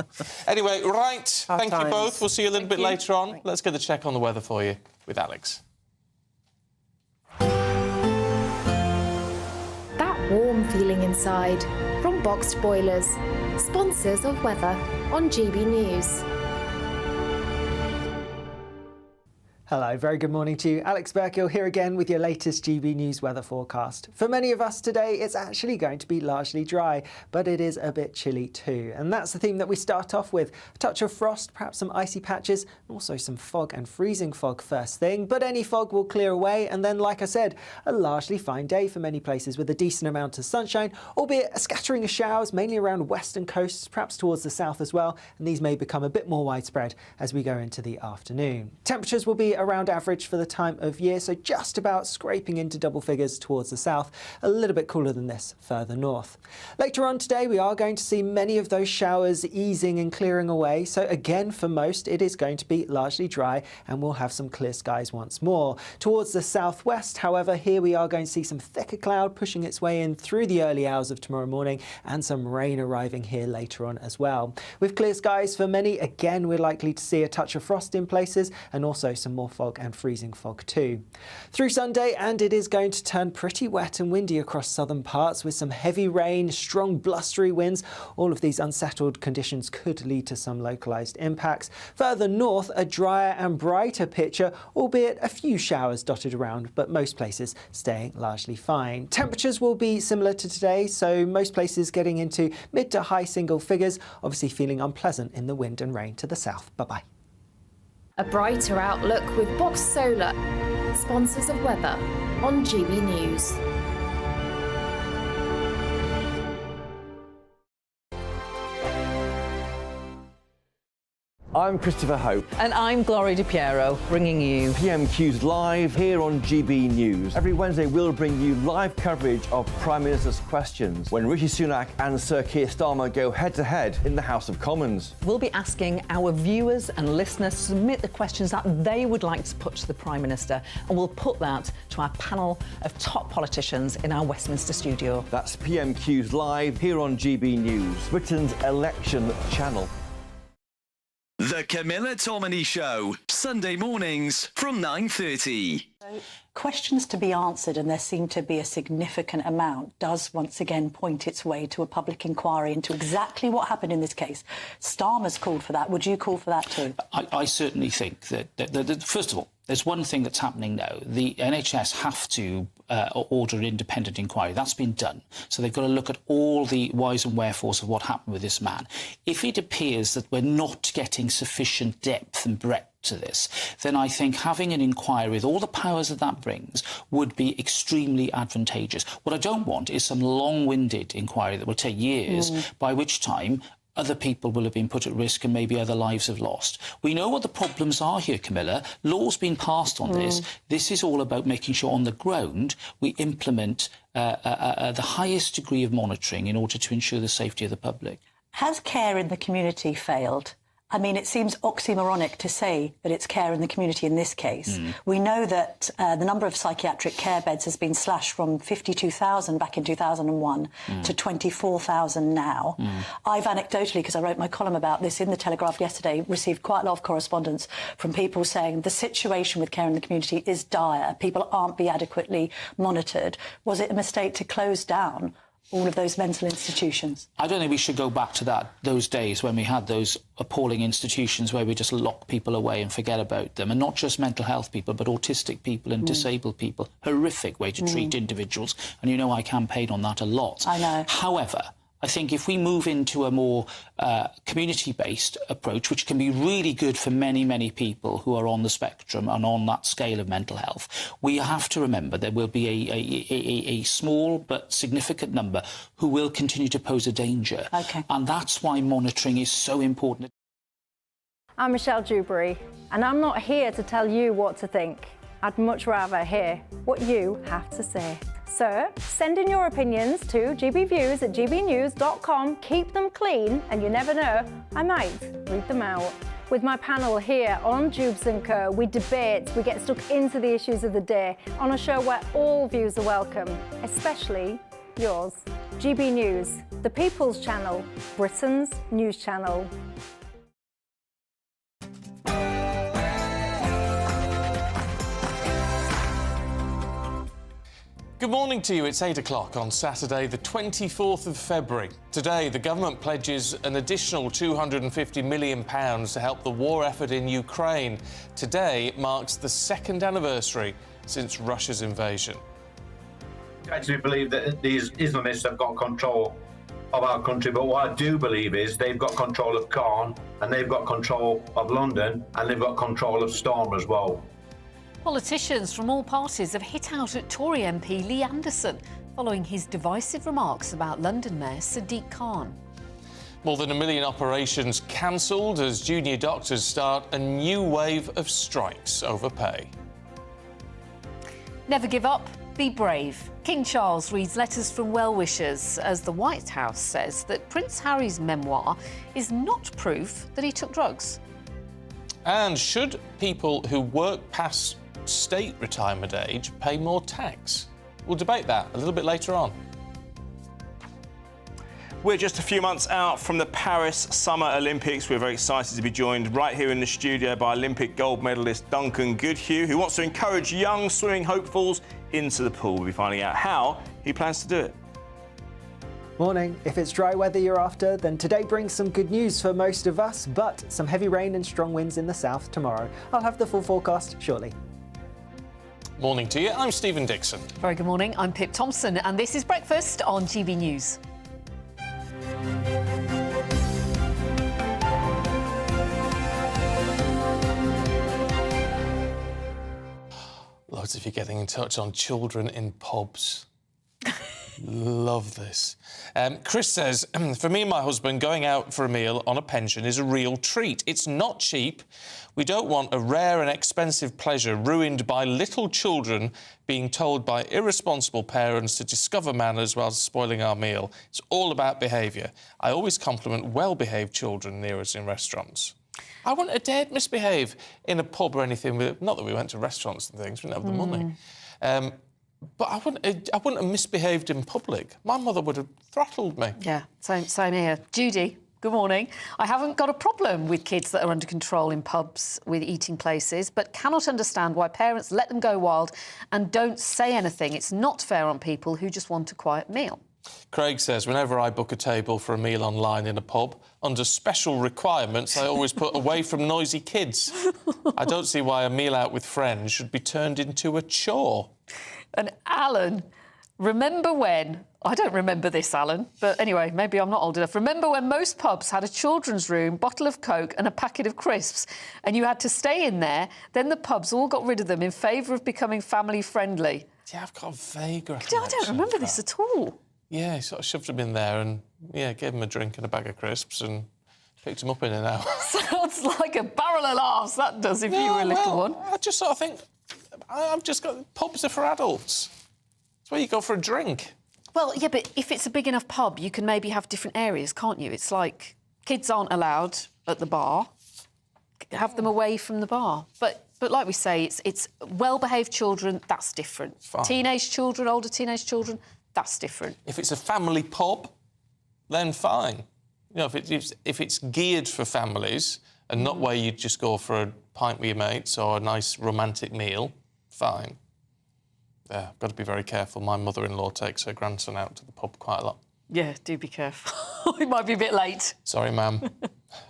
Anyway, right. Thank you both. We'll see you a little bit later on. Let's get the check on the weather for you with Alex. That warm feeling inside from Boxed Boilers, sponsors of weather on GB News. Hello, very good morning to you. Alex Burkill here again with your latest GB News weather forecast. For many of us today, it's actually going to be largely dry, but it is a bit chilly too. And that's the theme that we start off with. A touch of frost, perhaps some icy patches, and also some fog and freezing fog first thing. But any fog will clear away, and then, like I said, a largely fine day for many places with a decent amount of sunshine, albeit a scattering of showers, mainly around western coasts, perhaps towards the south as well. And these may become a bit more widespread as we go into the afternoon. Temperatures will be around average for the time of year, so just about scraping into double figures towards the south, a little bit cooler than this further north. Later on today, we are going to see many of those showers easing and clearing away, so again for most it is going to be largely dry and we'll have some clear skies once more. Towards the southwest, however, here we are going to see some thicker cloud pushing its way in through the early hours of tomorrow morning and some rain arriving here later on as well. With clear skies for many, again we're likely to see a touch of frost in places and also some more more fog and freezing fog too. Through Sunday, and it is going to turn pretty wet and windy across southern parts with some heavy rain, strong blustery winds. All of these unsettled conditions could lead to some localised impacts. Further north, a drier and brighter picture, albeit a few showers dotted around, but most places staying largely fine. Temperatures will be similar to today, so most places getting into mid to high single figures, obviously feeling unpleasant in the wind and rain to the south. Bye-bye. A brighter outlook with Box Solar, sponsors of weather on GB News. I'm Christopher Hope. And I'm Gloria Di Piero, bringing you PMQ's Live here on GB News. Every Wednesday, we'll bring you live coverage of Prime Minister's questions when Rishi Sunak and Sir Keir Starmer go head-to-head in the House of Commons. We'll be asking our viewers and listeners to submit the questions that they would like to put to the Prime Minister, and we'll put that to our panel of top politicians in our Westminster studio. That's PMQ's Live here on GB News, Britain's election channel. The Camilla Tominey Show, Sunday mornings from 9:30. Questions to be answered, and there seemed to be a significant amount, does once again point its way to a public inquiry into exactly what happened in this case. Starmer's called for that. Would you call for that too? I certainly think that first of all, there's one thing that's happening now. The NHS have to order an independent inquiry. That's been done. So they've got to look at all the whys and wherefores of what happened with this man. If it appears that we're not getting sufficient depth and breadth to this, then I think having an inquiry with all the powers that brings would be extremely advantageous. What I don't want is some long-winded inquiry that will take years, by which time other people will have been put at risk and maybe other lives have lost. We know what the problems are here, Camilla. Law's been passed on this. This is all about making sure on the ground we implement the highest degree of monitoring in order to ensure the safety of the public. Has care in the community failed? I mean, it seems oxymoronic to say that it's care in the community in this case. We know that the number of psychiatric care beds has been slashed from 52,000 back in 2001 to 24,000 now. I've anecdotally, because I wrote my column about this in The Telegraph yesterday, received quite a lot of correspondence from people saying the situation with care in the community is dire. People aren't being adequately monitored. Was it a mistake to close down all of those mental institutions? I don't think we should go back to those days when we had those appalling institutions where we just lock people away and forget about them, and not just mental health people, but autistic people and disabled people. Horrific way to treat individuals, and you know I campaign on that a lot. I know. However, I think if we move into a more community-based approach, which can be really good for many, many people who are on the spectrum and on that scale of mental health, we have to remember there will be a small but significant number who will continue to pose a danger. Okay. And that's why monitoring is so important. I'm Michelle Dewberry, and I'm not here to tell you what to think. I'd much rather hear what you have to say. So send in your opinions to gbviews@gbnews.com. Keep them clean, and you never know, I might read them out. With my panel here on Jubes & Co, we debate, we get stuck into the issues of the day on a show where all views are welcome, especially yours. GB News, the People's Channel, Britain's news channel. Good morning to you. It's 8 o'clock on Saturday, the 24th of February. Today, the government pledges an additional £250 million to help the war effort in Ukraine. Today marks the second anniversary since Russia's invasion. I actually believe that these Islamists have got control of our country, but what I do believe is they've got control of Caen, and they've got control of London, and they've got control of Storm as well. Politicians from all parties have hit out at Tory MP Lee Anderson following his divisive remarks about London Mayor Sadiq Khan. More than 1 million operations cancelled as junior doctors start a new wave of strikes over pay. Never give up, be brave. King Charles reads letters from well-wishers as the White House says that Prince Harry's memoir is not proof that he took drugs. And should people who work past state retirement age pay more tax? We'll debate that a little bit later on. We're just a few months out from the Paris Summer Olympics. We're very excited to be joined right here in the studio by Olympic gold medalist Duncan Goodhue, who wants to encourage young swimming hopefuls into the pool. We'll be finding out how he plans to do it. Morning. If it's dry weather you're after, then today brings some good news for most of us, but some heavy rain and strong winds in the south tomorrow. I'll have the full forecast shortly. Morning to you. I'm Stephen Dixon. Very good morning. I'm Pip Thompson, and this is Breakfast on GB News. Loads of you getting in touch on children in pubs. Love this. Chris says, for me and my husband, going out for a meal on a pension is a real treat. It's not cheap. We don't want a rare and expensive pleasure ruined by little children being told by irresponsible parents to discover manners while spoiling our meal. It's all about behaviour. I always compliment well-behaved children near us in restaurants. I wouldn't have dared misbehave in a pub or anything. Not that we went to restaurants and things, we didn't have the money. But I wouldn't have misbehaved in public. My mother would have throttled me. Yeah, same here. Judy, good morning. I haven't got a problem with kids that are under control in pubs with eating places, but cannot understand why parents let them go wild and don't say anything. It's not fair on people who just want a quiet meal. Craig says, whenever I book a table for a meal online in a pub, under special requirements, I always put away from noisy kids. I don't see why a meal out with friends should be turned into a chore. And Alan, remember when... I don't remember this, Alan, but anyway, maybe I'm not old enough. Remember when most pubs had a children's room, bottle of Coke and a packet of crisps, and you had to stay in there? Then the pubs all got rid of them in favour of becoming family-friendly. Yeah, I've got a vague recollection. I don't remember this at all. Yeah, he sort of shoved them in there and, yeah, gave them a drink and a bag of crisps and picked them up in an hour. Sounds like a barrel of laughs, that does, if you were a little one. I just sort of think... I've just got... Pubs are for adults. It's where you go for a drink. Well, yeah, but if it's a big enough pub, you can maybe have different areas, can't you? It's like kids aren't allowed at the bar. Have them away from the bar. But like we say, it's well-behaved children, that's different. Fine. Teenage children, older teenage children, that's different. If it's a family pub, then fine. You know, if it's geared for families and not where you just go for a pint with your mates or a nice romantic meal, fine. Yeah, I've got to be very careful. My mother-in-law takes her grandson out to the pub quite a lot. Yeah, do be careful. It might be a bit late. Sorry, ma'am.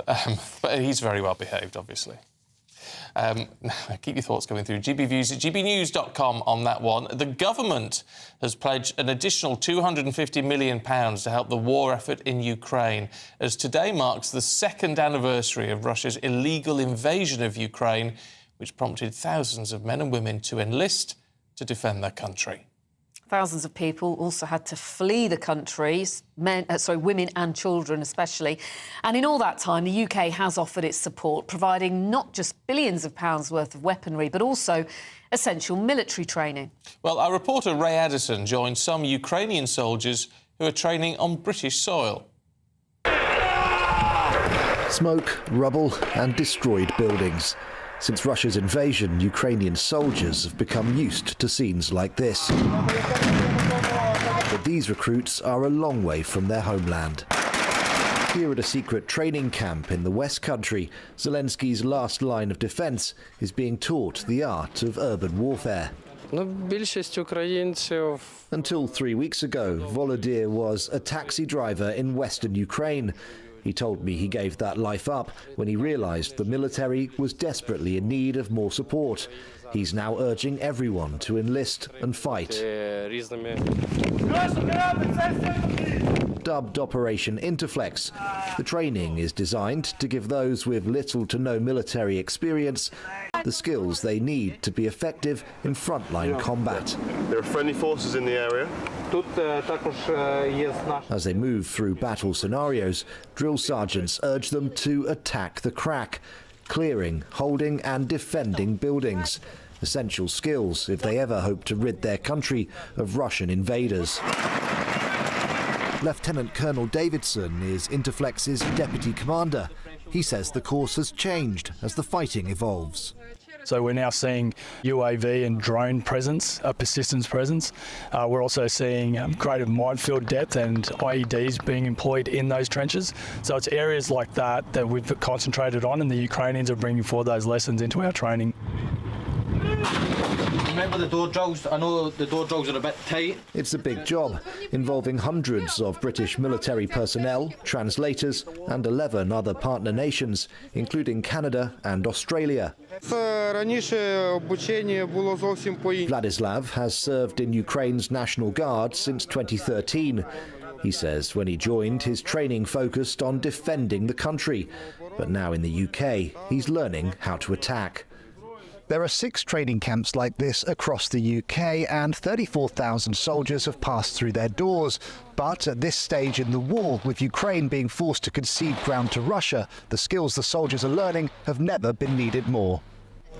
But he's very well behaved, obviously. Keep your thoughts coming through. GBviews at gbnews.com on that one. The government has pledged an additional £250 million to help the war effort in Ukraine, as today marks the second anniversary of Russia's illegal invasion of Ukraine, which prompted thousands of men and women to enlist to defend their country. Thousands of people also had to flee the country, women and children especially. And in all that time, the UK has offered its support, providing not just billions of pounds worth of weaponry, but also essential military training. Well, our reporter Ray Addison joined some Ukrainian soldiers who are training on British soil. Smoke, rubble and destroyed buildings. Since Russia's invasion, Ukrainian soldiers have become used to scenes like this. But these recruits are a long way from their homeland. Here at a secret training camp in the West Country, Zelensky's last line of defence is being taught the art of urban warfare. Until 3 weeks ago, Volodymyr was a taxi driver in western Ukraine. He told me he gave that life up when he realised the military was desperately in need of more support. He's now urging everyone to enlist and fight. Dubbed Operation Interflex, the training is designed to give those with little to no military experience the skills they need to be effective in frontline combat. There are friendly forces in the area. As they move through battle scenarios, drill sergeants urge them to attack the crack, clearing, holding and defending buildings. Essential skills if they ever hope to rid their country of Russian invaders. Lieutenant Colonel Davidson is Interflex's deputy commander. He says the course has changed as the fighting evolves. So we're now seeing UAV and drone presence, persistence presence. We're also seeing greater minefield depth and IEDs being employed in those trenches. So it's areas like that that we've concentrated on, and the Ukrainians are bringing forward those lessons into our training. Remember the door jogs? I know the door jogs are a bit tight. It's a big job, involving hundreds of British military personnel, translators, and 11 other partner nations, including Canada and Australia. Vladislav has served in Ukraine's National Guard since 2013. He says when he joined, his training focused on defending the country. But now in the UK, he's learning how to attack. There are 6 training camps like this across the UK, and 34,000 soldiers have passed through their doors. But at this stage in the war, with Ukraine being forced to concede ground to Russia, the skills the soldiers are learning have never been needed more.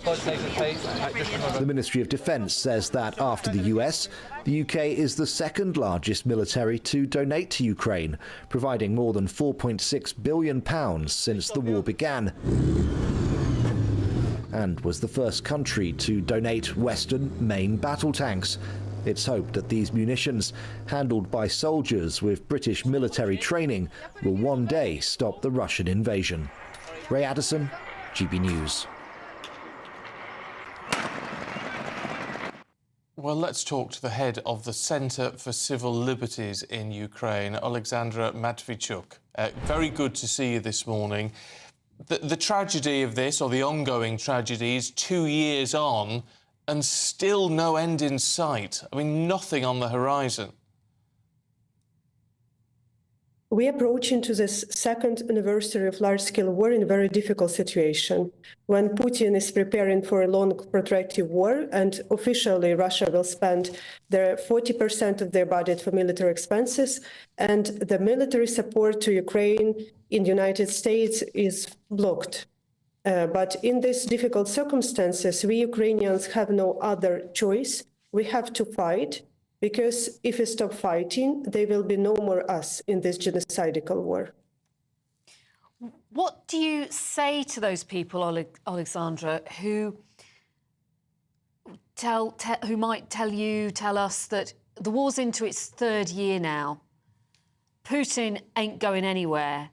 The Ministry of Defence says that after the US, the UK is the second largest military to donate to Ukraine, providing more than £4.6 billion since the war began, and was the first country to donate Western main battle tanks. It's hoped that these munitions, handled by soldiers with British military training, will one day stop the Russian invasion. Ray Addison, GB News. Well, let's talk to the head of the Centre for Civil Liberties in Ukraine, Alexandra Matvichuk. Very good to see you this morning. The tragedy of this, or the ongoing tragedy, is 2 years on and still no end in sight. I mean, nothing on the horizon. We approach into this second anniversary of large-scale war in a very difficult situation. When Putin is preparing for a long, protracted war, and officially Russia will spend their 40% of their budget for military expenses, and the military support to Ukraine in the United States is blocked. But in these difficult circumstances, we Ukrainians have no other choice. We have to fight. Because if we stop fighting, there will be no more us in this genocidal war. What do you say to those people, Alexandra, who might tell us that the war's into its 3rd year now, Putin ain't going anywhere,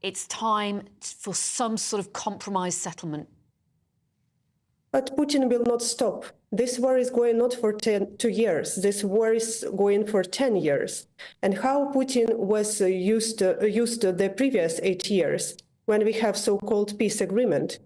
it's time for some sort of compromise settlement? But Putin will not stop. This war is going not for 2 years. This war is going for 10 years. And how Putin was used the previous 8 years, when we have so-called peace agreement.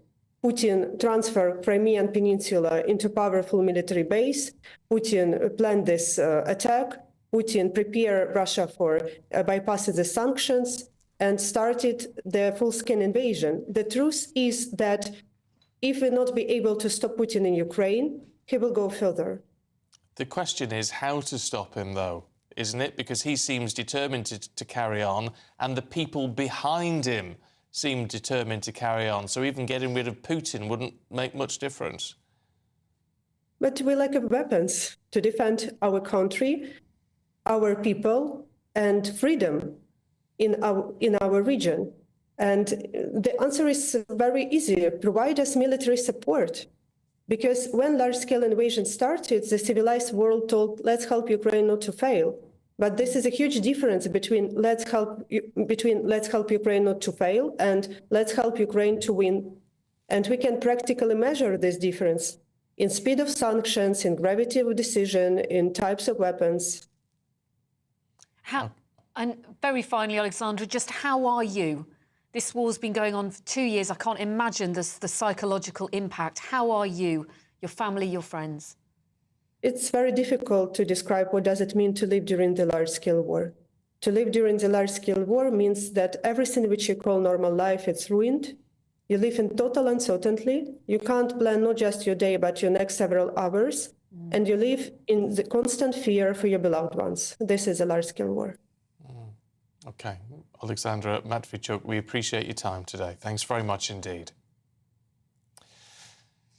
Putin transferred Crimean Peninsula into powerful military base. Putin planned this attack. Putin prepared Russia for bypassing the sanctions and started the full-scale invasion. The truth is that if we not be able to stop Putin in Ukraine, he will go further. The question is how to stop him, though, isn't it? Because he seems determined to carry on, and the people behind him seem determined to carry on. So even getting rid of Putin wouldn't make much difference. But we lack weapons to defend our country, our people, and freedom in our region. And the answer is very easy. Provide us military support. Because when large-scale invasion started, the civilized world told, let's help Ukraine not to fail. But this is a huge difference between let's help Ukraine not to fail and let's help Ukraine to win. And we can practically measure this difference in speed of sanctions, in gravity of decision, in types of weapons. And very finally, Alexandra, just how are you? This war's been going on for 2 years. I can't imagine the psychological impact. How are you, your family, your friends? It's very difficult to describe what does it mean to live during the large-scale war. To live during the large-scale war means that everything which you call normal life, it's ruined. You live in total uncertainty. You can't plan not just your day, but your next several hours. And you live in the constant fear for your beloved ones. This is a large-scale war. OK. Alexandra Matvichuk, we appreciate your time today. Thanks very much indeed.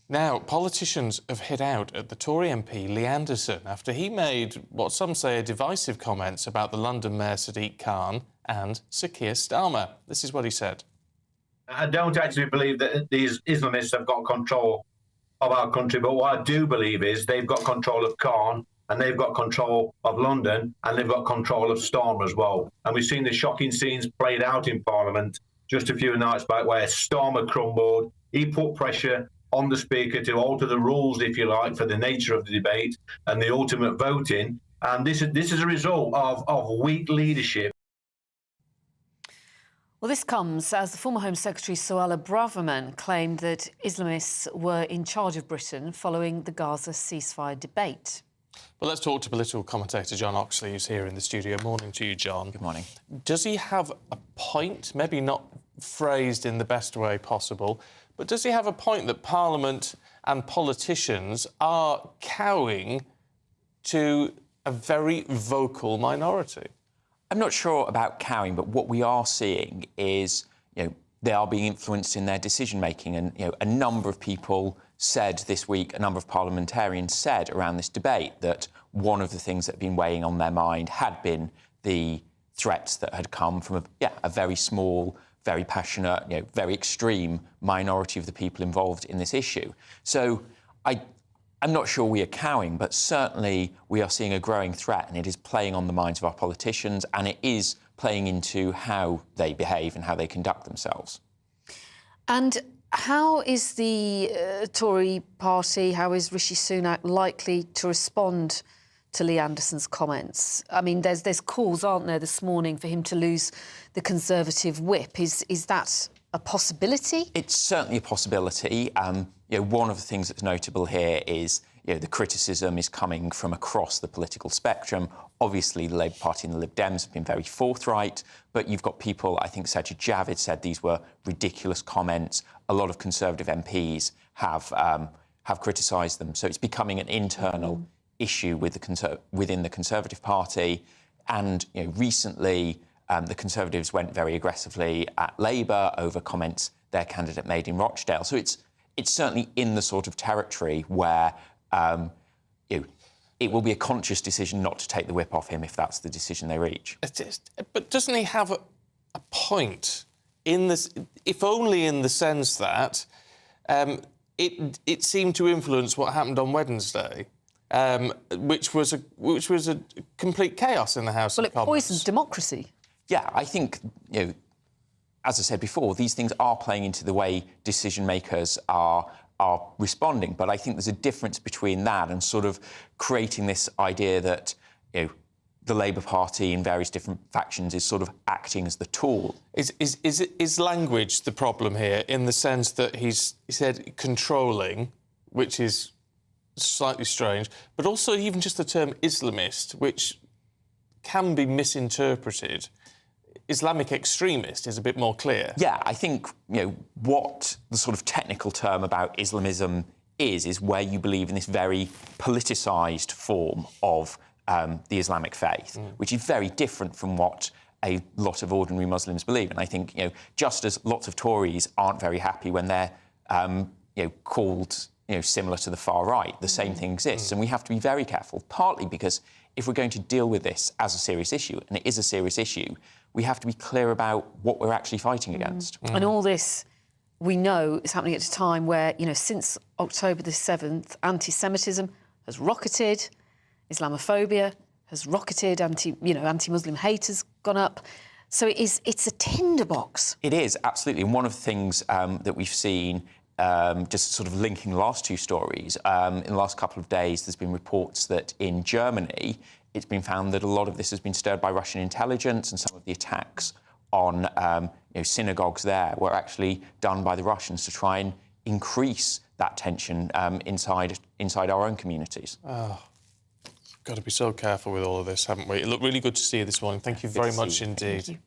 Now, politicians have hit out at the Tory MP Lee Anderson after he made what some say are divisive comments about the London Mayor Sadiq Khan and Sir Keir Starmer. This is what he said. I don't actually believe that these Islamists have got control of our country, but what I do believe is they've got control of Cairn, and they've got control of London, and they've got control of Storm as well. And we've seen the shocking scenes played out in Parliament just a few nights back where Stormer crumbled. He put pressure on the Speaker to alter the rules, if you like, for the nature of the debate and the ultimate voting. And this is a result of weak leadership. Well, this comes as the former Home Secretary Suella Braverman claimed that Islamists were in charge of Britain following the Gaza ceasefire debate. Well, let's talk to political commentator John Oxley, who's here in the studio. Morning to you, John. Good morning. Does he have a point, maybe not phrased in the best way possible, but does he have a point that Parliament and politicians are cowing to a very vocal minority? I'm not sure about cowing, but what we are seeing is, they are being influenced in their decision-making. And, a number of people said this week, a number of parliamentarians said around this debate that one of the things that had been weighing on their mind had been the threats that had come from a very small, very passionate, very extreme minority of the people involved in this issue. So I'm not sure we are cowing, but certainly we are seeing a growing threat, and it is playing on the minds of our politicians, and it is playing into how they behave and how they conduct themselves. And how is the Tory party, how is Rishi Sunak likely to respond to Lee Anderson's comments? I mean, there's calls, aren't there, this morning for him to lose the Conservative whip. Is that a possibility? It's certainly a possibility. One of the things that's notable here is the criticism is coming from across the political spectrum. Obviously, the Labour Party and the Lib Dems have been very forthright, but you've got people, I think Sajid Javid said these were ridiculous comments. A lot of Conservative MPs have criticised them. So it's becoming an internal issue with within the Conservative Party. And recently, the Conservatives went very aggressively at Labour over comments their candidate made in Rochdale. So it's certainly in the sort of territory where it will be a conscious decision not to take the whip off him if that's the decision they reach. But doesn't he have a point in this, if only in the sense that it seemed to influence what happened on Wednesday, which was a complete chaos in the House of Commons. Well, it poisons democracy. Yeah, I think, as I said before, these things are playing into the way decision makers are responding. But I think there's a difference between that and sort of creating this idea that, the Labour Party in various different factions is sort of acting as the tool. Is language the problem here, in the sense that he said controlling, which is slightly strange, but also even just the term Islamist, which can be misinterpreted. Islamic extremist is a bit more clear. Yeah, I think, what the sort of technical term about Islamism is where you believe in this very politicised form of the Islamic faith, which is very different from what a lot of ordinary Muslims believe. And I think, just as lots of Tories aren't very happy when they're, called, similar to the far right, the same thing exists. And we have to be very careful, partly because if we're going to deal with this as a serious issue, and it is a serious issue, we have to be clear about what we're actually fighting against. And all this, we know, is happening at a time where, since October the 7th, anti-Semitism has rocketed, Islamophobia has rocketed, anti-Muslim hate has gone up. So it's a tinderbox. It is, absolutely. And one of the things that we've seen, just sort of linking the last two stories, in the last couple of days, there's been reports that in Germany, it's been found that a lot of this has been stirred by Russian intelligence, and some of the attacks on synagogues there were actually done by the Russians to try and increase that tension inside our own communities. Oh, got to be so careful with all of this, haven't we? It looked really good to see you this morning. Thank you very much indeed. Thank you.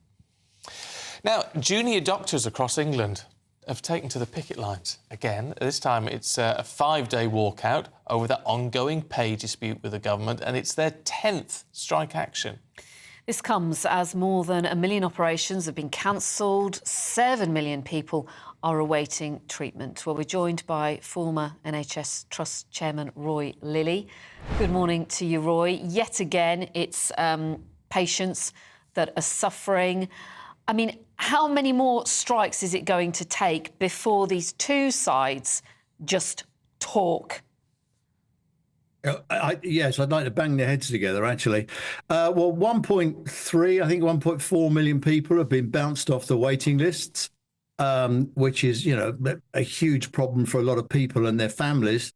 Now, junior doctors across England have taken to the picket lines again. This time it's a 5-day walkout over that ongoing pay dispute with the government, and it's their 10th strike action. This comes as more than 1 million operations have been cancelled. 7 million people are awaiting treatment. Well, we're joined by former NHS Trust Chairman Roy Lilly. Good morning to you, Roy. Yet again, it's patients that are suffering. I mean, how many more strikes is it going to take before these two sides just talk? Yes, I'd like to bang their heads together, actually. Well, 1.3, I think 1.4 million people have been bounced off the waiting lists, which is, you know, a huge problem for a lot of people and their families.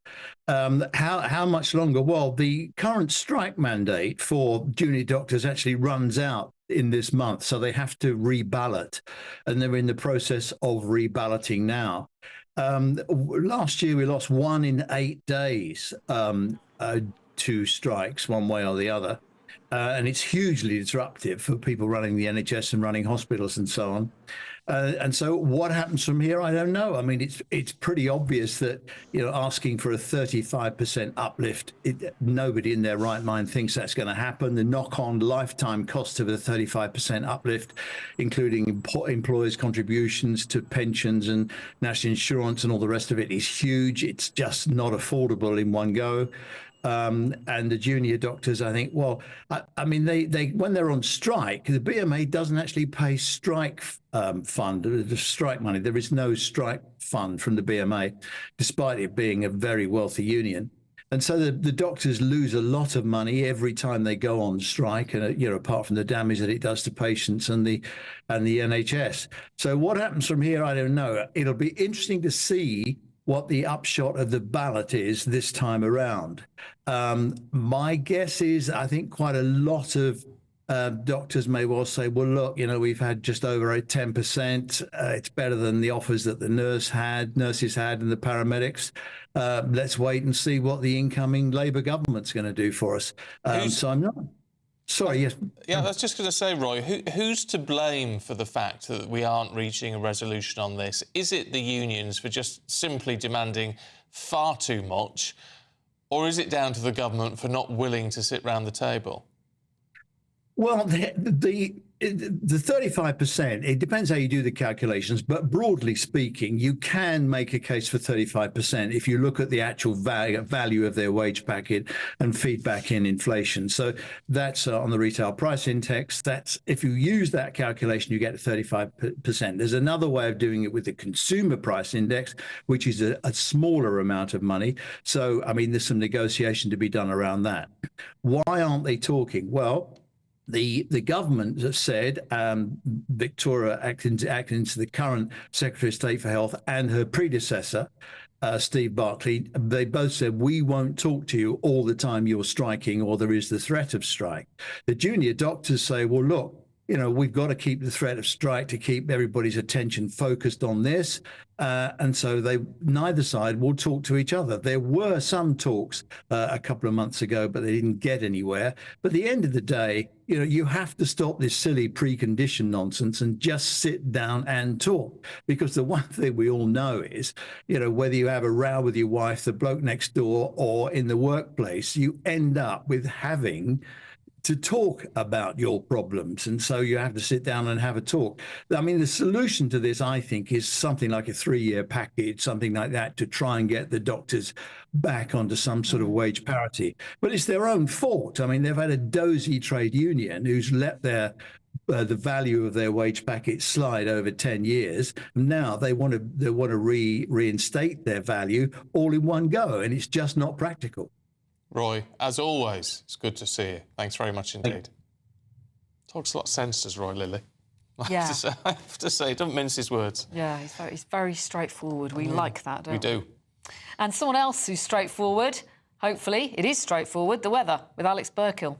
How much longer? Well, the current strike mandate for junior doctors actually runs out in this month, so they have to reballot, and they're in the process of reballoting now. Last year, we lost 1 in 8 days to strikes, one way or the other. And it's hugely disruptive for people running the NHS and running hospitals and so on. And so what happens from here, I don't know. I mean, it's pretty obvious that, you know, asking for a 35% uplift, nobody in their right mind thinks that's going to happen. The knock-on lifetime cost of a 35% uplift, including employers' contributions to pensions and national insurance and all the rest of it, is huge. It's just not affordable in one go. And the junior doctors, I think, well, I mean, they when they're on strike, the BMA doesn't actually pay strike fund, the strike money. There is no strike fund from the BMA, despite it being a very wealthy union. And so the doctors lose a lot of money every time they go on strike, and you know, apart from the damage that it does to patients and the NHS. So what happens from here, I don't know. It'll be interesting to see what the upshot of the ballot is this time around. My guess is, I think quite a lot of doctors may well say, well, look, you know, we've had just over a 10%. It's better than the offers that the nurses had and the paramedics. Let's wait and see what the incoming Labour government's going to do for us. So I'm not... Sorry, yes. Yeah, I was just going to say, Roy, who's to blame for the fact that we aren't reaching a resolution on this? Is it the unions for just simply demanding far too much, or is it down to the government for not willing to sit round the table? Well, the 35%, it depends how you do the calculations, but broadly speaking, you can make a case for 35% if you look at the actual value of their wage packet and feedback in inflation. So that's on the retail price index. That's, if you use that calculation, you get 35%. There's another way of doing it with the consumer price index, which is a smaller amount of money. So, I mean, there's some negotiation to be done around that. Why aren't they talking? Well, the government has said, Victoria Atkins, the current Secretary of State for Health, and her predecessor, Steve Barclay, they both said, we won't talk to you all the time you're striking or there is the threat of strike. The junior doctors say, well, look, you know, we've got to keep the threat of strike to keep everybody's attention focused on this. And so neither side will talk to each other. There were some talks a couple of months ago, but they didn't get anywhere. But at the end of the day, you know, you have to stop this silly precondition nonsense and just sit down and talk. Because the one thing we all know is, you know, whether you have a row with your wife, the bloke next door, or in the workplace, you end up with having to talk about your problems. And so you have to sit down and have a talk. I mean, the solution to this, I think, is something like a 3-year package, something like that, to try and get the doctors back onto some sort of wage parity. But it's their own fault. I mean, they've had a dozy trade union who's let the value of their wage packet slide over 10 years. Now they want to reinstate their value all in one go, and it's just not practical. Roy, as always, it's good to see you. Thanks very much indeed. Talks a lot of sense, does Roy Lilly. I have to say, don't mince his words. Yeah, he's very straightforward. We like that, don't we? We do. And someone else who's straightforward, hopefully it is straightforward, the weather with Alex Burkill.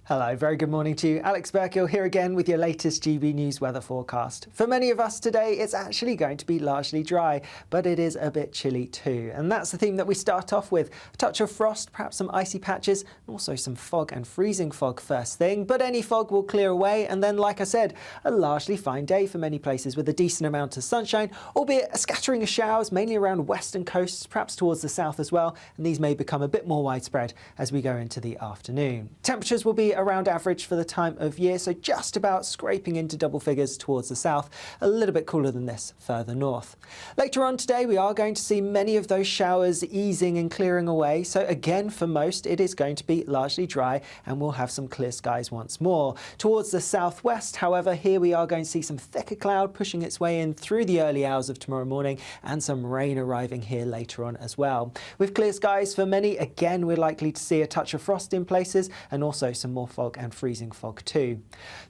Hello, very good morning to you. Alex Burkill here again with your latest GB News weather forecast. For many of us today, it's actually going to be largely dry, but it is a bit chilly too. And that's the theme that we start off with. A touch of frost, perhaps some icy patches, and also some fog and freezing fog first thing. But any fog will clear away, and then, like I said, a largely fine day for many places with a decent amount of sunshine, albeit a scattering of showers, mainly around western coasts, perhaps towards the south as well. And these may become a bit more widespread as we go into the afternoon. Temperatures will be around average for the time of year, so just about scraping into double figures towards the south. A little bit cooler than this further north. Later on today, we are going to see many of those showers easing and clearing away. So again, for most, it is going to be largely dry and we'll have some clear skies once more. Towards the southwest, however, here we are going to see some thicker cloud pushing its way in through the early hours of tomorrow morning and some rain arriving here later on as well. With clear skies for many, again, we're likely to see a touch of frost in places and also some more fog and freezing fog too.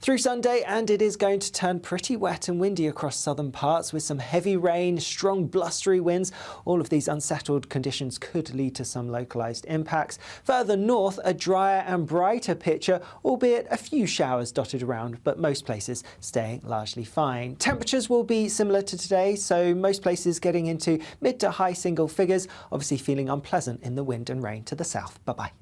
Through Sunday, and it is going to turn pretty wet and windy across southern parts with some heavy rain, strong blustery winds. All of these unsettled conditions could lead to some localised impacts. Further north, a drier and brighter picture, albeit a few showers dotted around, but most places staying largely fine. Temperatures will be similar to today, so most places getting into mid to high single figures, obviously feeling unpleasant in the wind and rain to the south. Bye-bye.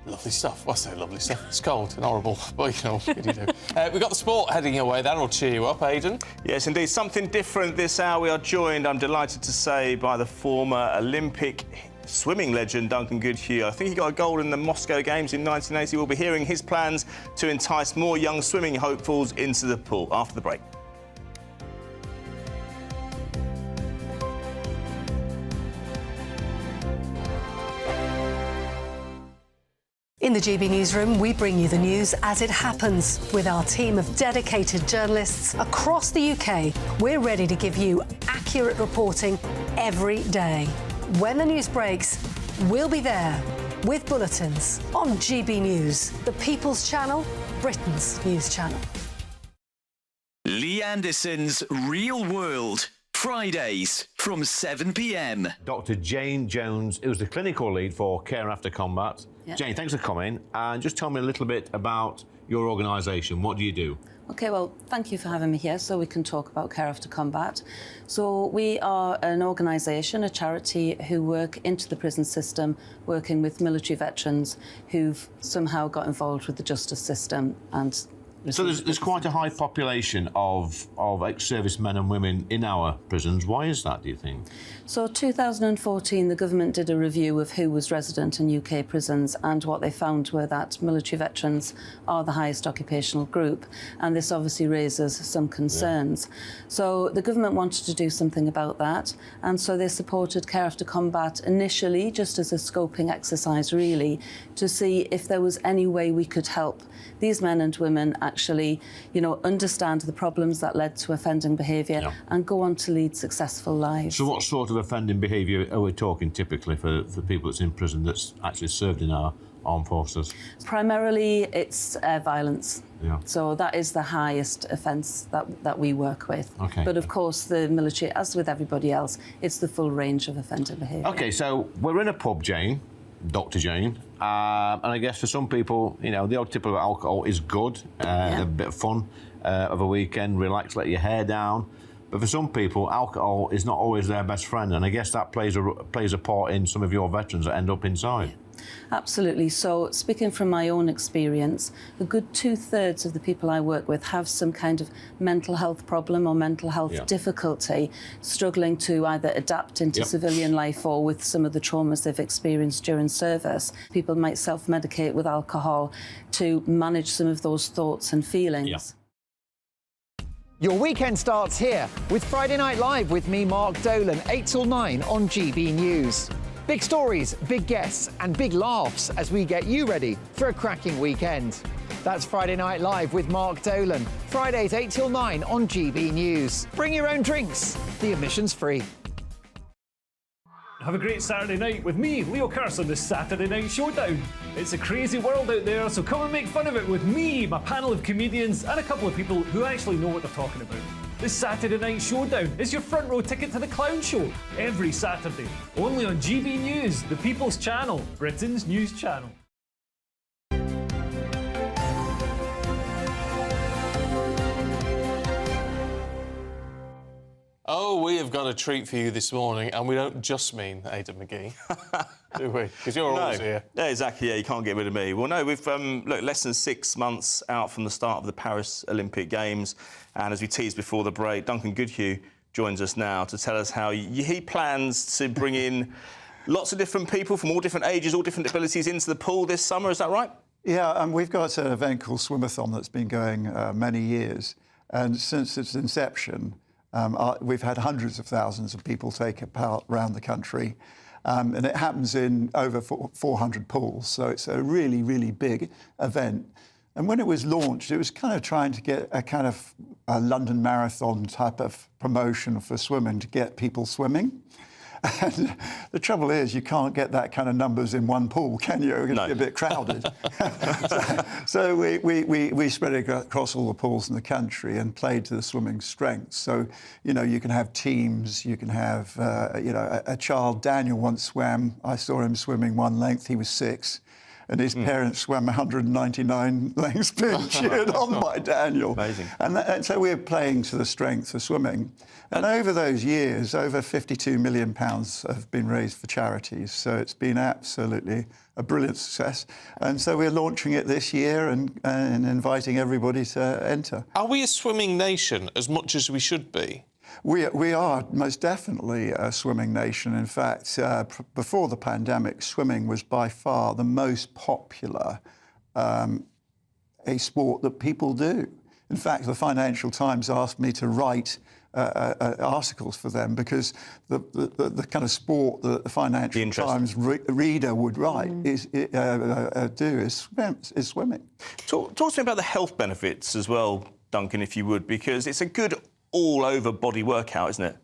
Lovely stuff. Well, I say lovely stuff. It's cold and horrible, but you know, what can you do? We've got the sport heading your way. That'll cheer you up, Aidan. Yes, indeed. Something different this hour. We are joined, I'm delighted to say, by the former Olympic swimming legend Duncan Goodhue. I think he got a gold in the Moscow Games in 1980. We'll be hearing his plans to entice more young swimming hopefuls into the pool after the break. In the GB Newsroom, we bring you the news as it happens. With our team of dedicated journalists across the UK, we're ready to give you accurate reporting every day. When the news breaks, we'll be there with bulletins on GB News, the People's Channel, Britain's news channel. Lee Anderson's Real World. Fridays from 7 p.m. Dr. Jane Jones, who's the clinical lead for Care After Combat. Yep. Jane, thanks for coming. And just tell me a little bit about your organisation. What do you do? OK, well, thank you for having me here so we can talk about Care After Combat. So we are an organisation, a charity, who work into the prison system, working with military veterans who've somehow got involved with the justice system and... So there's quite a high population of ex-servicemen and women in our prisons. Why is that, do you think? So 2014, the government did a review of who was resident in UK prisons, and what they found were that military veterans are the highest occupational group, and this obviously raises some concerns. Yeah. So the government wanted to do something about that, and so they supported Care After Combat initially just as a scoping exercise, really, to see if there was any way we could help these men and women actually, you know, understand the problems that led to offending behaviour and go on to lead successful lives. So what sort of offending behaviour are we talking typically for people that's in prison that's actually served in our armed forces? Primarily, it's violence. Yeah. So that is the highest offence that we work with. Okay. But of course, the military, as with everybody else, it's the full range of offending behaviour. OK, so we're in a pub, Jane, Dr. Jane, and I guess for some people, you know, the old tip of alcohol is good, a bit of fun of a weekend, relax, let your hair down. But for some people, alcohol is not always their best friend, and I guess that plays a part in some of your veterans that end up inside. Absolutely. So, speaking from my own experience, a good 2/3 of the people I work with have some kind of mental health problem or mental health difficulty, struggling to either adapt into civilian life or with some of the traumas they've experienced during service. People might self-medicate with alcohol to manage some of those thoughts and feelings. Your weekend starts here with Friday Night Live with me, Mark Dolan, 8 till 9 on GB News. Big stories, big guests and big laughs as we get you ready for a cracking weekend. That's Friday Night Live with Mark Dolan. Fridays 8 till 9 on GB News. Bring your own drinks. The admission's free. Have a great Saturday night with me, Leo Curse, on the Saturday Night Showdown. It's a crazy world out there, so come and make fun of it with me, my panel of comedians, and a couple of people who actually know what they're talking about. This Saturday Night Showdown is your front row ticket to the clown show every Saturday, only on GB News, the People's Channel, Britain's news channel. Oh, we have got a treat for you this morning, and we don't just mean Aidan McGee, do we? Because you're always here. Yeah, exactly. Yeah, you can't get rid of me. Well, no, we've look, less than 6 months out from the start of the Paris Olympic Games, and as we teased before the break, Duncan Goodhue joins us now to tell us how he plans to bring in lots of different people from all different ages, all different abilities into the pool this summer. Is that right? Yeah, and we've got an event called Swimathon that's been going many years. And since its inception, we've had hundreds of thousands of people take part around the country. And it happens in over 400 pools. So it's a really, really big event. And when it was launched, it was kind of trying to get a kind of a London Marathon type of promotion for swimming to get people swimming. And the trouble is, you can't get that kind of numbers in one pool, can you? It's a bit crowded. so we spread it across all the pools in the country and played to the swimming strengths. So, you know, you can have teams, you can have, you know, a child, Daniel once swam. I saw him swimming one length, he was 6. And his parents swam 199 lengths being cheered on by Daniel. Amazing. And so we're playing to the strength of swimming. And over those years, over £52 million have been raised for charities. So it's been absolutely a brilliant success. And so we're launching it this year and inviting everybody to enter. Are we a swimming nation as much as we should be? We are most definitely a swimming nation. In fact, before the pandemic, swimming was by far the most popular a sport that people do. In fact, the Financial Times asked me to write articles for them because the kind of sport that the Financial Times reader would write is swimming. Talk to me about the health benefits as well, Duncan, if you would, because it's a good all-over body workout, isn't it?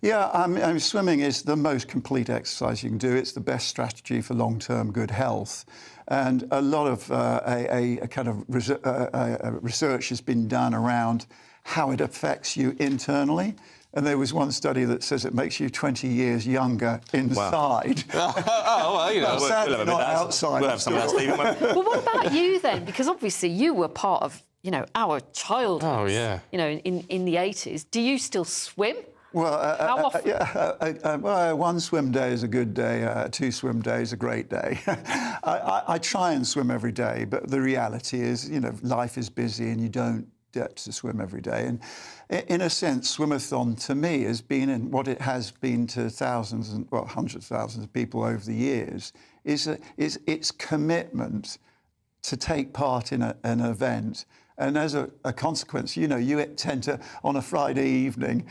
Yeah, I mean, swimming is the most complete exercise you can do. It's the best strategy for long-term good health. And a lot of a kind of research has been done around how it affects you internally. And there was one study that says it makes you 20 years younger inside. Wow. Oh, well, you know. Sadly, not outside. We'll have some of that, Stephen. Well, what about you then? Because obviously you were part of, you know, our childhood. Oh, yeah. You know, in the 80s. Do you still swim? Well, how often? Well, 1 swim day is a good day. 2 swim days a great day. I try and swim every day, but the reality is, you know, life is busy and you don't get to swim every day. And in a sense, Swimathon to me has been, and what it has been to thousands and hundreds of thousands of people over the years, is its commitment to take part in an event. And as a consequence, you know, you tend to, on a Friday evening,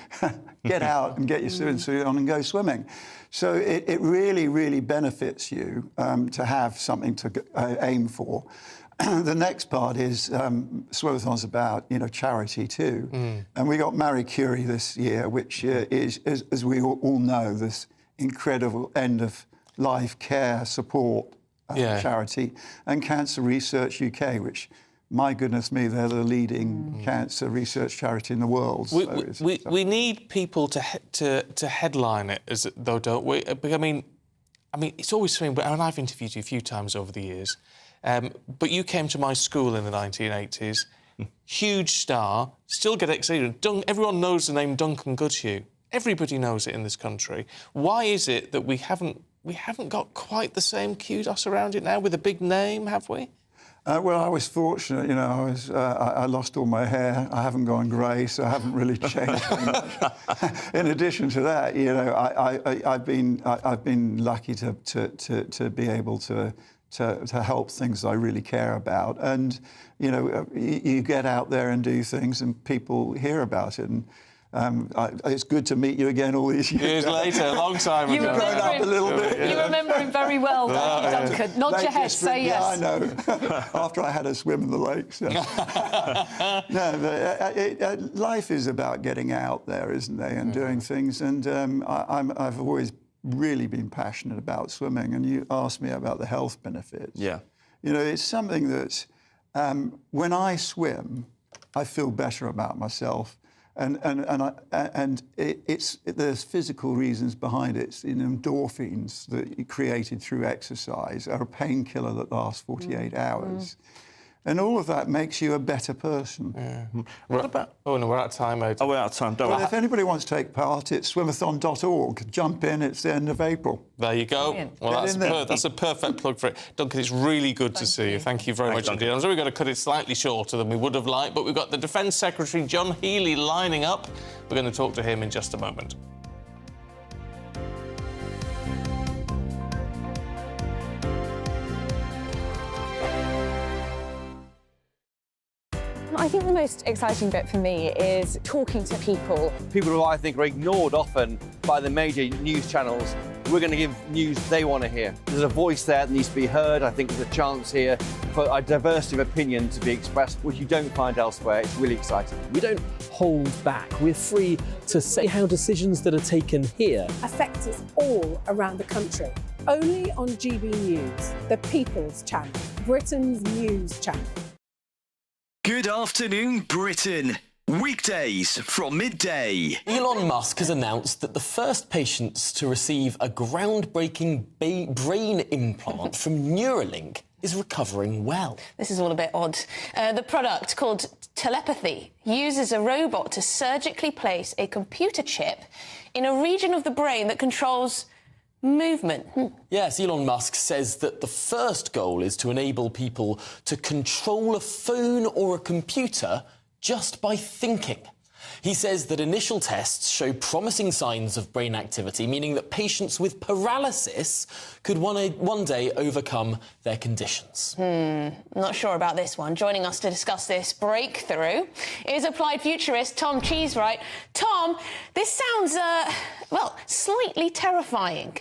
get out and get your swimming suit on and go swimming. So it really, really benefits you to have something to aim for. The next part is Swimathon's about, you know, charity too. And we got Marie Curie this year, which is, as we all know, this incredible end-of-life care support charity, and Cancer Research UK, which, my goodness me, they're the leading cancer research charity in the world. We need people to headline it, though, don't we? I mean, it's always something. But I've interviewed you a few times over the years. But you came to my school in the 1980s, huge star, still get excited. Everyone knows the name Duncan Goodhue. Everybody knows it in this country. Why is it that we haven't got quite the same kudos around it now with a big name, have we? Well, I was fortunate, you know. I lost all my hair. I haven't gone grey, so I haven't really changed very much. In addition to that, you know, I've been lucky to be able to help things I really care about, and you know, you get out there and do things, and people hear about it. And it's good to meet you again all these years later, a long time ago. You've grown up a little bit. You remember him very well, don't you, Duncan? Nod your head, say yes. Yeah, I know. After I had a swim in the lakes. No, but life is about getting out there, isn't it, and doing things. And I've always really been passionate about swimming. And you asked me about the health benefits. Yeah. You know, it's something that when I swim, I feel better about myself. And there's physical reasons behind it. It's endorphins that you created through exercise are a painkiller that lasts 48 hours. And all of that makes you a better person. Yeah. What about... Oh, no, we're out of time, mate. Oh, we're out of time. Don't Well, if anybody wants to take part, it's swimathon.org. Jump in, it's the end of April. There you go. Brilliant. Well, that's a perfect plug for it. Duncan, it's really good to see you. Thank you very much indeed. I'm sorry we've got to cut it slightly shorter than we would have liked, but we've got the Defence Secretary, John Healey, lining up. We're going to talk to him in just a moment. I think the most exciting bit for me is talking to people. People who I think are ignored often by the major news channels. We're going to give news they want to hear. There's a voice there that needs to be heard. I think there's a chance here for a diversity of opinion to be expressed, which you don't find elsewhere. It's really exciting. We don't hold back. We're free to say how decisions that are taken here affect us all around the country. Only on GB News, the People's Channel, Britain's news channel. Good afternoon, Britain. Weekdays from midday. Elon Musk has announced that the first patients to receive a groundbreaking brain implant from Neuralink is recovering well. This is all a bit odd. The product, called Telepathy, uses a robot to surgically place a computer chip in a region of the brain that controls movement. Yes, Elon Musk says that the first goal is to enable people to control a phone or a computer just by thinking. He says that initial tests show promising signs of brain activity, meaning that patients with paralysis could one day overcome their conditions. Not sure about this one. Joining us to discuss this breakthrough is applied futurist Tom Cheesewright. Tom, this sounds, well, slightly terrifying.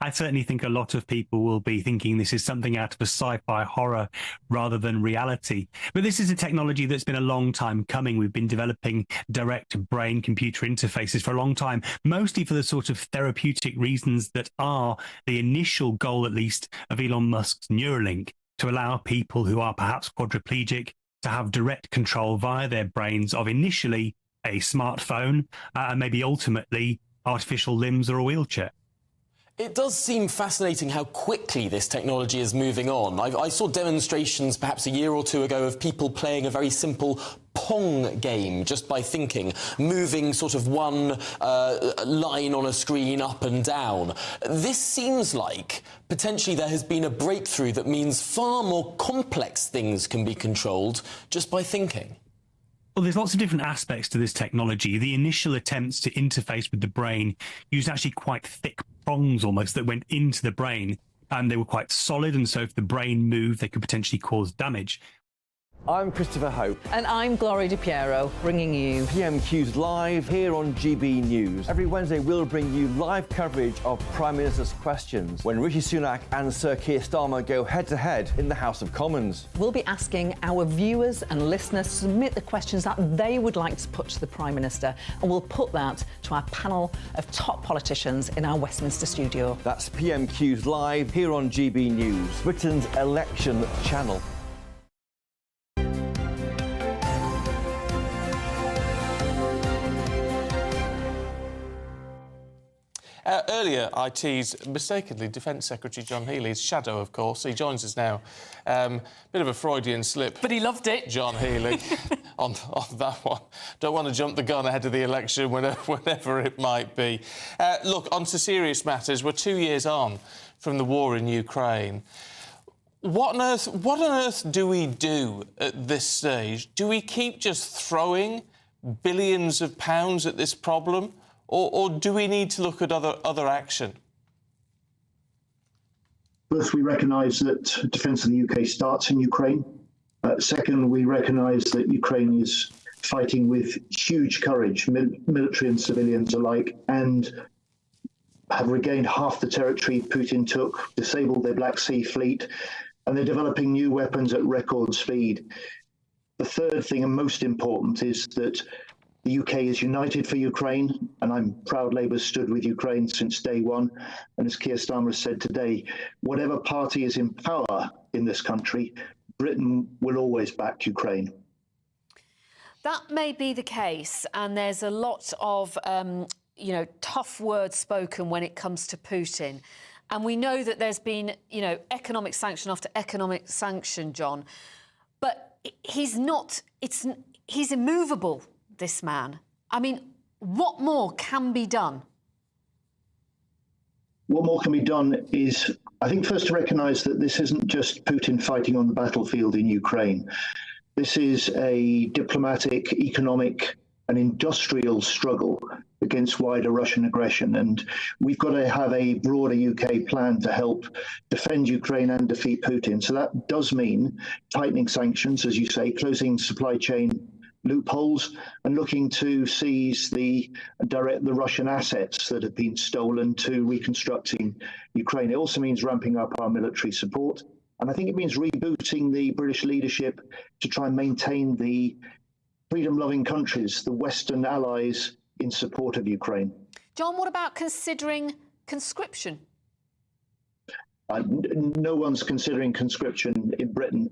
I certainly think a lot of people will be thinking this is something out of a sci-fi horror rather than reality. But this is a technology that's been a long time coming. We've been developing direct brain-computer interfaces for a long time, mostly for the sort of therapeutic reasons that are the initial goal, at least, of Elon Musk's Neuralink, to allow people who are perhaps quadriplegic to have direct control via their brains of initially a smartphone and maybe ultimately artificial limbs or a wheelchair. It does seem fascinating how quickly this technology is moving on. I saw demonstrations perhaps a year or two ago of people playing a very simple Pong game just by thinking, moving sort of one line on a screen up and down. This seems like potentially there has been a breakthrough that means far more complex things can be controlled just by thinking. Well, there's lots of different aspects to this technology. The initial attempts to interface with the brain used actually quite thick prongs almost that went into the brain, and they were quite solid, and so if the brain moved, they could potentially cause damage. I'm Christopher Hope. And I'm Gloria DiPiero, bringing you PMQ's Live here on GB News. Every Wednesday, we'll bring you live coverage of Prime Minister's questions when Rishi Sunak and Sir Keir Starmer go head-to-head in the House of Commons. We'll be asking our viewers and listeners to submit the questions that they would like to put to the Prime Minister, and we'll put that to our panel of top politicians in our Westminster studio. That's PMQ's Live here on GB News, Britain's election channel. Earlier, I teased, mistakenly, Defence Secretary John Healey's shadow, of course. He joins us now. Bit of a Freudian slip. But he loved it. John Healey, on that one. Don't want to jump the gun ahead of the election whenever it might be. Look, on to serious matters. We're 2 years on from the war in Ukraine. What on earth do we do at this stage? Do we keep just throwing billions of pounds at this problem? Or do we need to look at other action? First, we recognise that defence of the UK starts in Ukraine. Second, we recognise that Ukraine is fighting with huge courage, military and civilians alike, and have regained half the territory Putin took, disabled their Black Sea fleet, and they're developing new weapons at record speed. The third thing, and most important, is that the UK is united for Ukraine, and I'm proud Labour stood with Ukraine since day one. And as Keir Starmer said today, whatever party is in power in this country, Britain will always back Ukraine. That may be the case, and there's a lot of, tough words spoken when it comes to Putin. And we know that there's been, economic sanction after economic sanction, John. But he's immovable, this man. I mean, what more can be done? What more can be done is, I think, first to recognise that this isn't just Putin fighting on the battlefield in Ukraine. This is a diplomatic, economic, an industrial struggle against wider Russian aggression. And we've got to have a broader UK plan to help defend Ukraine and defeat Putin. So that does mean tightening sanctions, as you say, closing supply chain loopholes, and looking to seize the Russian assets that have been stolen to reconstructing Ukraine. It also means ramping up our military support. And I think it means rebooting the British leadership to try and maintain the freedom-loving countries, the Western allies in support of Ukraine. John, what about considering conscription? No one's considering conscription in Britain,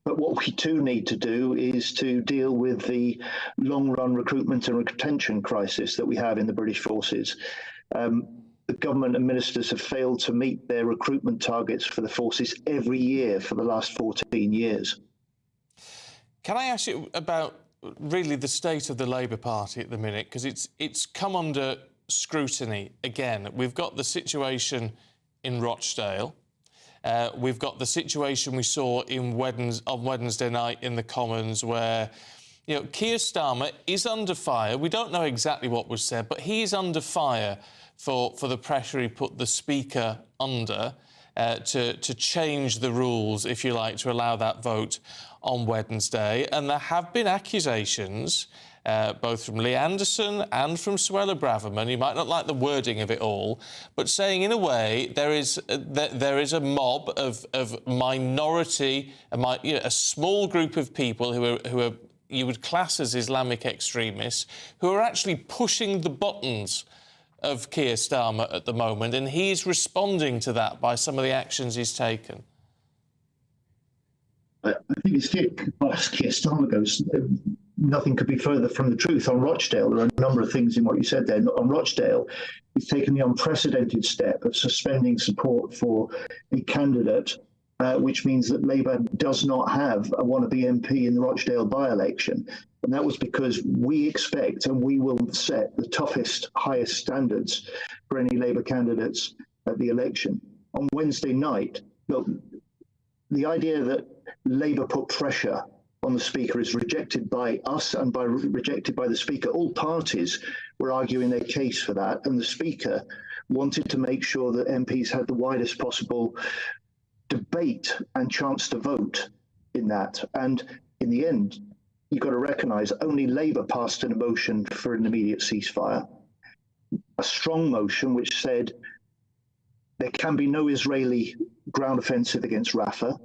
but what we do need to do is to deal with the long-run recruitment and retention crisis that we have in the British forces. The government and ministers have failed to meet their recruitment targets for the forces every year for the last 14 years. Can I ask you about really the state of the Labour Party at the minute? Because it's come under scrutiny again. We've got the situation in Rochdale. We've got the situation we saw on Wednesday night in the Commons, where Keir Starmer is under fire. We don't know exactly what was said, but he is under fire for the pressure he put the Speaker under to change the rules, if you like, to allow that vote on Wednesday. And there have been accusations, both from Lee Anderson and from Suella Braverman. You might not like the wording of it all, but saying in a way there is a mob of minority, a small group of people who are you would class as Islamic extremists, who are actually pushing the buttons of Keir Starmer at the moment, and he's responding to that by some of the actions he's taken. I think as Keir Starmer goes, nothing could be further from the truth. On Rochdale, there are a number of things in what you said there. On Rochdale, he's taken the unprecedented step of suspending support for a candidate, which means that Labour does not have a wannabe MP in the Rochdale by-election. And that was because we expect and we will set the toughest, highest standards for any Labour candidates at the election. On Wednesday night, look, the idea that Labour put pressure on the Speaker is rejected by us and rejected by the Speaker. All parties were arguing their case for that, and the Speaker wanted to make sure that MPs had the widest possible debate and chance to vote in that. And in the end, you've got to recognise only Labour passed a motion for an immediate ceasefire, a strong motion which said there can be no Israeli ground offensive against Rafah,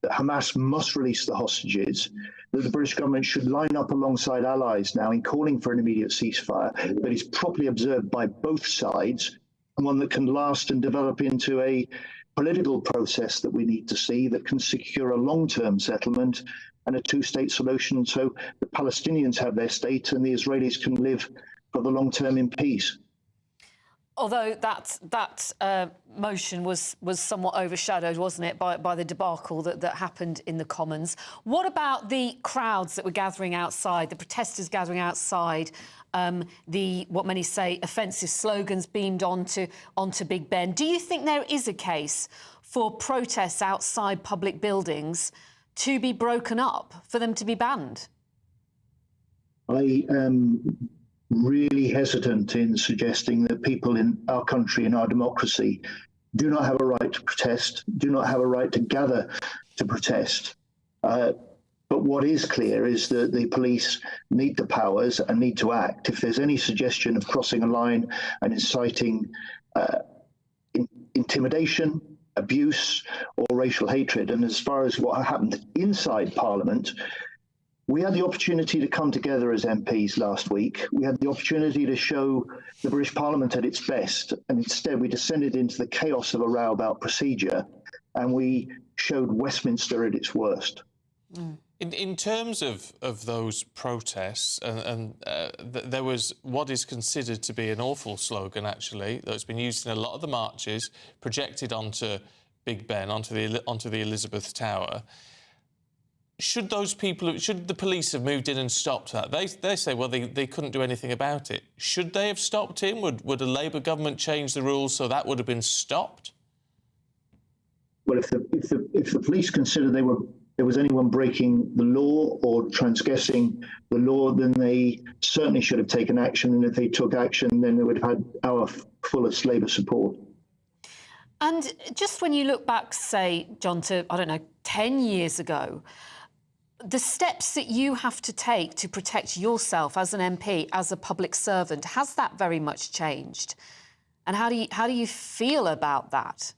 that Hamas must release the hostages, that the British government should line up alongside allies now in calling for an immediate ceasefire that is properly observed by both sides, and one that can last and develop into a political process that we need to see that can secure a long-term settlement and a two-state solution so the Palestinians have their state and the Israelis can live for the long term in peace. Although that motion was somewhat overshadowed, wasn't it, by the debacle that happened in the Commons. What about the crowds that were gathering outside, the protesters gathering outside, what many say offensive slogans beamed onto Big Ben? Do you think there is a case for protests outside public buildings to be broken up, for them to be banned? I am really hesitant in suggesting that people in our country, in our democracy, do not have a right to protest, do not have a right to gather to protest. But what is clear is that the police need the powers and need to act. If there's any suggestion of crossing a line and inciting intimidation, abuse, or racial hatred, and as far as what happened inside Parliament, we had the opportunity to come together as MPs last week. We had the opportunity to show the British Parliament at its best, and instead we descended into the chaos of a row about procedure, and we showed Westminster at its worst. Mm. In terms of those protests, there was what is considered to be an awful slogan, actually, that's been used in a lot of the marches, projected onto Big Ben, onto the Elizabeth Tower. Should the police have moved in and stopped that? They say, well, they couldn't do anything about it. Should they have stopped him? Would a Labour government change the rules so that would have been stopped? Well, if the police consider they were there was anyone breaking the law or transgressing the law, then they certainly should have taken action. And if they took action, then they would have had our fullest Labour support. And just when you look back, say, John, to, 10 years ago, the steps that you have to take to protect yourself as an MP, as a public servant, has that very much changed? And how do you feel about that?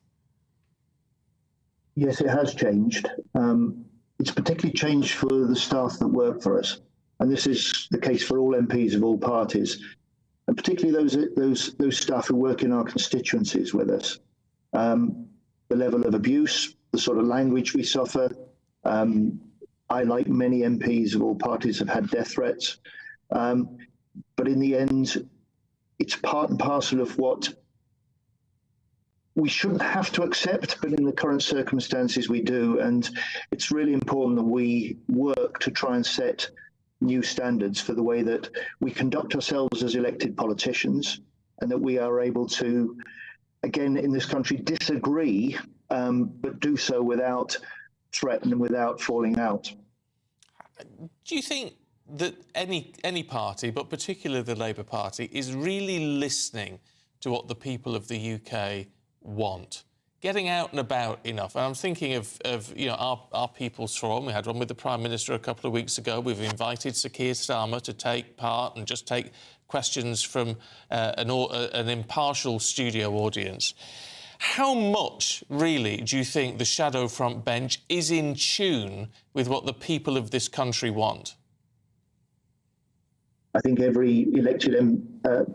Yes, it has changed. It's particularly changed for the staff that work for us. And this is the case for all MPs of all parties, and particularly those staff who work in our constituencies with us. The level of abuse, the sort of language we suffer. I, like many MPs of all parties, have had death threats. But in the end, it's part and parcel of what we shouldn't have to accept, but in the current circumstances we do. And it's really important that we work to try and set new standards for the way that we conduct ourselves as elected politicians, and that we are able to, again, in this country, disagree, but do so without threat and without falling out. Do you think that any party, but particularly the Labour Party, is really listening to what the people of the UK want? Getting out and about enough? And I'm thinking of our People's Forum. We had one with the Prime Minister a couple of weeks ago. We've invited Sir Keir Starmer to take part and just take questions from an impartial studio audience. How much, really, do you think the shadow front bench is in tune with what the people of this country want? I think every elected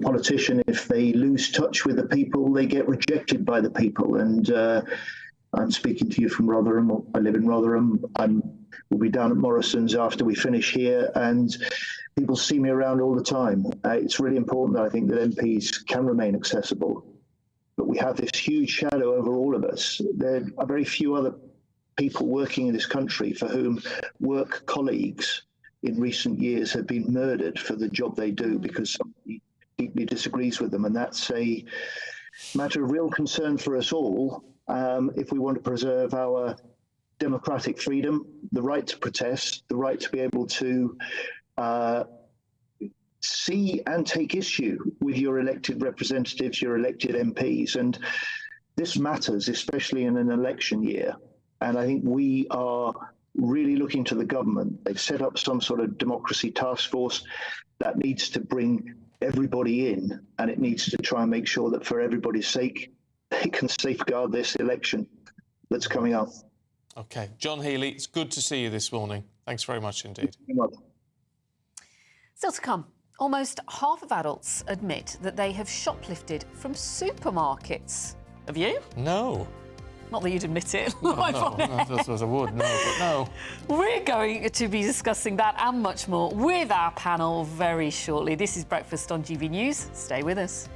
politician, if they lose touch with the people, they get rejected by the people. And I'm speaking to you from Rotherham. I live in Rotherham. We'll be down at Morrison's after we finish here, and people see me around all the time. It's really important that I think that MPs can remain accessible. But we have this huge shadow over all of us. There are very few other people working in this country for whom work colleagues in recent years have been murdered for the job they do because somebody deeply disagrees with them. And that's a matter of real concern for us all if we want to preserve our democratic freedom, the right to protest, the right to be able to see and take issue with your elected representatives, your elected MPs. And this matters, especially in an election year. And I think we are really looking to the government. They've set up some sort of democracy task force that needs to bring everybody in, and it needs to try and make sure that for everybody's sake, they can safeguard this election that's coming up. OK. John Healey, it's good to see you this morning. Thanks very much indeed. Still to come, almost half of adults admit that they have shoplifted from supermarkets. Have you? No. Not that you'd admit it. No, I thought I would, but no. We're going to be discussing that and much more with our panel very shortly. This is Breakfast on GB News. Stay with us.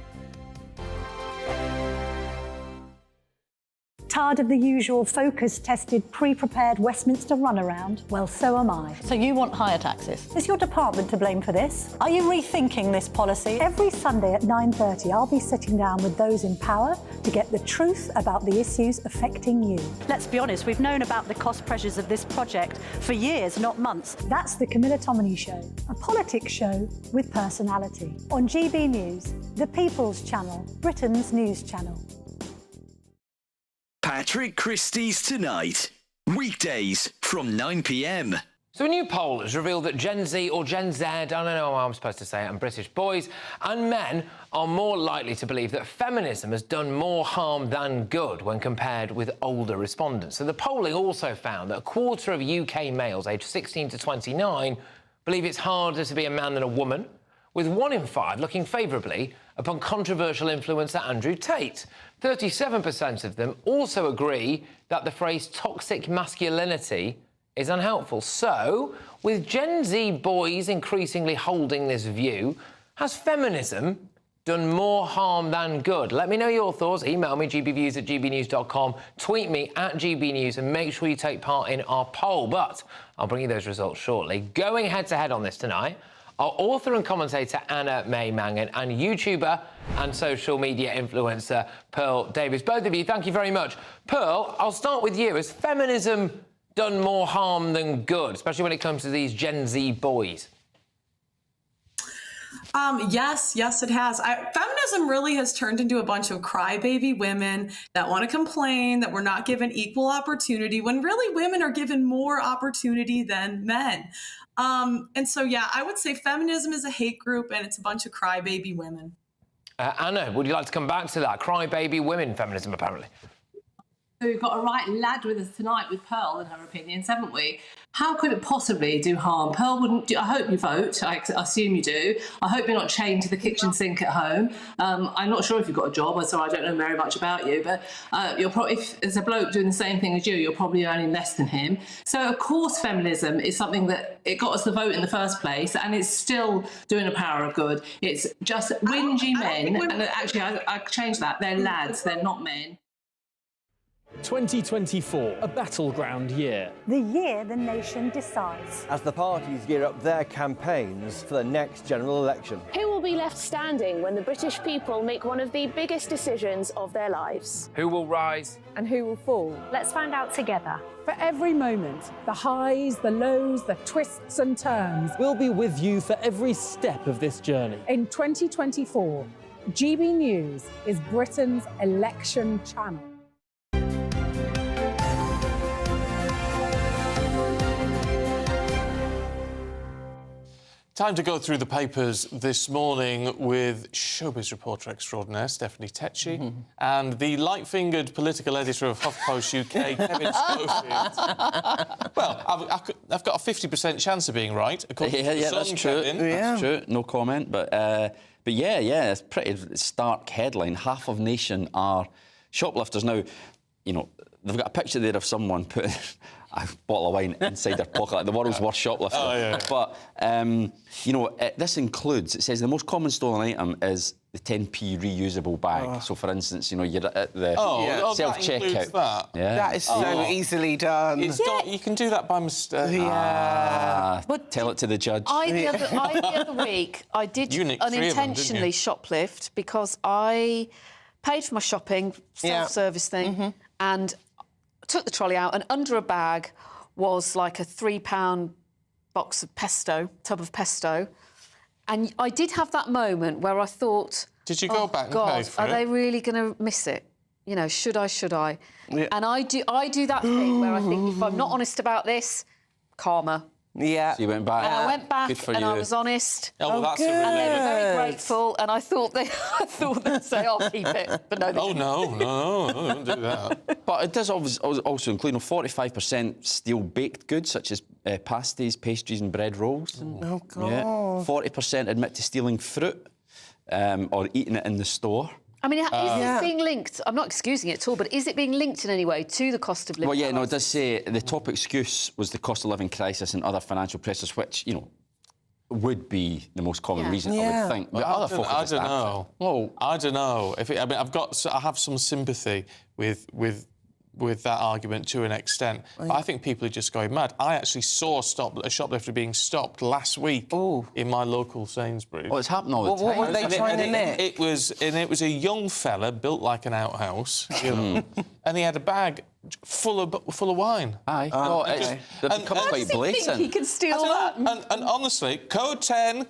Tired of the usual focus-tested, pre-prepared Westminster runaround? Well, so am I. So you want higher taxes? Is your department to blame for this? Are you rethinking this policy? Every Sunday at 9:30, I'll be sitting down with those in power to get the truth about the issues affecting you. Let's be honest, we've known about the cost pressures of this project for years, not months. That's the Camilla Tominey Show, a politics show with personality. On GB News, the People's Channel, Britain's news channel. Patrick Christie's Tonight. Weekdays from 9 p.m. So a new poll has revealed that Gen Z or Gen Z, I don't know how I'm supposed to say it, and British boys and men are more likely to believe that feminism has done more harm than good when compared with older respondents. So the polling also found that a quarter of UK males aged 16 to 29 believe it's harder to be a man than a woman, with 1 in 5 looking favourably upon controversial influencer Andrew Tate. 37% of them also agree that the phrase toxic masculinity is unhelpful. So, with Gen Z boys increasingly holding this view, has feminism done more harm than good? Let me know your thoughts. Email me, gbviews@gbnews.com, tweet me @gbnews, and make sure you take part in our poll. But I'll bring you those results shortly. Going head-to-head on this tonight are author and commentator Anna May Mangan and YouTuber and social media influencer Pearl Davies. Both of you, thank you very much. Pearl, I'll start with you. Has feminism done more harm than good, especially when it comes to these Gen Z boys? Yes, it has. Feminism really has turned into a bunch of crybaby women that want to complain that we're not given equal opportunity when really women are given more opportunity than men. And so, yeah, I would say feminism is a hate group and it's a bunch of crybaby women. Anna, would you like to come back to that? Crybaby women feminism, apparently. We've got a right lad with us tonight with Pearl and her opinions, haven't we? How could it possibly do harm? Pearl wouldn't do. I hope you vote. I assume you do. I hope you're not chained to the kitchen sink at home. I'm not sure if you've got a job, so I don't know very much about you, but you're probably, if there's a bloke doing the same thing as you, you're probably earning less than him. So, of course, feminism is something that it got us the vote in the first place, and it's still doing a power of good. It's just whingy men, and actually, I changed that. They're lads, they're not men. 2024, a battleground year. The year the nation decides. As the parties gear up their campaigns for the next general election. Who will be left standing when the British people make one of the biggest decisions of their lives? Who will rise? And who will fall? Let's find out together. For every moment, the highs, the lows, the twists and turns. We'll be with you for every step of this journey. In 2024, GB News is Britain's election channel. Time to go through the papers this morning with showbiz reporter extraordinaire Stephanie Tetchy and the light-fingered political editor of HuffPost UK, Kevin Schofield. Well, I've got a 50% chance of being right, according to the Sun, that's true. Kevin. That's true. No comment, but yeah, it's a pretty stark headline. Half of nation are shoplifters. Now, you know, they've got a picture there of someone putting a bottle of wine inside their pocket, like the world's worst shoplifter. Oh, yeah. But, you know, this includes, it says the most common stolen item is the 10p reusable bag. So, for instance, you know, you're at the self-checkout. That. Yeah. That is so easily done. You can do that by mistake. Tell it to the judge. The other week, I did unintentionally shoplift because I paid for my shopping, self-service thing, and took the trolley out, and under a bag was like a £3 box of pesto, tub of pesto. And I did have that moment where I thought... Did you go back and pay for are it? they really going to miss it? You know, should I? Yeah. And I do that thing where I think, if I'm not honest about this, karma. Yeah. So you went back. And I went back and I was honest. And they were very grateful. And I thought they'd say, "I'll keep it." But no, they didn't. No, don't do that. But it does also include 45% steal baked goods such as pasties, pastries, and bread rolls. Oh God. Yeah. 40% admit to stealing fruit or eating it in the store. I mean, is this being linked? I'm not excusing it at all, but is it being linked in any way to the cost of living? Well, yeah, no, it does say the top excuse was the cost of living crisis and other financial pressures, which, you know, would be the most common reason, I would think. But I don't know. Well, I don't know. I have some sympathy with that argument to an extent. But I think people are just going mad. I actually saw a shoplifter being stopped last week in my local Sainsbury's. Well, it's happened all the time. What were they trying to nick? It was a young fella built like an outhouse, you know, and he had a bag full of wine. Aye. They've become quite blatant. He can steal that. And honestly, code 10,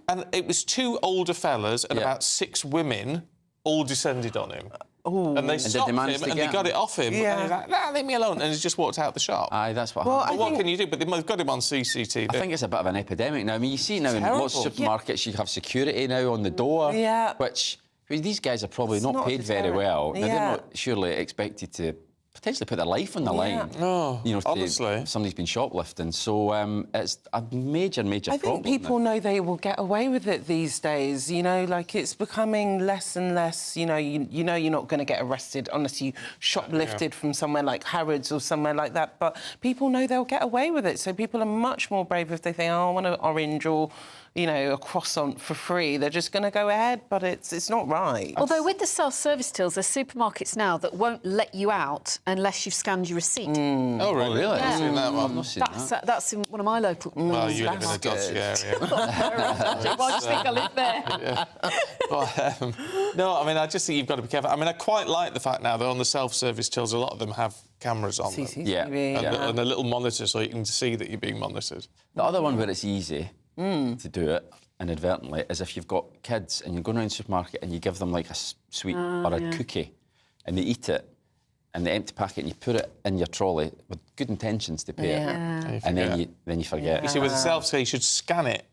and it was 2 older fellas and about 6 women all descended on him. Ooh. And they stopped him and they got it off him. Yeah. And he's like, nah, leave me alone. And he's just walked out the shop. Aye, that's what happened. What can you do? But they've got him on CCTV. I think it's a bit of an epidemic now. I mean, you see now in lots of supermarkets you have security now on the door, which these guys are probably not paid very well. Now, they're not surely expected to potentially put their life on the line. No, you know, honestly. Somebody's been shoplifting. So it's a major problem. I think people know they will get away with it these days. You know, like it's becoming less and less. You know, you know you're not going to get arrested unless you shoplifted from somewhere like Harrods or somewhere like that. But people know they'll get away with it. So people are much more brave if they think, oh, I want an orange or you know, a croissant for free, they're just going to go ahead, but it's not right. Although with the self-service tills, there's supermarkets now that won't let you out unless you've scanned your receipt. Oh, really? Really? I've seen that one. I've not seen that. That's in one of my local... Well, you live in a dodgy area. Why do you think I live there? Yeah. But, no, I mean, I just think you've got to be careful. I mean, I quite like the fact now that on the self-service tills, a lot of them have cameras on them. Yeah. And a little monitor so you can see that you're being monitored. The other one where it's easy to do it inadvertently is if you've got kids and you're going around the supermarket and you give them like a sweet or a cookie and they eat it and the empty packet and you put it in your trolley with good intentions to pay it and then you forget. You see, with the self-service, you should scan it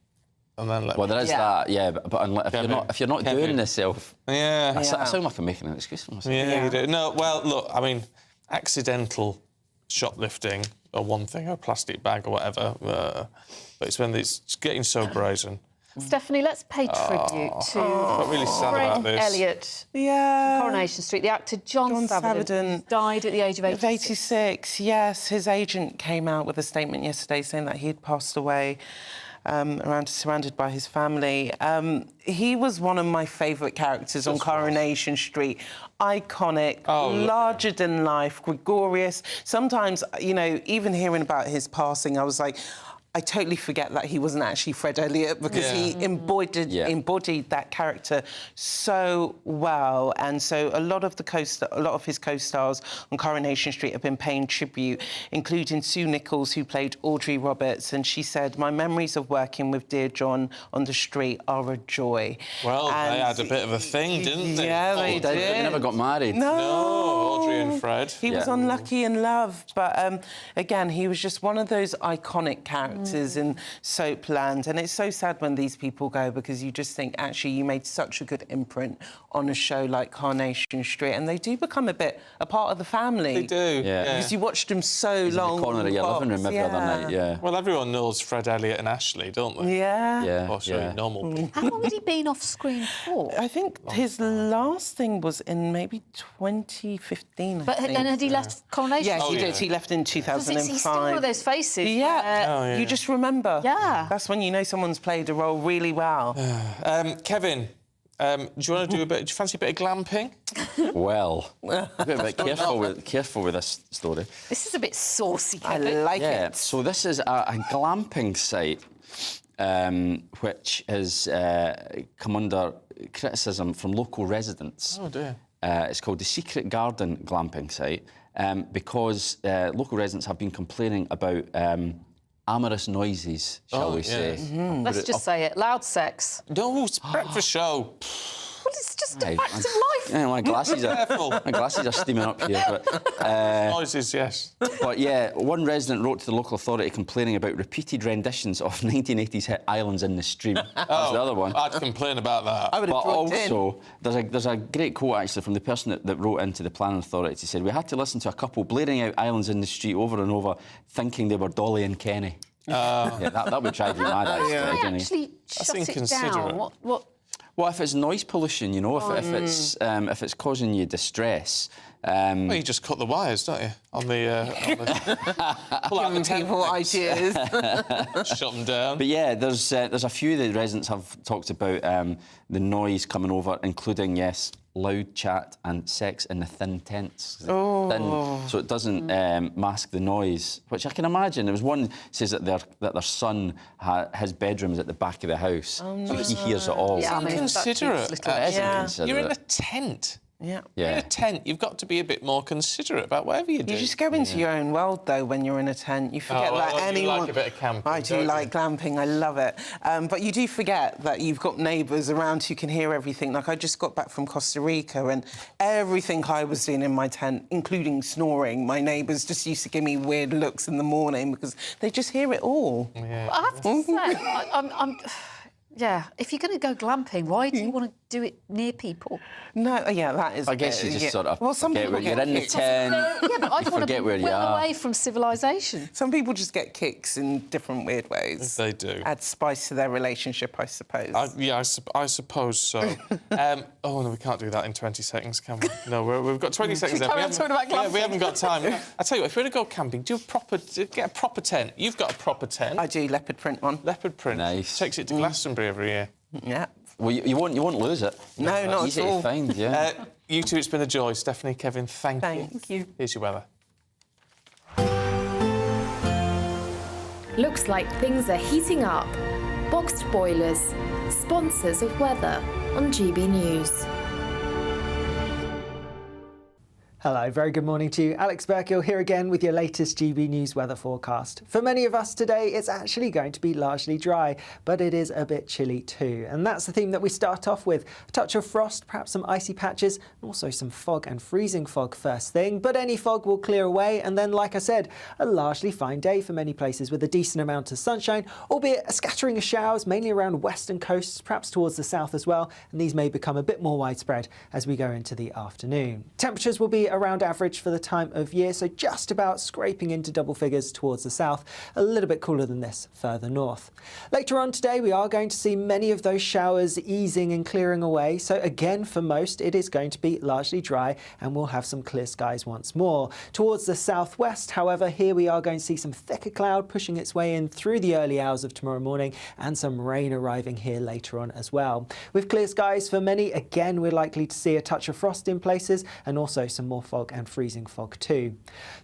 and then let there is that, but if you're not doing the self... Yeah. I sound like I'm making an excuse for myself. Yeah, you do. No, well, look, I mean, accidental shoplifting or one thing, or a plastic bag or whatever, but it's when it's getting so brazen. Stephanie, let's pay tribute to really sad about Fred this. Elliott Yeah. from Coronation Street. The actor John Savedon died at the age of 86. 86, yes. His agent came out with a statement yesterday saying that he had passed away surrounded by his family. He was one of my favourite characters on Coronation Street. Iconic, larger than life, gregarious. Sometimes, you know, even hearing about his passing, I was like, I totally forget that he wasn't actually Fred Elliott because he embodied that character so well. And so a lot of his co-stars on Coronation Street have been paying tribute, including Sue Nichols, who played Audrey Roberts. And she said, "My memories of working with dear John on the street are a joy." Well, they had a bit of a thing, didn't they? Yeah, they did. They never got married. No, Audrey and Fred. He was unlucky in love, but again, he was just one of those iconic characters in Soapland, and it's so sad when these people go because you just think, actually, you made such a good imprint on a show like Coronation Street, and they do become a part of the family. They do, because you watched them so long. In the corner of your living room every other night, Well, everyone knows Fred Elliott and Ashley, don't they? Yeah. Normal people. How long had he been off screen for? I think his last thing was in maybe 2015. But then had he left Coronation? Yes, he did. He left in 2005. He's still one of those faces. You just remember. Yeah. That's when you know someone's played a role really well. Kevin, do you want to do do you fancy a bit of glamping? Well, a bit careful with this story. This is a bit saucy, Kevin. I like it. So this is a glamping site which has come under criticism from local residents. Oh, dear. It's called the Secret Garden glamping site because local residents have been complaining about amorous noises, shall we say. Let's just say it. Loud sex. No, it's a breakfast show. Well, it's just a fact of life. Yeah, my glasses are steaming up here. But, noises, yes. But yeah, one resident wrote to the local authority complaining about repeated renditions of 1980s hit Islands in the Stream. That's the other one. I'd complain about that. But also, there's a great quote actually from the person that wrote into the planning authority. He said, "We had to listen to a couple blaring out Islands in the Street over and over, thinking they were Dolly and Kenny." That would drive you mad. Actually, shut it down. What? Well, if it's noise pollution, you know, if it's causing you distress. Well, you just cut the wires, don't you? On the pull out the people ideas. Shut them down. But yeah, there's a few that the residents have talked about the noise coming over, including loud chat and sex in the thin tents. Thin, so it doesn't mask the noise, which I can imagine. There was one says that their son his bedroom is at the back of the house, so he hears it all. Yeah, inconsiderate. You're in a tent. Yeah. You're in a tent. You've got to be a bit more considerate about whatever you do. You just go into your own world, though, when you're in a tent. You forget that anyone... You like a bit of camping, I do like glamping. I love it. But you do forget that you've got neighbours around who can hear everything. Like, I just got back from Costa Rica, and everything I was doing in my tent, including snoring, my neighbours just used to give me weird looks in the morning because they just hear it all. I have to say, Yeah, if you're going to go glamping, why do you want to do it near people? No, yeah, that is. I guess you just sort of some forget people where you're in the kicks. tent. Yeah, but I'd you want to forget be where you well are. away from civilization. Some people just get kicks in different weird ways. They do. Add spice to their relationship, I suppose. I suppose so. Oh, no, we can't do that in 20 seconds, can we? No, we've got 20 seconds left. Carry on talking about glamping. We haven't got time. I tell you what, if we're going to go camping, get a proper tent. You've got a proper tent. I do, leopard print one. Leopard print. Nice. Takes it to Glastonbury every year. Yeah. Well, you won't lose it. No, not Easy at all. to find, yeah. You two, it's been a joy. Stephanie, Kevin, thank you. Thank you. Here's your weather. Looks like things are heating up. Boxed boilers, sponsors of weather on GB News. Hello, very good morning to you. Alex Burkill here again with your latest GB News weather forecast. For many of us today, it's actually going to be largely dry, but it is a bit chilly too. And that's the theme that we start off with. A touch of frost, perhaps some icy patches, and also some fog and freezing fog first thing. But any fog will clear away, and then, like I said, a largely fine day for many places with a decent amount of sunshine, albeit a scattering of showers, mainly around western coasts, perhaps towards the south as well. And these may become a bit more widespread as we go into the afternoon. Temperatures will be around average for the time of year, so just about scraping into double figures towards the south, a little bit cooler than this further north. Later on today, we are going to see many of those showers easing and clearing away, so again for most it is going to be largely dry and we'll have some clear skies once more. Towards the southwest, however, here we are going to see some thicker cloud pushing its way in through the early hours of tomorrow morning and some rain arriving here later on as well. With clear skies for many, again we're likely to see a touch of frost in places and also some more fog and freezing fog too.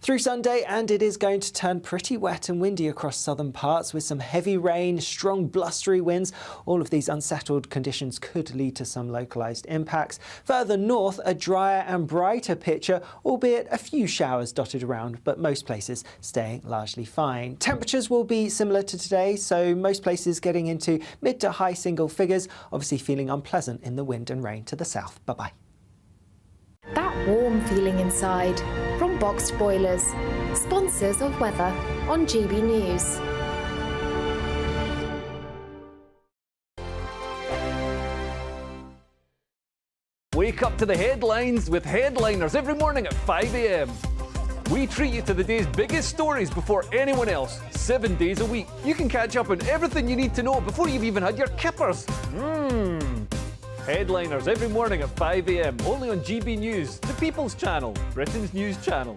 Through Sunday, and it is going to turn pretty wet and windy across southern parts with some heavy rain, strong blustery winds. All of these unsettled conditions could lead to some localised impacts. Further north, a drier and brighter picture, albeit a few showers dotted around, but most places staying largely fine. Temperatures will be similar to today, so most places getting into mid to high single figures, obviously feeling unpleasant in the wind and rain to the south. Bye-bye. That warm feeling inside from Boxed Boilers, sponsors of weather on GB News. Wake up to the headlines with Headliners every morning at 5 a.m. We treat you to the day's biggest stories before anyone else, 7 days a week. You can catch up on everything you need to know before you've even had your kippers. Headliners every morning at 5 a.m. only on GB News, the People's Channel, Britain's news channel.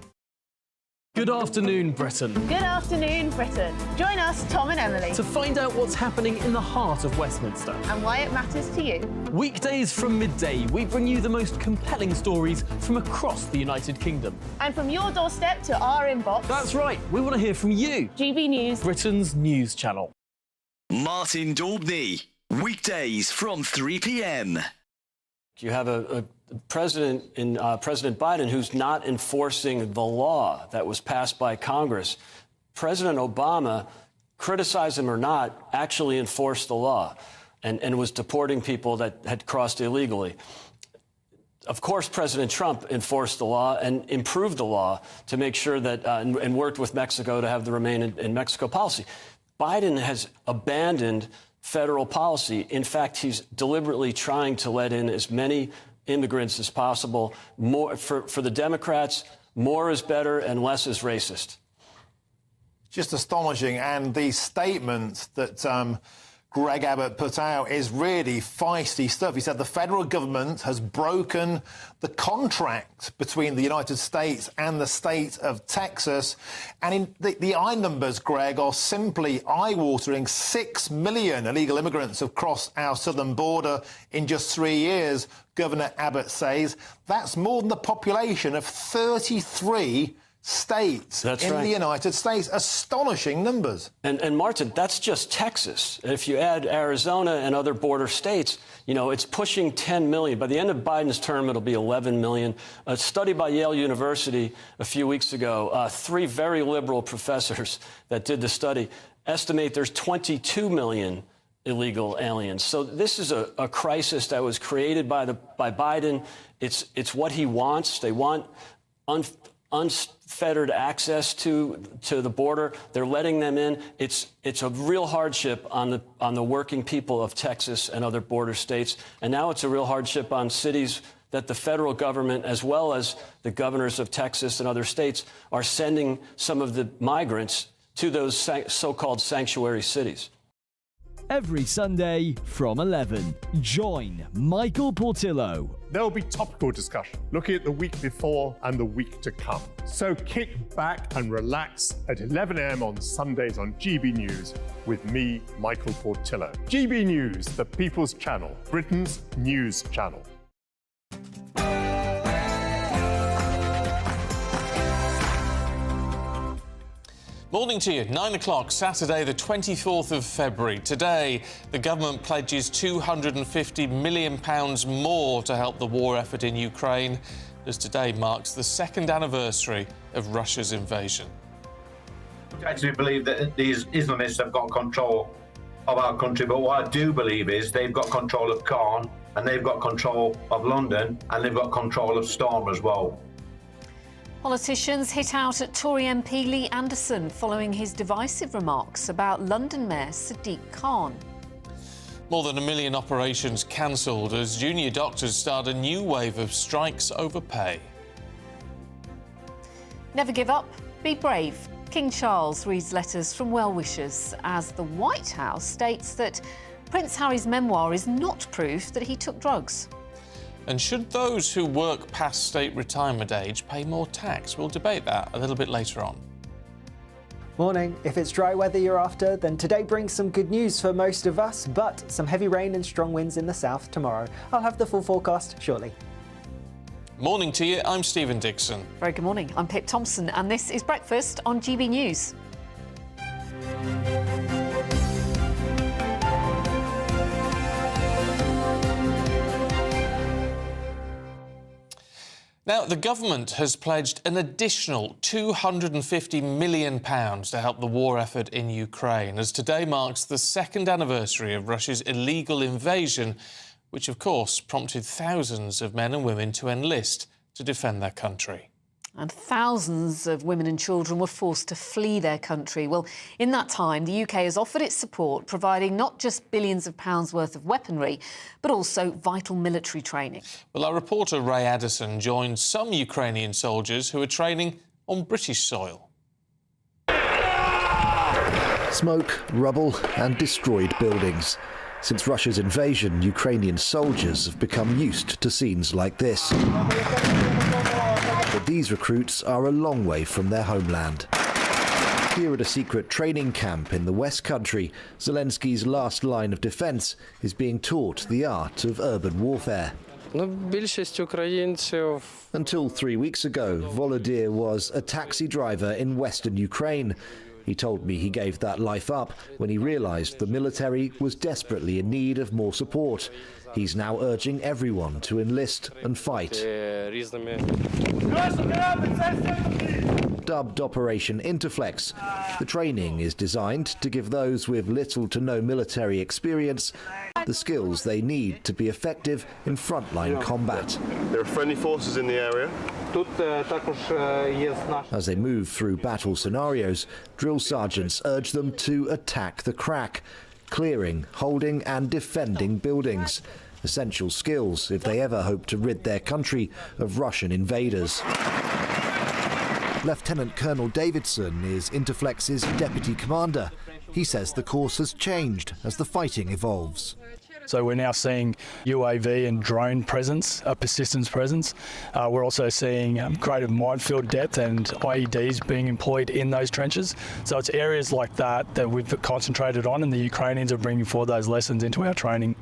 Good afternoon, Britain. Good afternoon, Britain. Join us, Tom and Emily, To find out what's happening in the heart of Westminster. and why it matters to you. Weekdays from midday, we bring you the most compelling stories from across the United Kingdom. And from your doorstep to our inbox. That's right, we want to hear from you. GB News, Britain's news channel. Martin Daubney, weekdays from 3 p.m. You have a president in President Biden who's not enforcing the law that was passed by Congress. President Obama, criticize him or not, actually enforced the law and was deporting people that had crossed illegally. Of course, President Trump enforced the law and improved the law to make sure that and worked with Mexico to have the Remain in Mexico policy. Biden has abandoned federal policy. In fact, he's deliberately trying to let in as many immigrants as possible. More for the Democrats, more is better and less is racist. Just astonishing. And the statement that Greg Abbott put out is really feisty stuff. He said the federal government has broken the contract between the United States and the state of Texas. And the eye numbers, Greg, are simply eye-watering. 6 million illegal immigrants have crossed our southern border in just 3 years, Governor Abbott says. That's more than the population of 33 states in the United States. Astonishing numbers. And Martin, that's just Texas. If you add Arizona and other border states, you know, it's pushing 10 million. By the end of Biden's term, it'll be 11 million. A study by Yale University a few weeks ago, 3 very liberal professors that did the study estimate there's 22 million illegal aliens. So this is a crisis that was created by Biden. It's what he wants. They want unfettered access to the border. They're letting them in. It's a real hardship on the working people of Texas and other border states. And now it's a real hardship on cities that the federal government, as well as the governors of Texas and other states, are sending some of the migrants to those so-called sanctuary cities. Every Sunday from 11, join Michael Portillo. There will be topical discussion, looking at the week before and the week to come. So kick back and relax at 11 a.m. on Sundays on GB News with me, Michael Portillo. GB News, the People's Channel, Britain's news channel. Morning to you. 9 o'clock, Saturday, the 24th of February. Today, the government pledges £250 million more to help the war effort in Ukraine, as today marks the second anniversary of Russia's invasion. I actually believe that these Islamists have got control of our country, but what I do believe is they've got control of Caen, and they've got control of London, and they've got control of Storm as well. Politicians hit out at Tory MP Lee Anderson following his divisive remarks about London Mayor Sadiq Khan. More than 1 million operations cancelled as junior doctors start a new wave of strikes over pay. Never give up, be brave. King Charles reads letters from well-wishers as the White House states that Prince Harry's memoir is not proof that he took drugs. And should those who work past state retirement age pay more tax? We'll debate that a little bit later on. Morning. If it's dry weather you're after, then today brings some good news for most of us, but some heavy rain and strong winds in the south tomorrow. I'll have the full forecast shortly. Morning to you, I'm Stephen Dixon. Very good morning, I'm Pip Thompson, and this is Breakfast on GB News. Now, the government has pledged an additional £250 million to help the war effort in Ukraine, as today marks the second anniversary of Russia's illegal invasion, which, of course, prompted thousands of men and women to enlist to defend their country. And thousands of women and children were forced to flee their country. Well, in that time, the UK has offered its support, providing not just billions of pounds worth of weaponry, but also vital military training. Well, our reporter Ray Addison joined some Ukrainian soldiers who are training on British soil. Smoke, rubble and destroyed buildings. Since Russia's invasion, Ukrainian soldiers have become used to scenes like this. But these recruits are a long way from their homeland. Here at a secret training camp in the West Country, Zelensky's last line of defence is being taught the art of urban warfare. Until 3 weeks ago, Volodymyr was a taxi driver in western Ukraine. He told me he gave that life up when he realised the military was desperately in need of more support. He's now urging everyone to enlist and fight. Dubbed Operation Interflex, the training is designed to give those with little to no military experience the skills they need to be effective in frontline combat. There are friendly forces in the area. As they move through battle scenarios, drill sergeants urge them to attack the crack, clearing, holding and defending buildings. Essential skills if they ever hope to rid their country of Russian invaders. Lieutenant Colonel Davidson is Interflex's deputy commander. He says the course has changed as the fighting evolves. So we're now seeing UAV and drone presence, a persistence presence. We're also seeing greater minefield depth and IEDs being employed in those trenches. So it's areas like that that we've concentrated on, and the Ukrainians are bringing forward those lessons into our training.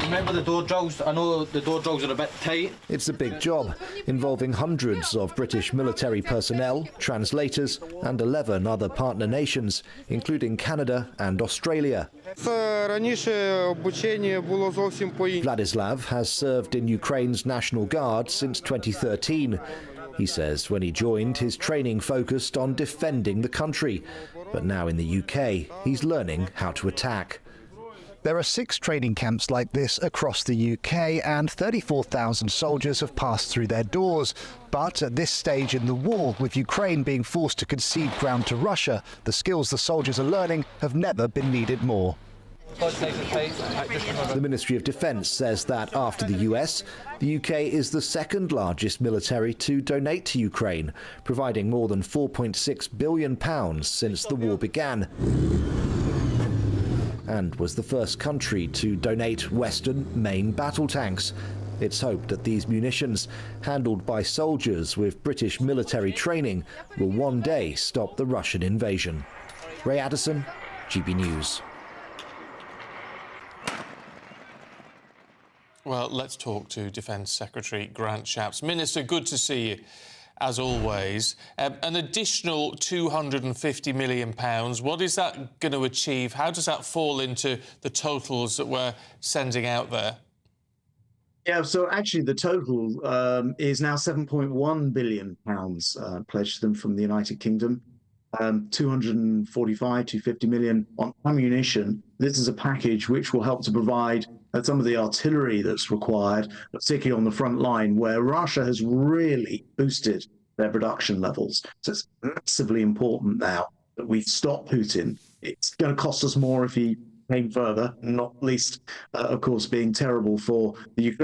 Remember the door jogs? I know the door jogs are a bit tight. It's a big job, involving hundreds of British military personnel, translators and 11 other partner nations, including Canada and Australia. Vladislav has served in Ukraine's National Guard since 2013. He says when he joined, his training focused on defending the country. But now in the UK, he's learning how to attack. There are 6 training camps like this across the UK, and 34,000 soldiers have passed through their doors. But at this stage in the war, with Ukraine being forced to concede ground to Russia, the skills the soldiers are learning have never been needed more. The Ministry of Defence says that after the US, the UK is the second largest military to donate to Ukraine, providing more than £4.6 billion since the war began, and was the first country to donate Western main battle tanks. It's hoped that these munitions, handled by soldiers with British military training, will one day stop the Russian invasion. Ray Addison, GB News. Well, let's talk to Defence Secretary Grant Shapps. Minister, good to see you, as always. An additional £250 million, what is that going to achieve? How does that fall into the totals that we're sending out there? Yeah, so actually the total is now £7.1 billion pledged to them from the United Kingdom. 250 million on ammunition. This is a package which will help to provide some of the artillery that's required, particularly on the front line, where Russia has really boosted their production levels. So it's massively important now that we stop Putin. It's going to cost us more if he came further, not least, of course, being terrible for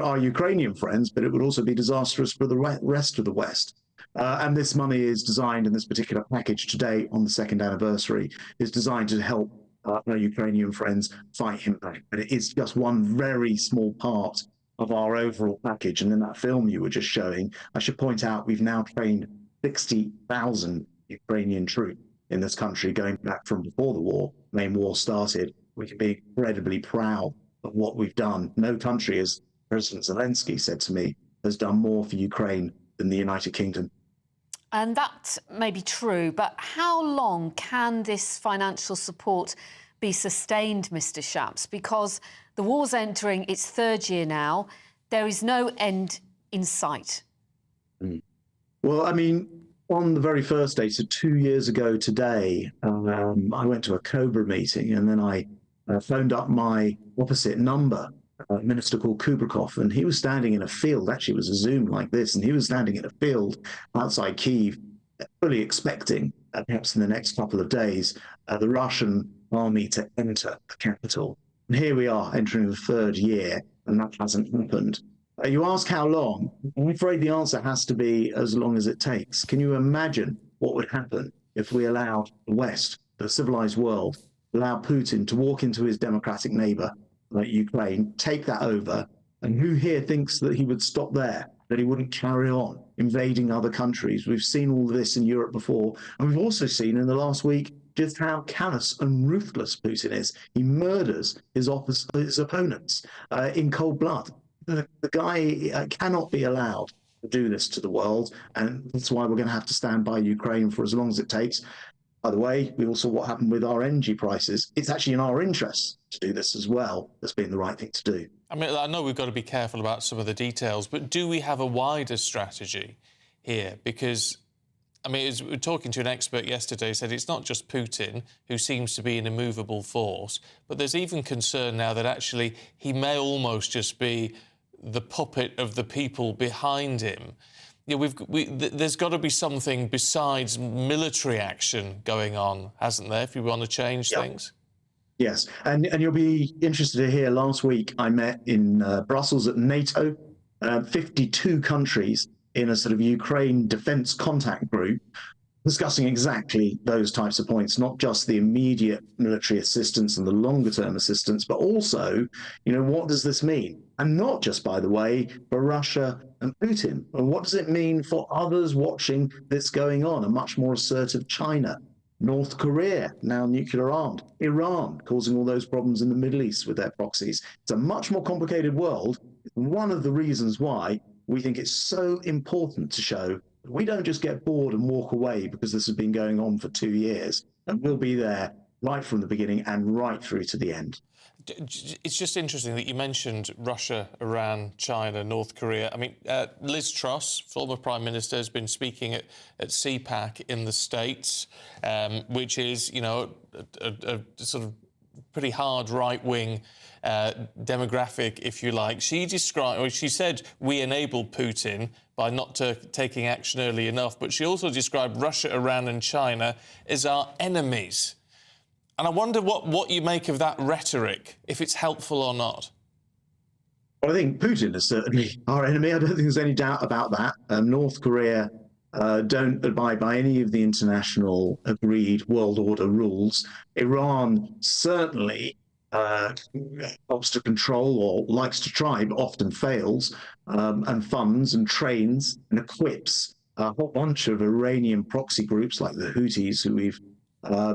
our Ukrainian friends, but it would also be disastrous for the rest of the West. And this money is designed, in this particular package today on the 2nd anniversary, is designed to help our Ukrainian friends fight him back. But it is just one very small part of our overall package. And in that film you were just showing, I should point out we've now trained 60,000 Ukrainian troops in this country going back from before the main war started. We can be incredibly proud of what we've done. No country, as President Zelensky said to me, has done more for Ukraine than the United Kingdom. And that may be true, but how long can this financial support be sustained, Mr. Shapps? Because the war's entering its 3rd year now. There is no end in sight. Well, I mean, on the very first day, so 2 years ago today, I went to a Cobra meeting, and then I phoned up my opposite number, a minister called Kubrakov, and he was standing in a field. Actually, it was a Zoom like this, and he was standing in a field outside Kyiv, fully expecting, perhaps in the next couple of days, the Russian army to enter the capital. And here we are entering the 3rd year, and that hasn't happened. You ask how long? I'm afraid the answer has to be as long as it takes. Can you imagine what would happen if we allowed the West, the civilized world, allow Putin to walk into his democratic neighbor like Ukraine, take that over, and who here thinks that he would stop there, that he wouldn't carry on invading other countries? We've seen all of this in Europe before, and we've also seen in the last week just how callous and ruthless Putin is. He murders his opponents in cold blood. The guy cannot be allowed to do this to the world, and that's why we're going to have to stand by Ukraine for as long as it takes. By the way, we also saw what happened with our energy prices. It's actually in our interests to do this as well as being the right thing to do. I mean, I know we've got to be careful about some of the details, but do we have a wider strategy here? Because, I mean, we're talking to an expert yesterday who said it's not just Putin who seems to be an immovable force, but there's even concern now that actually he may almost just be the puppet of the people behind him. Yeah, there's got to be something besides military action going on, hasn't there, if we want to change things? Yes, and you'll be interested to hear, last week I met in Brussels at NATO, 52 countries in a sort of Ukraine defence contact group, discussing exactly those types of points, not just the immediate military assistance and the longer-term assistance, but also, you know, what does this mean? And not just, by the way, for Russia and Putin. And what does it mean for others watching this going on? A much more assertive China, North Korea, now nuclear armed, Iran, causing all those problems in the Middle East with their proxies. It's a much more complicated world. One of the reasons why we think it's so important to show that we don't just get bored and walk away because this has been going on for 2 years, and we'll be there right from the beginning and right through to the end. It's just interesting that you mentioned Russia, Iran, China, North Korea. I mean, Liz Truss, former Prime Minister, has been speaking at CPAC in the States, which is, you know, a sort of pretty hard right-wing demographic, if you like. She said we enabled Putin by not taking action early enough, but she also described Russia, Iran and China as our enemies. And I wonder what you make of that rhetoric, if it's helpful or not. Well, I think Putin is certainly our enemy. I don't think there's any doubt about that. North Korea don't abide by any of the international agreed world order rules. Iran certainly helps to control or likes to try, but often fails, and funds and trains and equips a whole bunch of Iranian proxy groups like the Houthis, who we've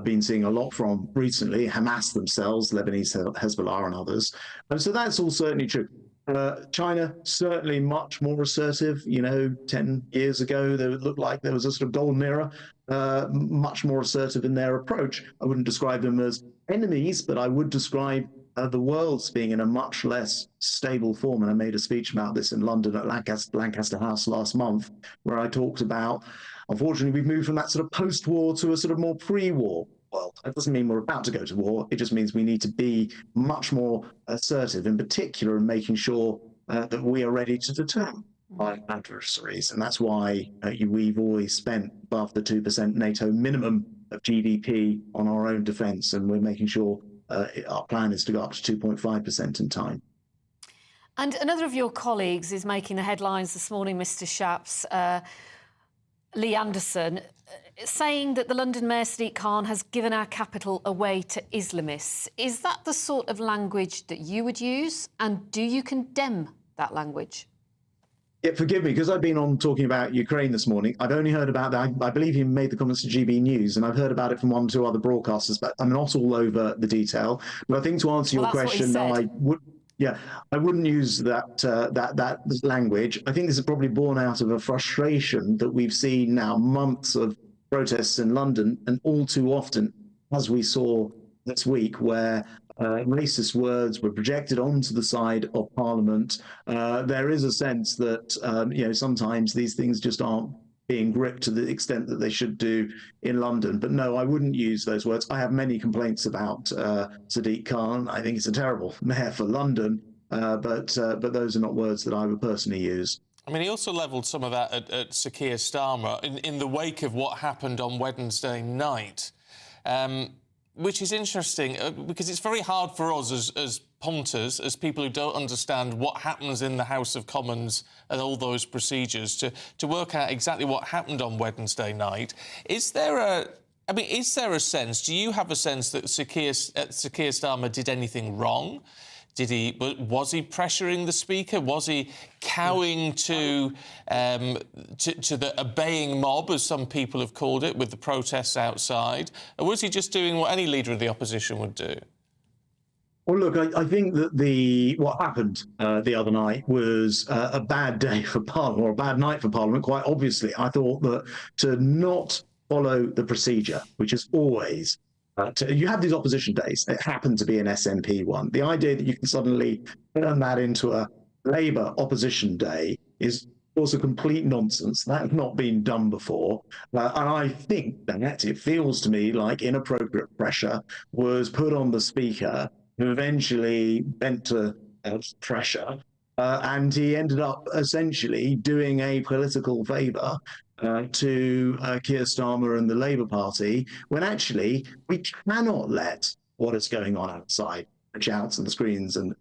been seeing a lot from recently, Hamas themselves, Lebanese Hezbollah and others. And so that's all certainly true. China, certainly much more assertive. 10 years ago, they looked like there was a sort of golden era, much more assertive in their approach. I wouldn't describe them as enemies, but I would describe the world's being in a much less stable form. And I made a speech about this in London at Lancaster House last month, where I talked about, unfortunately, we've moved from that sort of post-war to a sort of more pre-war world. That doesn't mean we're about to go to war. It just means we need to be much more assertive, in particular in making sure that we are ready to deter our adversaries. And that's why we've always spent above the 2% NATO minimum of GDP on our own defence, and we're making sure our plan is to go up to 2.5% in time. And another of your colleagues is making the headlines this morning, Mr. Shapps, Lee Anderson, saying that the London Mayor Sadiq Khan has given our capital away to Islamists. Is that the sort of language that you would use? And do you condemn that language? Yeah, forgive me, because I've been on talking about Ukraine this morning. I've only heard about that. I believe he made the comments to GB News, and I've heard about it from 1 or 2 other broadcasters, but I'm not all over the detail. But I think to answer your question, I wouldn't use that language. I think this is probably born out of a frustration that we've seen now, months of protests in London, and all too often, as we saw this week, where racist words were projected onto the side of Parliament. There is a sense that sometimes these things just aren't being gripped to the extent that they should do in London. But no, I wouldn't use those words. I have many complaints about Sadiq Khan. I think he's a terrible mayor for London, but those are not words that I would personally use. I mean, he also levelled some of that at Sir Keir Starmer in the wake of what happened on Wednesday night. Which is interesting because it's very hard for us as punters, as people who don't understand what happens in the House of Commons and all those procedures, to work out exactly what happened on Wednesday night. Is there a sense, do you have a sense that Sir Keir Starmer did anything wrong? Was he pressuring the Speaker? Was he cowing to the obeying mob, as some people have called it, with the protests outside? Or was he just doing what any leader of the opposition would do? Well, look, I think that what happened the other night was a bad day for Parliament, or a bad night for Parliament, quite obviously. I thought that to not follow the procedure, which is always you have these opposition days. It happened to be an SNP one. The idea that you can suddenly turn that into a Labour opposition day is also complete nonsense. That has not been done before. And I think that it feels to me like inappropriate pressure was put on the Speaker, who eventually bent to pressure. And he ended up essentially doing a political favour to Keir Starmer and the Labour Party, when actually we cannot let what is going on outside, the shouts and the screens and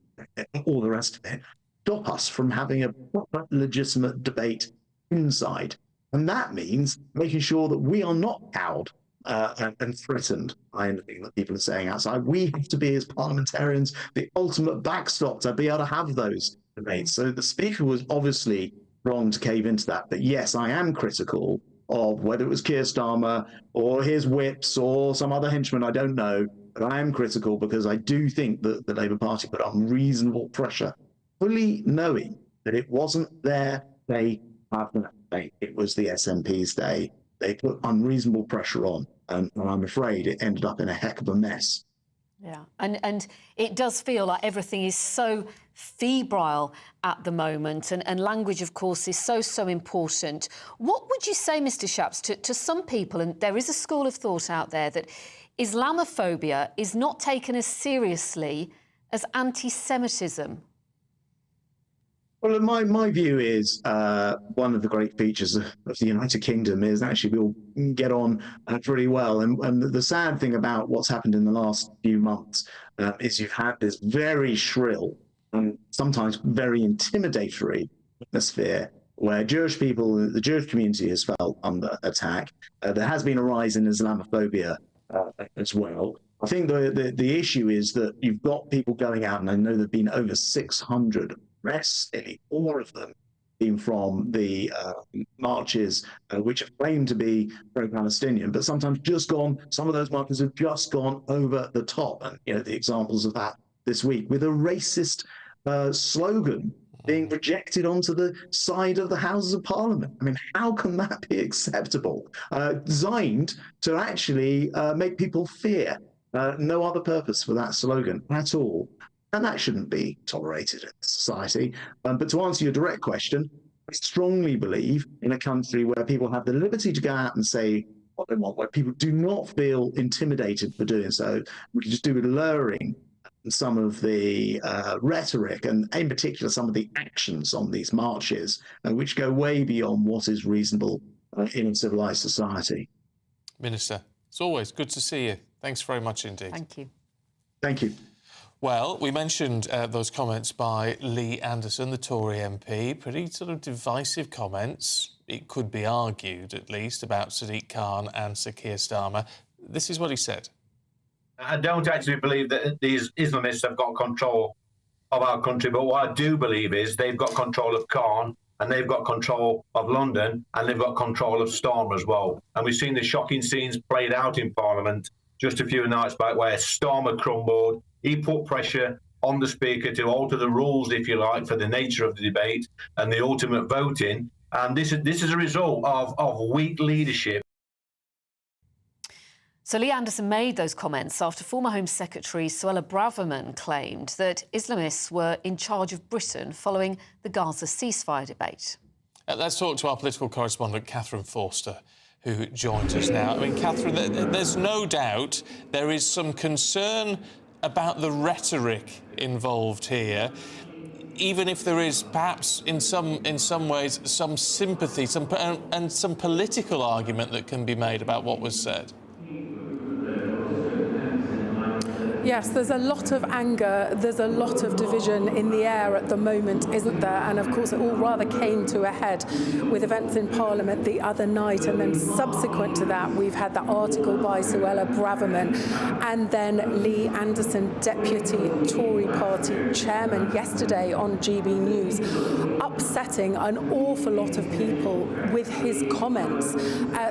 all the rest of it, stop us from having a proper legitimate debate inside. And that means making sure that we are not cowed and threatened by anything that people are saying outside. We have to be, as parliamentarians, the ultimate backstop to be able to have those debates. So the Speaker was obviously wrong to cave into that. But yes, I am critical of whether it was Keir Starmer or his whips or some other henchman, I don't know. But I am critical because I do think that the Labour Party put unreasonable pressure, fully knowing that it wasn't their day after that day. It was the SNP's day. They put unreasonable pressure on, and I'm afraid it ended up in a heck of a mess. Yeah, and it does feel like everything is so febrile at the moment, and language, of course, is so important. What would you say, Mr. Shapps, to some people, and there is a school of thought out there, that Islamophobia is not taken as seriously as anti-Semitism. Well, my view is one of the great features of the United Kingdom is actually we all get on pretty well. And the sad thing about what's happened in the last few months is you've had this very shrill and sometimes very intimidatory atmosphere where Jewish people, the Jewish community has felt under attack. There has been a rise in Islamophobia as well. I think the issue is that you've got people going out, and I know there have been over 600 arrests, nearly all of them being from the marches, which have claimed to be pro-Palestinian, but sometimes some of those marches have just gone over the top. And, the examples of that this week with a racist slogan being projected onto the side of the Houses of Parliament. I mean, how can that be acceptable? Designed to actually make people fear. No other purpose for that slogan at all. And that shouldn't be tolerated in society. But to answer your direct question, I strongly believe in a country where people have the liberty to go out and say what they want, where people do not feel intimidated for doing so. We can just do with lowering some of the rhetoric and in particular some of the actions on these marches, which go way beyond what is reasonable in a civilised society. Minister, it's always good to see you. Thanks very much indeed. Thank you. Thank you. Well, we mentioned those comments by Lee Anderson, the Tory MP. Pretty sort of divisive comments, it could be argued at least, about Sadiq Khan and Sir Keir Starmer. This is what he said. I don't actually believe that these Islamists have got control of our country, but what I do believe is they've got control of Khan, and they've got control of London, and they've got control of Starmer as well. And we've seen the shocking scenes played out in Parliament just a few nights back where Starmer crumbled. He put pressure on the Speaker to alter the rules, if you like, for the nature of the debate and the ultimate voting. And this is a result of weak leadership. So Lee Anderson made those comments after former Home Secretary Suella Braverman claimed that Islamists were in charge of Britain following the Gaza ceasefire debate. Let's talk to our political correspondent, Catherine Forster, who joins us now. I mean, Catherine, there's no doubt there is some concern about the rhetoric involved here, even if there is perhaps in some ways some sympathy and some political argument that can be made about what was said. Yes, there's a lot of anger, there's a lot of division in the air at the moment, isn't there? And of course it all rather came to a head with events in Parliament the other night, and then subsequent to that we've had that article by Suella Braverman and then Lee Anderson, Deputy Tory Party Chairman, yesterday on GB News, upsetting an awful lot of people with his comments.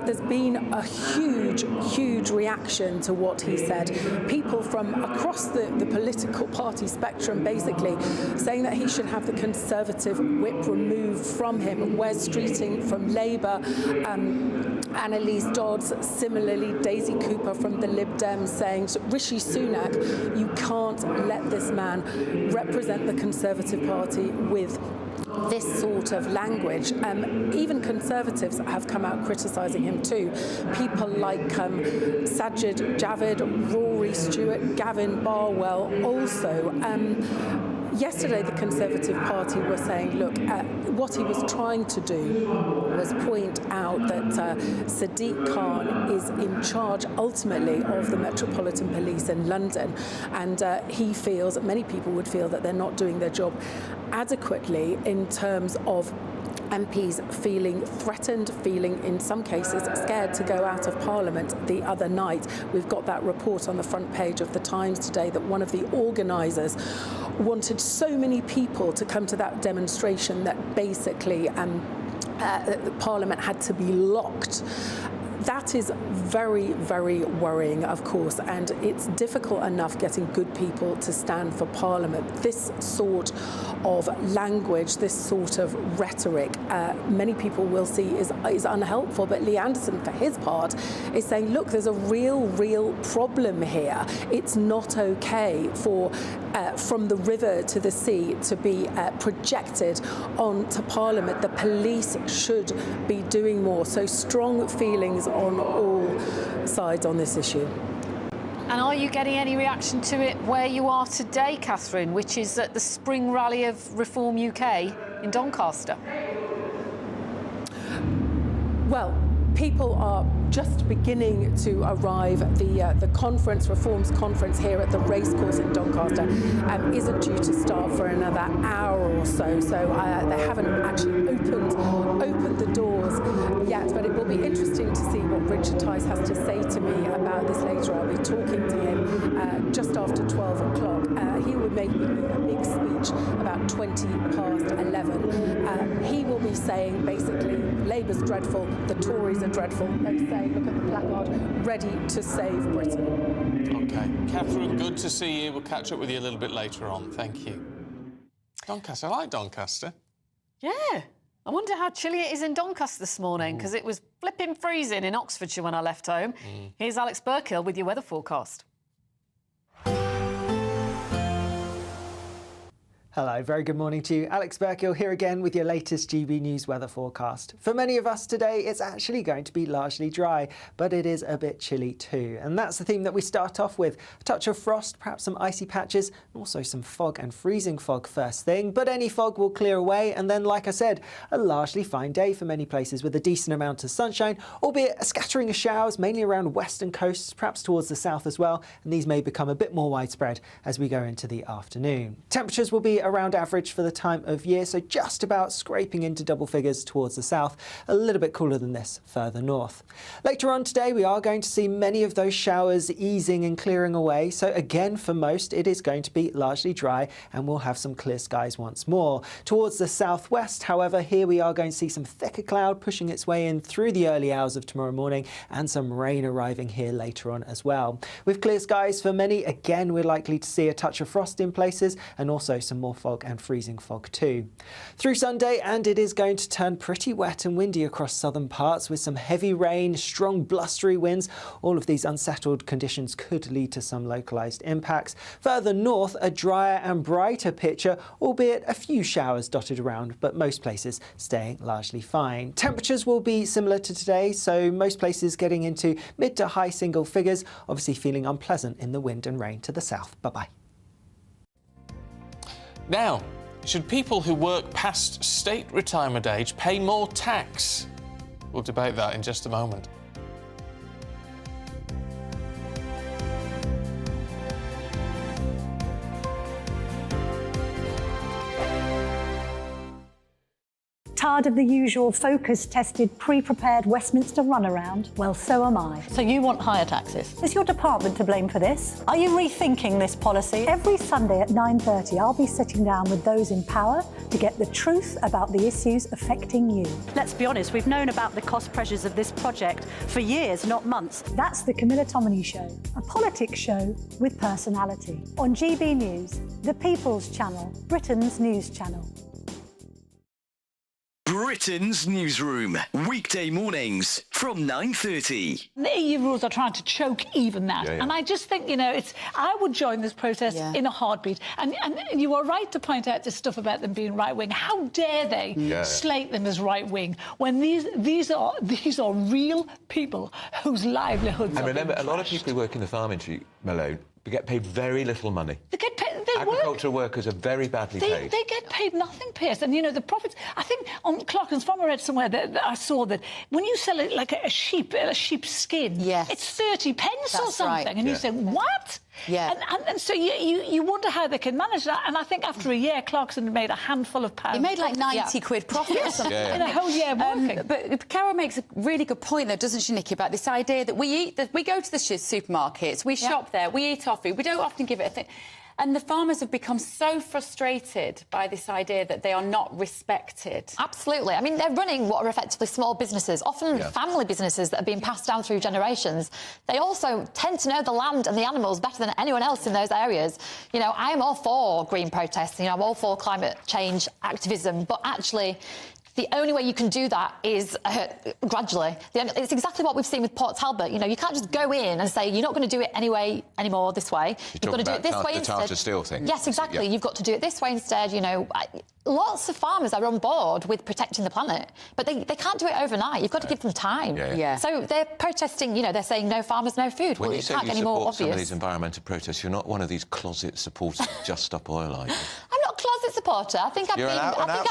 There's been a huge reaction to what he said. People from across the political party spectrum basically saying that he should have the Conservative whip removed from him. Wes Streeting from Labour, Annalise Dodds, similarly Daisy Cooper from the Lib Dems saying, Rishi Sunak, you can't let this man represent the Conservative Party with this sort of language. Even Conservatives have come out criticising him too. People like Sajid Javid, Rory Stewart, Gavin Barwell also. Yesterday, the Conservative Party were saying, look, what he was trying to do was point out that Sadiq Khan is in charge, ultimately, of the Metropolitan Police in London. And he feels, many people would feel, that they're not doing their job adequately in terms of MPs feeling threatened, feeling in some cases scared to go out of Parliament. The other night, we've got that report on the front page of the Times today that one of the organisers wanted so many people to come to that demonstration that basically Parliament had to be locked. That is very, very worrying, of course, and it's difficult enough getting good people to stand for Parliament. This sort of language, this sort of rhetoric, many people will see is unhelpful. But Lee Anderson, for his part, is saying, look, there's a real problem here. It's not okay for from the river to the sea to be projected onto Parliament. The police should be doing more. So strong feelings on all sides on this issue. And are you getting any reaction to it where you are today, Catherine, which is at the Spring Rally of Reform UK in Doncaster? Well, people are just beginning to arrive. The conference, Reforms Conference here at the racecourse in Doncaster isn't due to start for another hour or so. So they haven't actually opened the doors yet. But it will be interesting to see what Richard Tice has to say to me about this later. I'll be talking to him just after 12 o'clock. He will make a big speech about 20 past 11. He will be saying basically Labour's dreadful, the Tories are dreadful. They say, look at the placard, ready to save Britain. OK. Catherine, good to see you. We'll catch up with you a little bit later on. Thank you. Doncaster, I like Doncaster. Yeah. I wonder how chilly it is in Doncaster this morning, because it was flipping freezing in Oxfordshire when I left home. Here's Alex Burkill with your weather forecast. Hello, very good morning to you. Alex Burkill here again with your latest GB News weather forecast. For many of us today, it's actually going to be largely dry, but it is a bit chilly too. And that's the theme that we start off with. A touch of frost, perhaps some icy patches, and also some fog and freezing fog first thing. But any fog will clear away, and then, like I said, a largely fine day for many places with a decent amount of sunshine, albeit a scattering of showers, mainly around western coasts, perhaps towards the south as well. And these may become a bit more widespread as we go into the afternoon. Temperatures will be around average for the time of year, so just about scraping into double figures towards the south, a little bit cooler than this further north. Later on today we are going to see many of those showers easing and clearing away, so again for most it is going to be largely dry and we'll have some clear skies once more. Towards the southwest, however, here we are going to see some thicker cloud pushing its way in through the early hours of tomorrow morning and some rain arriving here later on as well. With clear skies for many, again we're likely to see a touch of frost in places and also some more fog and freezing fog too. Through Sunday, and it is going to turn pretty wet and windy across southern parts with some heavy rain, strong blustery winds. All of these unsettled conditions could lead to some localised impacts. Further north, a drier and brighter picture, albeit a few showers dotted around, but most places staying largely fine. Temperatures will be similar to today, so most places getting into mid to high single figures, obviously feeling unpleasant in the wind and rain to the south. Bye-bye. Now, should people who work past state retirement age pay more tax? We'll debate that in just a moment. Tired of the usual focus-tested, pre-prepared Westminster runaround? Well, so am I. So you want higher taxes? Is your department to blame for this? Are you rethinking this policy? Every Sunday at 9:30, I'll be sitting down with those in power to get the truth about the issues affecting you. Let's be honest, we've known about the cost pressures of this project for years, not months. That's the Camilla Tominey Show, a politics show with personality. On GB News, the People's Channel, Britain's news channel. Britain's Newsroom, weekday mornings from 9:30. The EU rules are trying to choke even that. And I just think, you know, I would join this protest in a heartbeat. And you are right to point out this stuff about them being right-wing. How dare they slate them as right-wing when these are real people whose livelihoods and are remember, being a lot of people who work in the farm industry, Malone, get paid very little money. They get paid. Agricultural workers are very badly paid. They get paid nothing, Pierce. And, you know, the profits... I think on Clarkins Farm I read somewhere that I saw that when you sell it like a sheep's skin, it's 30 pence or something. Right. And you say, what? Yeah. And so you wonder how they can manage that. And I think after a year, Clarkson made a handful of pounds. He made like 90 quid profit or something. In a whole year working. But Carol makes a really good point, though, doesn't she, Nikki, about this idea that we go to the supermarkets, we shop there, we eat our food, we don't often give it a thing. And the farmers have become so frustrated by this idea that they are not respected. Absolutely. I mean, they're running what are effectively small businesses, often family businesses that are being passed down through generations. They also tend to know the land and the animals better than anyone else in those areas. You know, I'm all for green protests, you know, I'm all for climate change activism, but actually The only way you can do that is gradually. It's exactly what we've seen with Port Talbot. You know, you can't just go in and say, you're not going to do it anymore this way. You've got to do it this way instead. The Tata Steel thing. Yes, exactly. You've got to do it this way instead. You know, lots of farmers are on board with protecting the planet, but they can't do it overnight. You've got to give them time. So they're protesting, you know, they're saying no farmers, no food. When well, you it say can't you get any more support obvious. some of these environmental protests, you're not one of these closet supporters of Just Stop Oil, are you? I'm not a closet supporter. I think I've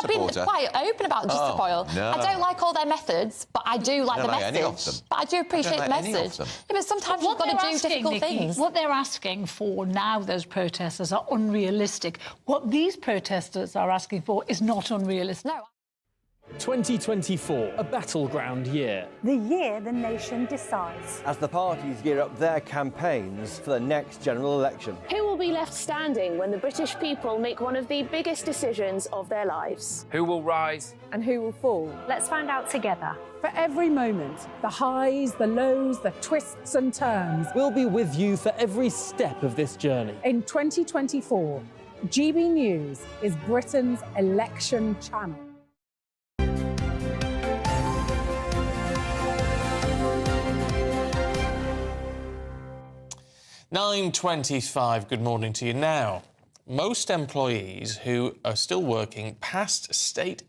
been quite open about Just Stop Oil. No. I don't like all their methods, but I do like the message. But I do appreciate the message. Yeah, but sometimes you've got to do difficult things. What they're asking for now, those protesters, are unrealistic. What these protesters are asking for is not unrealistic. No. 2024, a battleground year. The year the nation decides. As the parties gear up their campaigns for the next general election. Who will be left standing when the British people make one of the biggest decisions of their lives? Who will rise? And who will fall? Let's find out together. For every moment, the highs, the lows, the twists and turns. We'll be with you for every step of this journey. In 2024, GB News is Britain's election channel. 9:25, good morning to you. Now, most employees who are still working past state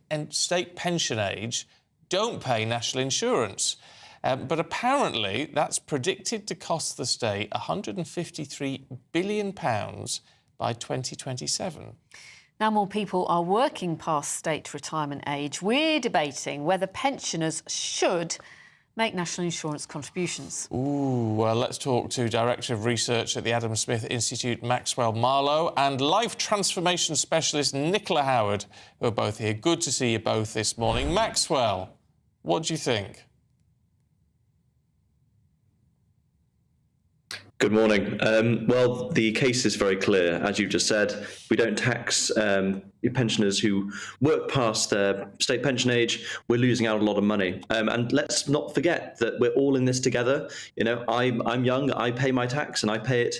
pension age don't pay national insurance. But apparently that's predicted to cost the state £153 billion by 2027. Now more people are working past state retirement age. We're debating whether pensioners should make national insurance contributions. Ooh, well, let's talk to Director of Research at the Adam Smith Institute, Maxwell Marlowe, and Life Transformation Specialist Nicola Howard, who are both here. Good to see you both this morning. Maxwell, what do you think? Good morning. Well, the case is very clear. As you just said, we don't tax pensioners who work past their state pension age. We're losing out a lot of money. And let's not forget that we're all in this together. You know, I'm young, I pay my tax, and I pay it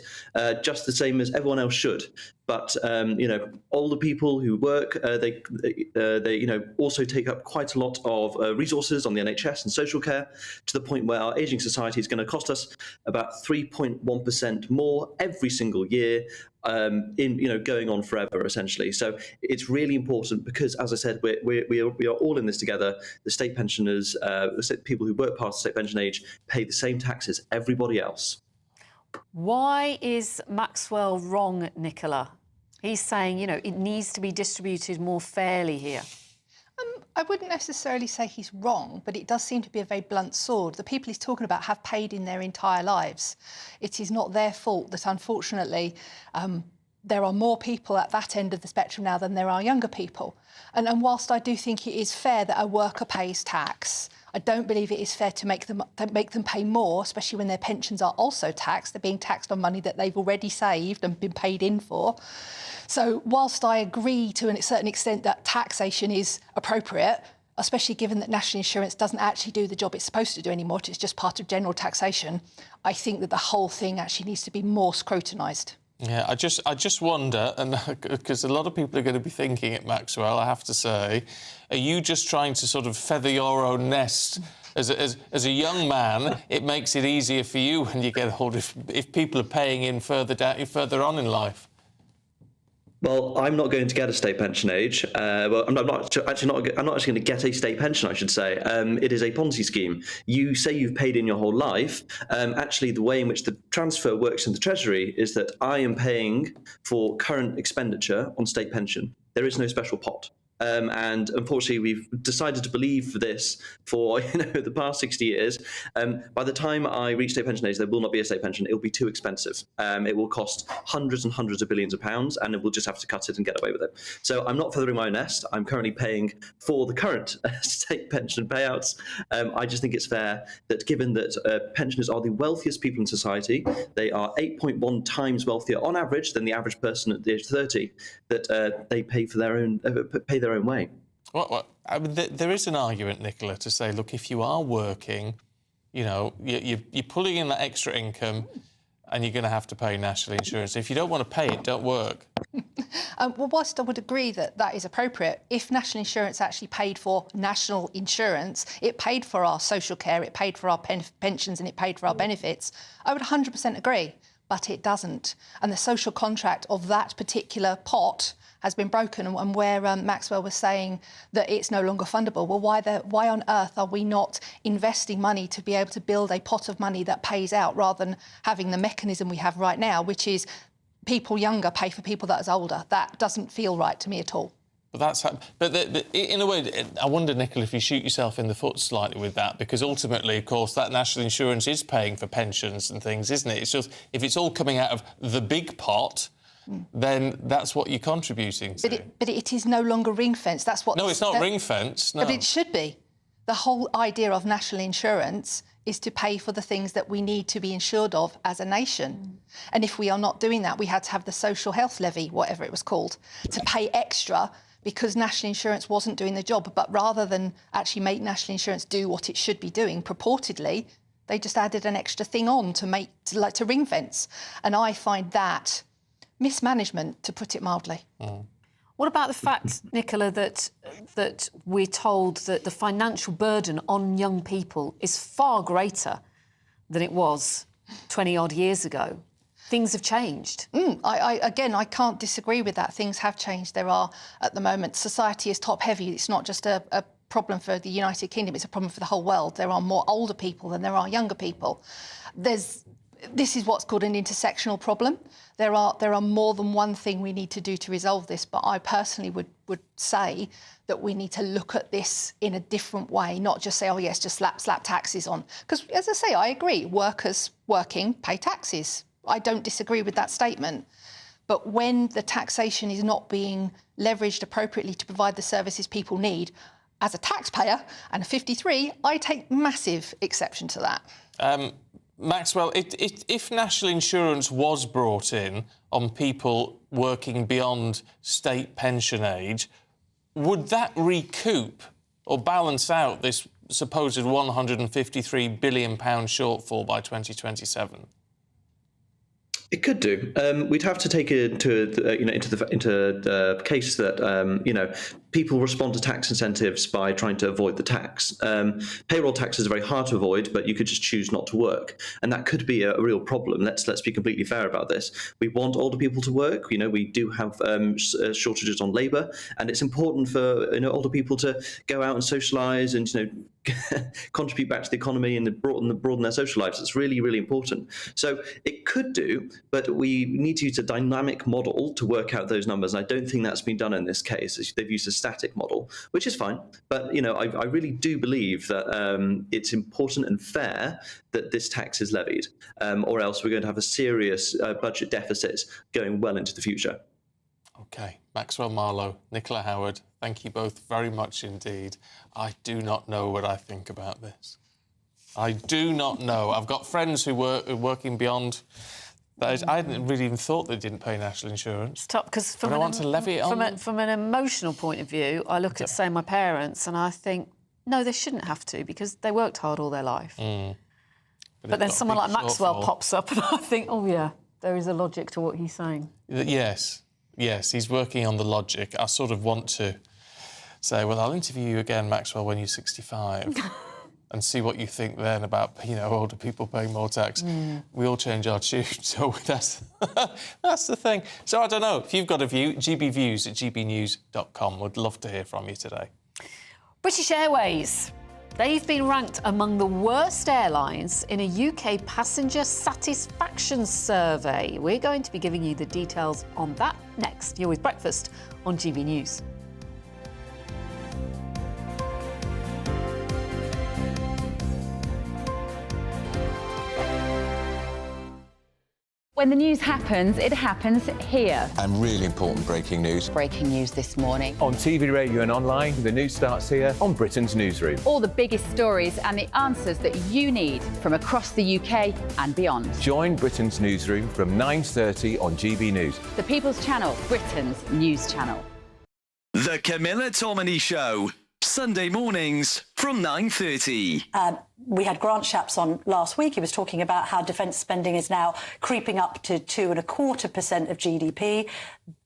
just the same as everyone else should. But you know, older people who work, they you know, also take up quite a lot of resources on the NHS and social care, to the point where our ageing society is going to cost us about 3.1% more every single year. Going on forever, essentially. So it's really important because, as I said, we are all in this together. The state pensioners, people who work past the state pension age, pay the same tax as everybody else. Why is Maxwell wrong, Nicola? He's saying, you know, it needs to be distributed more fairly here. I wouldn't necessarily say he's wrong, but it does seem to be a very blunt sword. The people he's talking about have paid in their entire lives. It is not their fault that, unfortunately, there are more people at that end of the spectrum now than there are younger people. And whilst I do think it is fair that a worker pays tax, I don't believe it is fair to make them pay more, especially when their pensions are also taxed. They're being taxed on money that they've already saved and been paid in for. So whilst I agree to a certain extent that taxation is appropriate, especially given that national insurance doesn't actually do the job it's supposed to do anymore, it's just part of general taxation, I think that the whole thing actually needs to be more scrutinised. Yeah, I just wonder, and because a lot of people are going to be thinking it, Maxwell, I have to say, are you just trying to sort of feather your own nest? As a young man, it makes it easier for you when you get older if people are paying in further on in life. Well, I'm not going to get a state pension age. Well, I'm not actually going to get a state pension, I should say. It is a Ponzi scheme. You say you've paid in your whole life. Actually, the way in which the transfer works in the Treasury is that I am paying for current expenditure on state pension. There is no special pot. And unfortunately, we've decided to believe this for the past 60 years. By the time I reach state pension age, there will not be a state pension. It will be too expensive. It will cost hundreds and hundreds of billions of pounds, and we'll just have to cut it and get away with it. So I'm not feathering my own nest. I'm currently paying for the current state pension payouts. I just think it's fair that, given that pensioners are the wealthiest people in society, they are 8.1 times wealthier on average than the average person at the age of 30, that they pay for their own way. Well, I mean, there is an argument, Nicola, to say, look, if you are working, you know, you're pulling in that extra income and you're going to have to pay national insurance. If you don't want to pay it, don't work. Well, whilst I would agree that that is appropriate, if national insurance actually paid for national insurance, it paid for our social care, it paid for our pensions and it paid for our benefits, I would 100% agree, but it doesn't. And the social contract of that particular pot has been broken, and where Maxwell was saying that it's no longer fundable, well, why on earth are we not investing money to be able to build a pot of money that pays out rather than having the mechanism we have right now, which is people younger pay for people that is older? That doesn't feel right to me at all. But in a way, I wonder, Nicola, if you shoot yourself in the foot slightly with that, because ultimately, of course, that national insurance is paying for pensions and things, isn't it? It's just, if it's all coming out of the big pot, then that's what you're contributing to. But it is no longer ring-fenced. That's what... No, it's not ring-fenced, no. But it should be. The whole idea of national insurance is to pay for the things that we need to be insured of as a nation. And if we are not doing that, we had to have the social health levy, whatever it was called, to pay extra because national insurance wasn't doing the job. But rather than actually make national insurance do what it should be doing, purportedly, they just added an extra thing on to ring-fence. And I find that mismanagement, to put it mildly. What about the fact, Nicola, that we're told that the financial burden on young people is far greater than it was 20-odd years ago? Things have changed. Again, I can't disagree with that. Things have changed. There are, at the moment, society is top-heavy. It's not just a problem for the United Kingdom, it's a problem for the whole world. There are more older people than there are younger people. This is what's called an intersectional problem. There are more than one thing we need to do to resolve this, but I personally would say that we need to look at this in a different way, not just say, oh yes, just slap taxes on. Because, as I say, I agree, workers working pay taxes. I don't disagree with that statement. But when the taxation is not being leveraged appropriately to provide the services people need, as a taxpayer and a 53, I take massive exception to that. Maxwell, if national insurance was brought in on people working beyond state pension age, would that recoup or balance out this supposed £153 billion shortfall by 2027? It could do. We'd have to take it into the case that people respond to tax incentives by trying to avoid the tax. Payroll taxes are very hard to avoid, but you could just choose not to work, and that could be a real problem. Let's be completely fair about this. We want older people to work. We do have shortages on labour, and it's important for older people to go out and socialise and contribute back to the economy and broaden their social lives. It's really, really important. So it could do, but we need to use a dynamic model to work out those numbers. And I don't think that's been done in this case. They've used a static model, which is fine. But, I really do believe that it's important and fair that this tax is levied, or else we're going to have a serious budget deficit going well into the future. OK. Maxwell Marlowe, Nicola Howard, thank you both very much indeed. I do not know what I think about this. I do not know. I've got friends who are working beyond that. I hadn't really even thought they didn't pay national insurance. Stop, because I want to levy it on. From an emotional point of view, I look at, say, my parents and I think, no, they shouldn't have to because they worked hard all their life. But then someone like Maxwell pops up and I think, oh, yeah, there is a logic to what he's saying. Yes, he's working on the logic. I sort of want to say, well, I'll interview you again, Maxwell, when you're 65 and see what you think then about, older people paying more tax. We all change our tune, so that's the thing. So I don't know. If you've got a view, gbviews@gbnews.com. Would love to hear from you today. British Airways. They've been ranked among the worst airlines in a UK passenger satisfaction survey. We're going to be giving you the details on that next. You're with Breakfast on GB News. When the news happens, it happens here. And really important breaking news. Breaking news this morning. On TV, radio and online, the news starts here on Britain's Newsroom. All the biggest stories and the answers that you need from across the UK and beyond. Join Britain's Newsroom from 9:30 on GB News. The People's Channel, Britain's news channel. The Camilla Tominey Show. Sunday mornings from 9:30. We had Grant Shapps on last week. He was talking about how defence spending is now creeping up to 2.25% of GDP.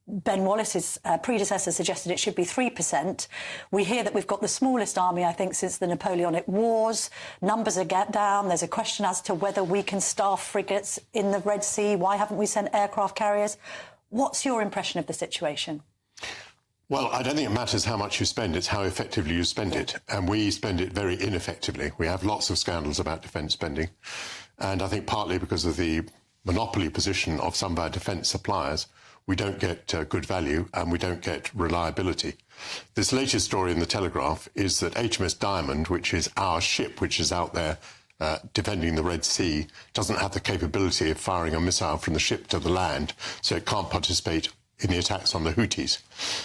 Ben Wallace's predecessor suggested it should be 3%. We hear that we've got the smallest army, I think, since the Napoleonic Wars. Numbers are down. There's a question as to whether we can staff frigates in the Red Sea. Why haven't we sent aircraft carriers? What's your impression of the situation? Well, I don't think it matters how much you spend, it's how effectively you spend it. And we spend it very ineffectively. We have lots of scandals about defence spending. And I think partly because of the monopoly position of some of our defence suppliers, we don't get good value and we don't get reliability. This latest story in the Telegraph is that HMS Diamond, which is our ship, which is out there defending the Red Sea, doesn't have the capability of firing a missile from the ship to the land, so it can't participate in the attacks on the Houthis.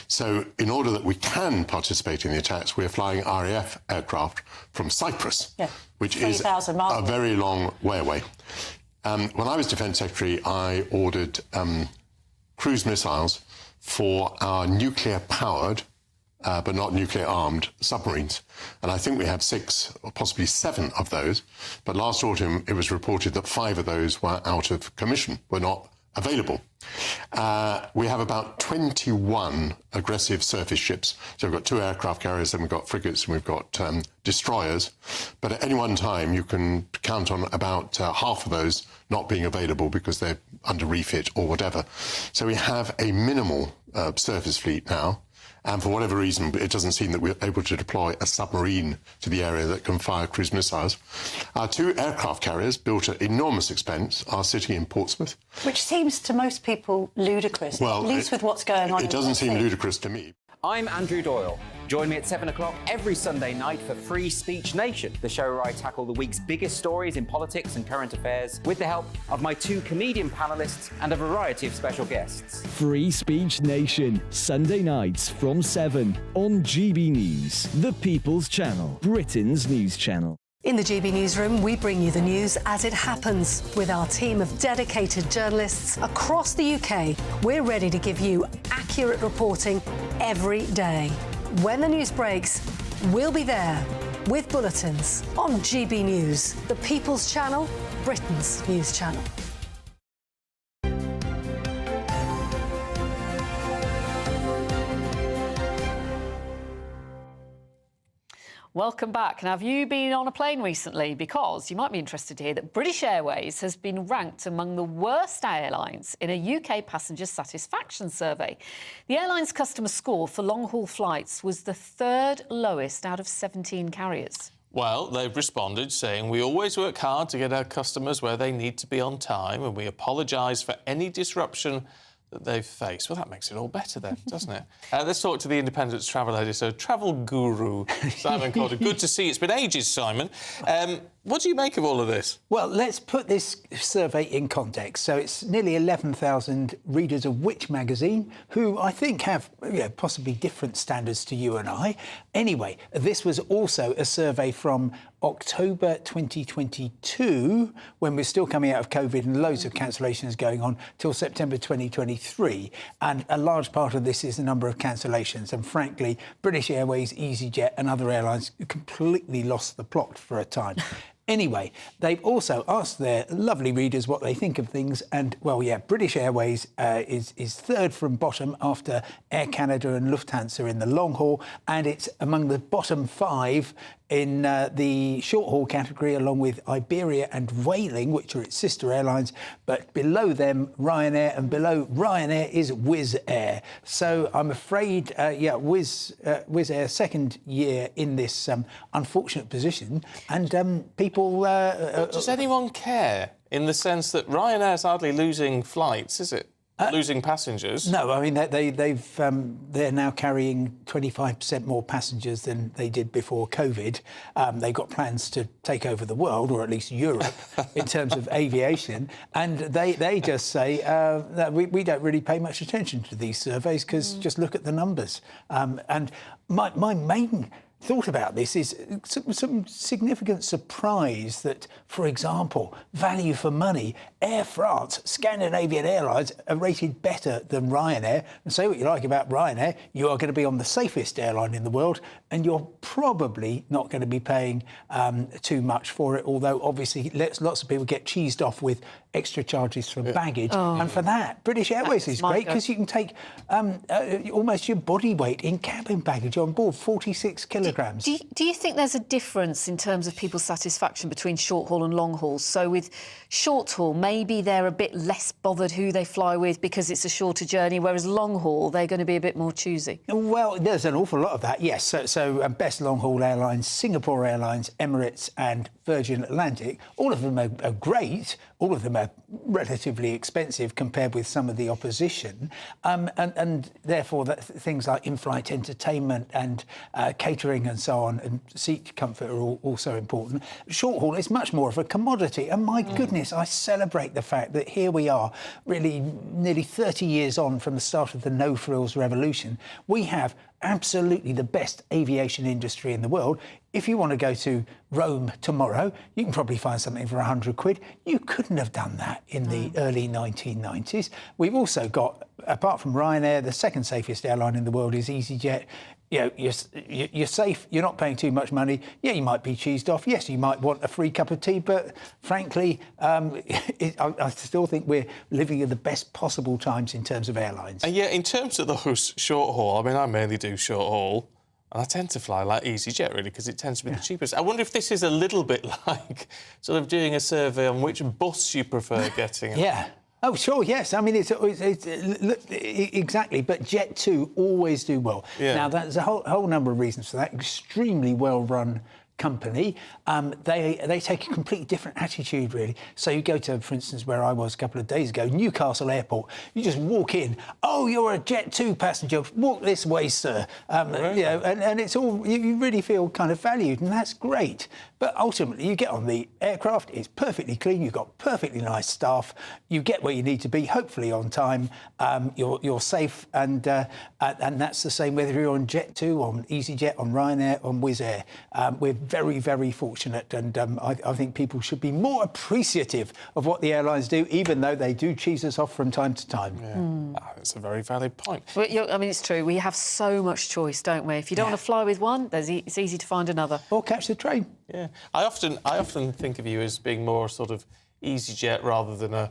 So in order that we can participate in the attacks, we're flying RAF aircraft from Cyprus, which is a very long way away. When I was Defence Secretary, I ordered cruise missiles for our nuclear-powered, but not nuclear-armed submarines. And I think we have 6 or possibly 7 of those. But last autumn, it was reported that 5 of those were out of commission, were not available. We have about 21 aggressive surface ships. So we've got 2 aircraft carriers, then we've got frigates, and we've got destroyers. But at any one time, you can count on about half of those not being available because they're under refit or whatever. So we have a minimal surface fleet now. And for whatever reason, it doesn't seem that we're able to deploy a submarine to the area that can fire cruise missiles. Our 2 aircraft carriers, built at enormous expense, are sitting in Portsmouth. Which seems to most people ludicrous, well, at least with what's going on. It doesn't seem ludicrous to me. I'm Andrew Doyle. Join me at 7 o'clock every Sunday night for Free Speech Nation, the show where I tackle the week's biggest stories in politics and current affairs with the help of my 2 comedian panellists and a variety of special guests. Free Speech Nation, Sunday nights from 7 on GB News, the People's Channel, Britain's news channel. In the GB Newsroom, we bring you the news as it happens. With our team of dedicated journalists across the UK, we're ready to give you accurate reporting every day. When the news breaks, we'll be there with bulletins on GB News, the People's Channel, Britain's news channel. Welcome back. Now, have you been on a plane recently? Because you might be interested to hear that British Airways has been ranked among the worst airlines in a UK passenger satisfaction survey. The airline's customer score for long-haul flights was the 3rd lowest out of 17 carriers. Well, they've responded saying, we always work hard to get our customers where they need to be on time, and we apologise for any disruption that they've faced. Well, that makes it all better then, doesn't it? Let's talk to the Independent's travel editor, travel guru, Simon Calder. Good to see you. It's been ages, Simon. What do you make of all of this? Well, let's put this survey in context. So it's nearly 11,000 readers of Which magazine, who I think have possibly different standards to you and I. Anyway, this was also a survey from October 2022, when we're still coming out of COVID and loads of cancellations going on, till September 2023. And a large part of this is the number of cancellations. And frankly, British Airways, EasyJet and other airlines completely lost the plot for a time. Anyway, they've also asked their lovely readers what they think of things. And, well, yeah, British Airways is 3rd from bottom after Air Canada and Lufthansa in the long haul. And it's among the bottom 5 in the short-haul category, along with Iberia and Vueling, which are its sister airlines. But below them, Ryanair, and below Ryanair is Wizz Air. So I'm afraid, Wizz Air, 2nd year in this unfortunate position. And people... Does anyone care, in the sense that Ryanair's hardly losing flights, is it? Losing passengers? No, I mean, they're now carrying 25% more passengers than they did before COVID. They've got plans to take over the world, or at least Europe, in terms of aviation. And they just say that we don't really pay much attention to these surveys because just look at the numbers. And my main thought about this is some significant surprise that, for example, value for money, Air France, Scandinavian Airlines are rated better than Ryanair. And say what you like about Ryanair, you are going to be on the safest airline in the world, and you're probably not going to be paying too much for it, although obviously lots of people get cheesed off with extra charges for baggage. And for that, British Airways is great because you can take almost your body weight in cabin baggage on board, 46 kilograms. Do you think there's a difference in terms of people's satisfaction between short haul and long haul? So with short haul, maybe they're a bit less bothered who they fly with because it's a shorter journey, whereas long haul, they're going to be a bit more choosy. Well, there's an awful lot of that, yes. So best long haul airlines, Singapore Airlines, Emirates and Virgin Atlantic, all of them are great. All of them are relatively expensive compared with some of the opposition. And therefore, things like in-flight entertainment and catering and so on, and seat comfort are also important. Short haul is much more of a commodity. And my goodness, I celebrate the fact that here we are, really nearly 30 years on from the start of the no-frills revolution. We have absolutely the best aviation industry in the world. If you want to go to Rome tomorrow, you can probably find something for 100 quid. You couldn't have done that in the early 1990s. We've also got, apart from Ryanair, the second safest airline in the world is EasyJet. You know, you're safe, you're not paying too much money. Yeah, you might be cheesed off. Yes, you might want a free cup of tea, but frankly, I still think we're living in the best possible times in terms of airlines. And yeah, in terms of those short haul, I mean, I mainly do short haul, and I tend to fly like EasyJet, really, because it tends to be the cheapest. I wonder if this is a little bit like sort of doing a survey on which bus you prefer getting. Yeah. Oh, sure, yes. I mean, it's exactly. But Jet2 always do well. Yeah. Now, there's a whole number of reasons for that. Extremely well-run company. They take a completely different attitude, really. So you go to, for instance, where I was a couple of days ago, Newcastle Airport. You just walk in. Oh, you're a Jet2 passenger. Walk this way, sir. Right. You know, and it's all, you really feel kind of valued, and that's great. But ultimately, you get on the aircraft, it's perfectly clean, you've got perfectly nice staff, you get where you need to be, hopefully on time, you're safe, and that's the same whether you're on Jet2, on EasyJet, on Ryanair, on Wizz Air. We're very, very fortunate, and I think people should be more appreciative of what the airlines do, even though they do cheese us off from time to time. Yeah. That's a very valid point. Well, I mean, it's true. We have so much choice, don't we? If you don't want to fly with one, it's easy to find another. Or catch the train. Yeah. I often think of you as being more sort of EasyJet rather than a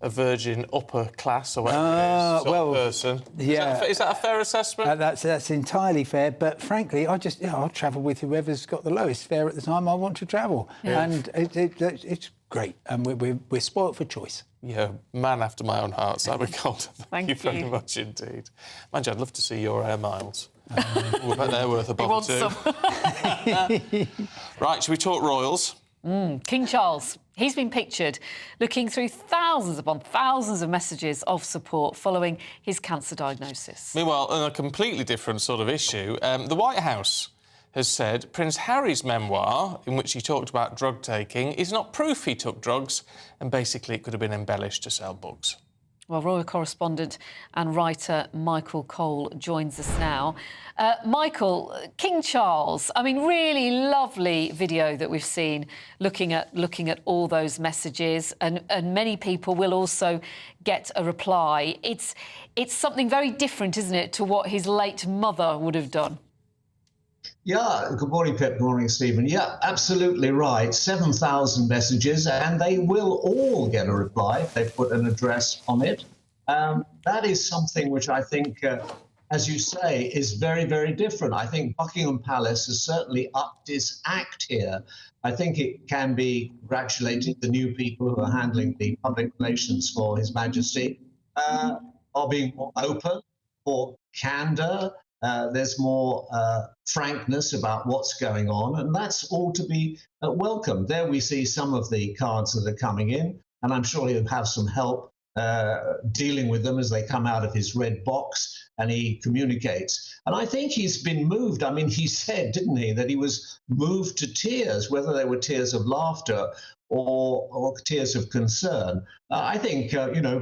Virgin upper class or whatever sort of person. Yeah. Is that a fair assessment? That's entirely fair, but frankly, I'll travel with whoever's got the lowest fare at the time I want to travel. Yeah. And it's great, and we're spoilt for choice. Yeah, man after my own heart, Simon Calder. Thank you very you. much indeed. Mind you, I'd love to see your air miles. I bet they're worth a bob or two. Right, should we talk royals? King Charles. He's been pictured looking through thousands upon thousands of messages of support following his cancer diagnosis. Meanwhile, on a completely different sort of issue, the White House has said Prince Harry's memoir, in which he talked about drug taking, is not proof he took drugs, and basically it could have been embellished to sell books. Well, royal correspondent and writer Michael Cole joins us now. Michael, King Charles, I mean, really lovely video that we've seen looking at all those messages, and many people will also get a reply. It's something very different, isn't it, to what his late mother would have done? Yeah, good morning, Pip. Good morning, Stephen. Yeah, absolutely right. 7,000 messages, and they will all get a reply if they put an address on it. That is something which I think, as you say, is very, very different. I think Buckingham Palace has certainly upped its act here. I think it can be congratulated. The new people who are handling the public relations for His Majesty are being more open, more candour. There's more frankness about what's going on, and that's all to be welcomed. There we see some of the cards that are coming in, and I'm sure he'll have some help dealing with them as they come out of his red box and he communicates. And I think he's been moved. I mean, he said, didn't he, that he was moved to tears, whether they were tears of laughter or tears of concern. I think,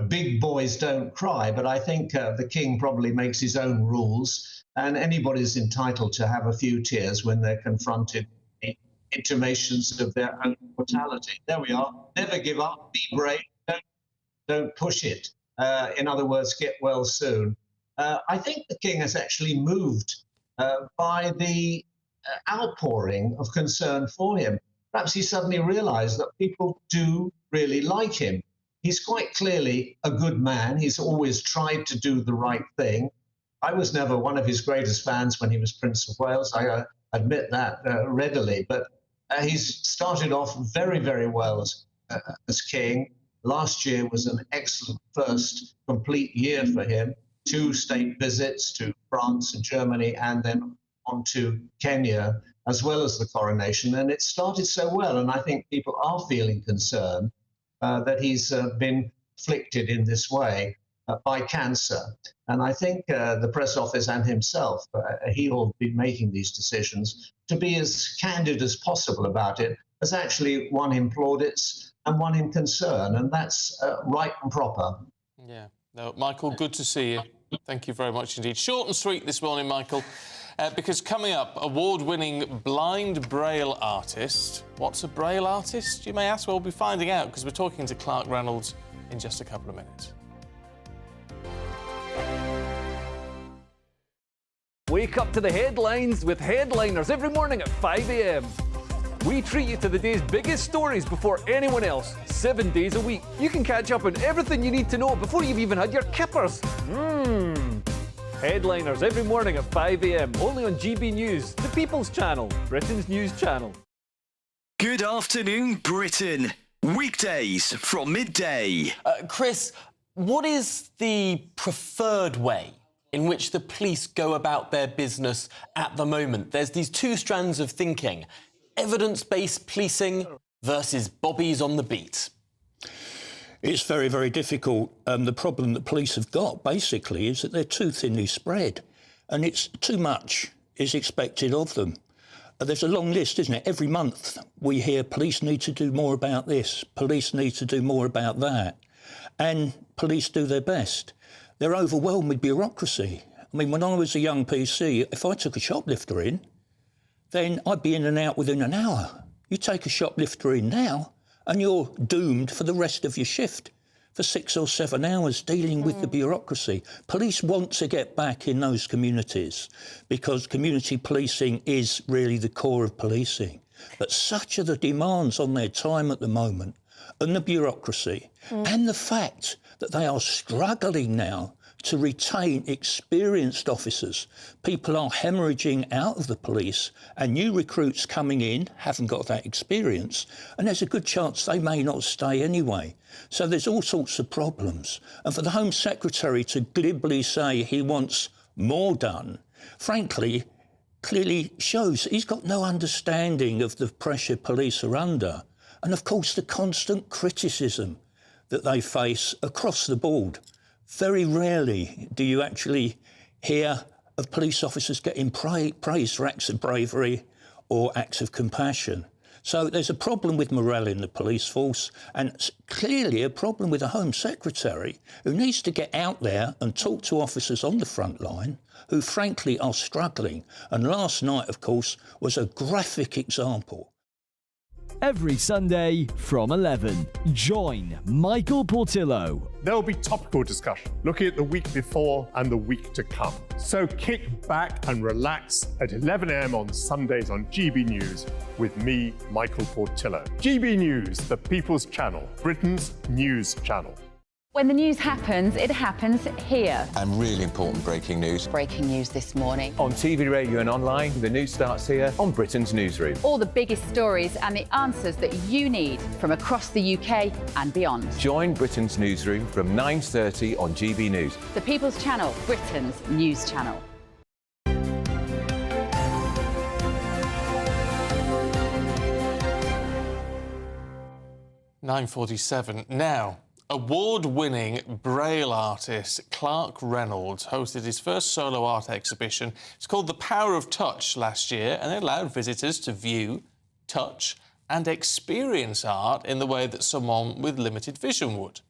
big boys don't cry, but I think the king probably makes his own rules. and anybody's entitled to have a few tears when they're confronted with intimations of their own mortality. There we are. Never give up, be brave, don't push it. In other words, get well soon. I think the King has actually moved by the outpouring of concern for him. Perhaps he suddenly realized that people do really like him. He's quite clearly a good man. He's always tried to do the right thing. I was never one of his greatest fans when he was Prince of Wales. I admit that readily. But he's started off very, very well as king. Last year was an excellent first complete year for him. 2 state visits to France and Germany, and then on to Kenya, as well as the coronation. And it started so well. And I think people are feeling concerned that he's been afflicted in this way by cancer. And I think the press office and himself, he'll be making these decisions to be as candid as possible about it. There's actually won him plaudits and won him concern, and that's right and proper. Yeah. No, Michael, good to see you. Thank you very much indeed. Short and sweet this morning, Michael, because coming up, award-winning blind Braille artist. What's a Braille artist, you may ask? Well, we'll be finding out, because we're talking to Clark Reynolds in just a couple of minutes. Wake up to the headlines with Headliners every morning at 5 a.m. We treat you to the day's biggest stories before anyone else, 7 days a week. You can catch up on everything you need to know before you've even had your kippers. Headliners every morning at 5 a.m. only on GB News, the People's Channel, Britain's news channel. Good afternoon, Britain. Weekdays from midday. Chris, what is the preferred way in which the police go about their business at the moment? There's these 2 strands of thinking. Evidence-based policing versus bobbies on the beat. It's very, very difficult. The problem that police have got, basically, is that they're too thinly spread, and it's too much is expected of them. There's a long list, isn't it? Every month we hear police need to do more about this, police need to do more about that, and police do their best. They're overwhelmed with bureaucracy. I mean, when I was a young PC, if I took a shoplifter in, then I'd be in and out within an hour. You take a shoplifter in now, and you're doomed for the rest of your shift for 6 or 7 hours dealing with the bureaucracy. Police want to get back in those communities because community policing is really the core of policing. But such are the demands on their time at the moment, and the bureaucracy, and the fact that they are struggling now to retain experienced officers. People are hemorrhaging out of the police, and new recruits coming in haven't got that experience, and there's a good chance they may not stay anyway. So there's all sorts of problems. And for the Home Secretary to glibly say he wants more done, frankly, clearly shows he's got no understanding of the pressure police are under, and of course the constant criticism that they face across the board. Very rarely do you actually hear of police officers getting praised for acts of bravery or acts of compassion. So there's a problem with morale in the police force, and clearly a problem with the Home Secretary, who needs to get out there and talk to officers on the front line who frankly are struggling. And last night, of course, was a graphic example. Every Sunday from 11, join Michael Portillo. There will be topical discussion, looking at the week before and the week to come. So kick back and relax at 11 a.m. on Sundays on GB News with me, Michael Portillo. GB News, the People's Channel, Britain's news channel. When the news happens, it happens here. And really important breaking news. Breaking news this morning. On TV, radio and online, the news starts here on Britain's Newsroom. All the biggest stories and the answers that you need from across the UK and beyond. Join Britain's Newsroom from 9:30 on GB News. The People's Channel, Britain's news channel. 9:47 now. Award-winning Braille artist Clark Reynolds hosted his first solo art exhibition. It's called The Power of Touch last year, and it allowed visitors to view, touch and experience art in the way that someone with limited vision would.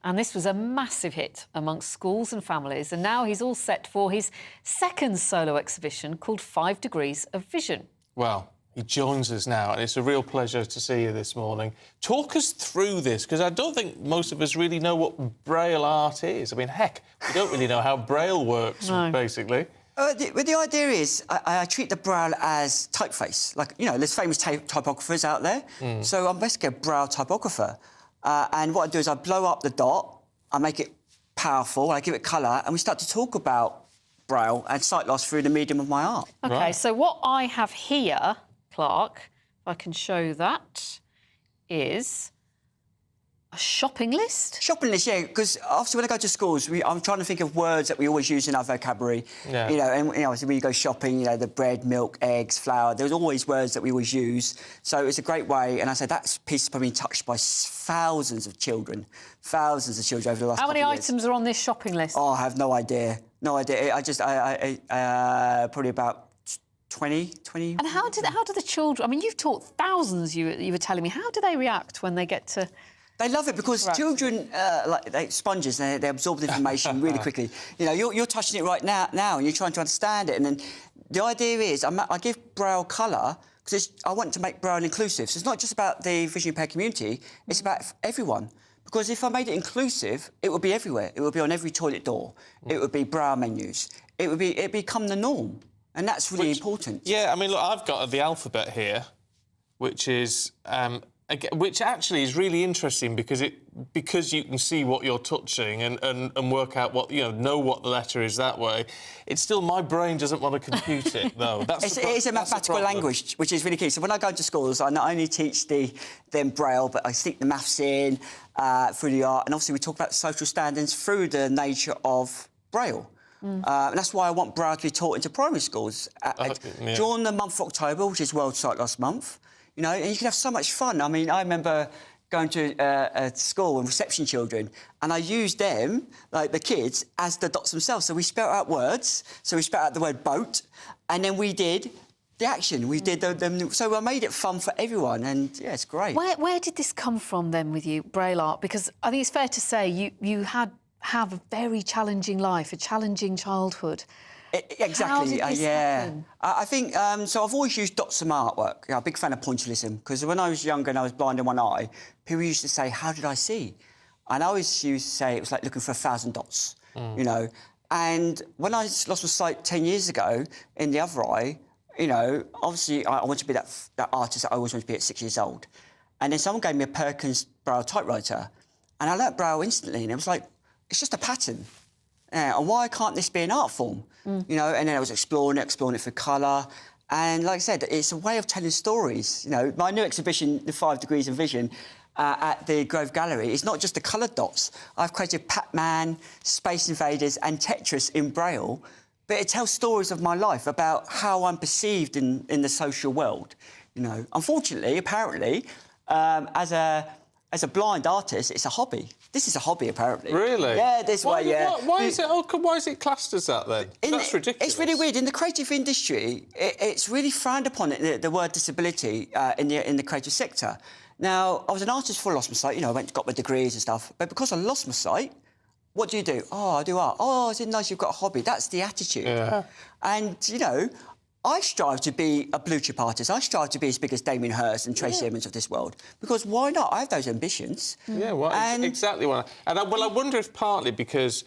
And this was a massive hit amongst schools and families. And now he's all set for his second solo exhibition called 5 Degrees of Vision. Well, he joins us now, and it's a real pleasure to see you this morning. Talk us through this, because I don't think most of us really know what Braille art is. I mean, heck, we don't really know how Braille works, basically. The idea is I treat the Braille as typeface. Like, you know, there's famous typographers out there. So I'm basically a Braille typographer. And what I do is I blow up the dot, I make it powerful, I give it colour, and we start to talk about Braille and sight loss through the medium of my art. OK, so what I have here, Clark, if I can show that, is a shopping list? Shopping list, yeah, because obviously when I go to schools, I'm trying to think of words that we always use in our vocabulary. Yeah. You know, and you know, when you go shopping, you know, the bread, milk, eggs, flour, there's always words that we always use. So it's a great way, and I say that piece has been touched by thousands of children over the last How many couple of years. items are on this shopping list? Oh, I have no idea. No idea. I probably about 20. And how do the children... I mean, you've taught thousands, you were telling me. How do they react when they get to... They love it because children, they're sponges, they absorb the information really quickly. You know, you're touching it right now and you're trying to understand it. And then the idea is I give Braille colour because I want to make Braille inclusive. So it's not just about the visually impaired community, it's about everyone. Because if I made it inclusive, it would be everywhere. It would be on every toilet door. It would be Braille menus. It'd become the norm. And that's really important. Yeah, I mean, look, I've got the alphabet here, which is... which actually is really interesting because you can see what you're touching and work out what, you know what the letter is that way. It's still, my brain doesn't want to compute it, though. It's a mathematical language, which is really key. So when I go into schools, I not only teach them Braille, but I stick the maths in through the art, and obviously we talk about social standards through the nature of Braille. And that's why I want Braille to be taught into primary schools during the month of October, which is World Sight Loss Month. You know, and you can have so much fun. I mean, I remember going to a school with reception children, and I used them, like the kids, as the dots themselves. So we spelt out words. So we spelt out the word boat, and then we did the action. We did them. So I made it fun for everyone, and yeah, it's great. Where did this come from then with you, Braille art? Because I think it's fair to say you have a very challenging life, a challenging childhood. Exactly, How did this happen? I think, so I've always used dots in my artwork. I'm a big fan of pointillism, because when I was younger and I was blind in one eye, people used to say, how did I see? And I always used to say it was like looking for 1,000 dots, you know. And when I lost my sight 10 years ago in the other eye, you know, obviously I wanted to be that artist that I always wanted to be at 6 years old. And then someone gave me a Perkins Braille typewriter, and I learnt Braille instantly, and it was like, it's just a pattern. And why can't this be an art form? You know, and then I was exploring it for colour. And like I said, it's a way of telling stories. You know, my new exhibition, The 5 Degrees of Vision, at the Grove Gallery, is not just the coloured dots. I've created Pac-Man, Space Invaders and Tetris in Braille, but it tells stories of my life about how I'm perceived in the social world. You know, unfortunately, apparently, as a blind artist, it's a hobby. This is a hobby, apparently. Really? Yeah, this way, yeah. Why is it classed as that, then? That's ridiculous. It's really weird. In the creative industry, it's really frowned upon, the word disability in the creative sector. Now, I was an artist before I lost my sight. You know, I got my degrees and stuff. But because I lost my sight, what do? Oh, I do art. Oh, is it nice you've got a hobby? That's the attitude. Yeah. And, you know, I strive to be a blue chip artist. I strive to be as big as Damien Hirst and Tracy Edmonds of this world. Because why not? I have those ambitions. Yeah, well, exactly why. And I wonder if partly because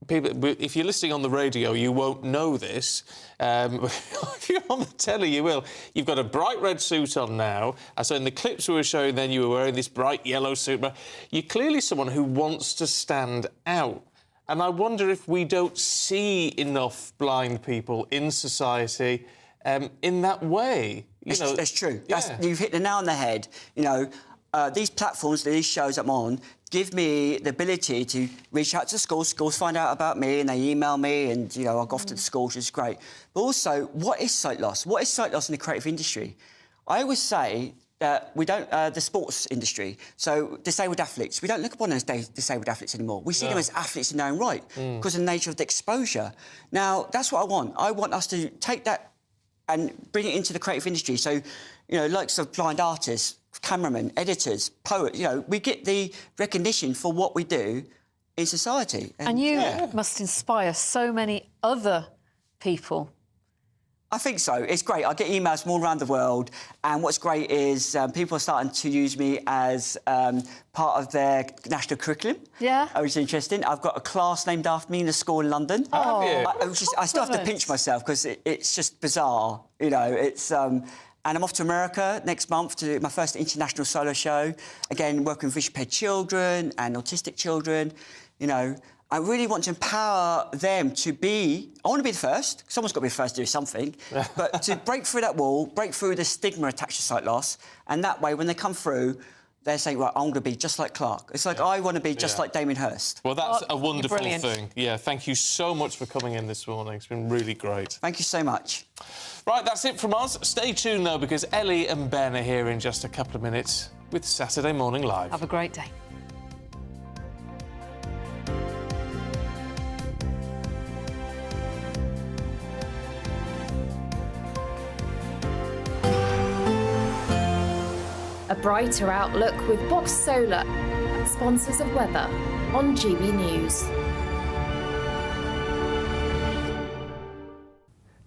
people, if you're listening on the radio, you won't know this. If you're on the telly, you will. You've got a bright red suit on now. So in the clips we were showing then, you were wearing this bright yellow suit. But you're clearly someone who wants to stand out. And I wonder if we don't see enough blind people in society in that way. It's true. Yeah. You've hit the nail on the head. You know, these platforms, these shows I'm on, give me the ability to reach out to schools. Schools find out about me and they email me, and, you know, I go off to the schools, which is great. But also, what is sight loss? What is sight loss in the creative industry? I always say we don't, the sports industry, so disabled athletes, we don't look upon them as disabled athletes anymore. We see them as athletes in their own right because of the nature of the exposure. Now, that's what I want. I want us to take that and bring it into the creative industry. So, likes of blind artists, cameramen, editors, poets, we get the recognition for what we do in society. And you must inspire so many other people. I think so. It's great. I get emails from all around the world, and what's great is people are starting to use me as part of their national curriculum. Yeah. Which is interesting. I've got a class named after me in a school in London. Oh, I still have to pinch myself because it's just bizarre. It's... and I'm off to America next month to do my first international solo show. Again, working with visually impaired children and autistic children. I really want to empower them to be... I want to be the first. Someone's got to be the first to do something. But to break through that wall, break through the stigma attached to sight loss, and that way, when they come through, they're saying, right, I want to be just like Clark. It's like, I want to be just like Damien Hirst. Well, that's a wonderful thing. Yeah, thank you so much for coming in this morning. It's been really great. Thank you so much. Right, that's it from us. Stay tuned, though, because Ellie and Ben are here in just a couple of minutes with Saturday Morning Live. Have a great day. A brighter outlook with Box Solar, sponsors of weather on GB News.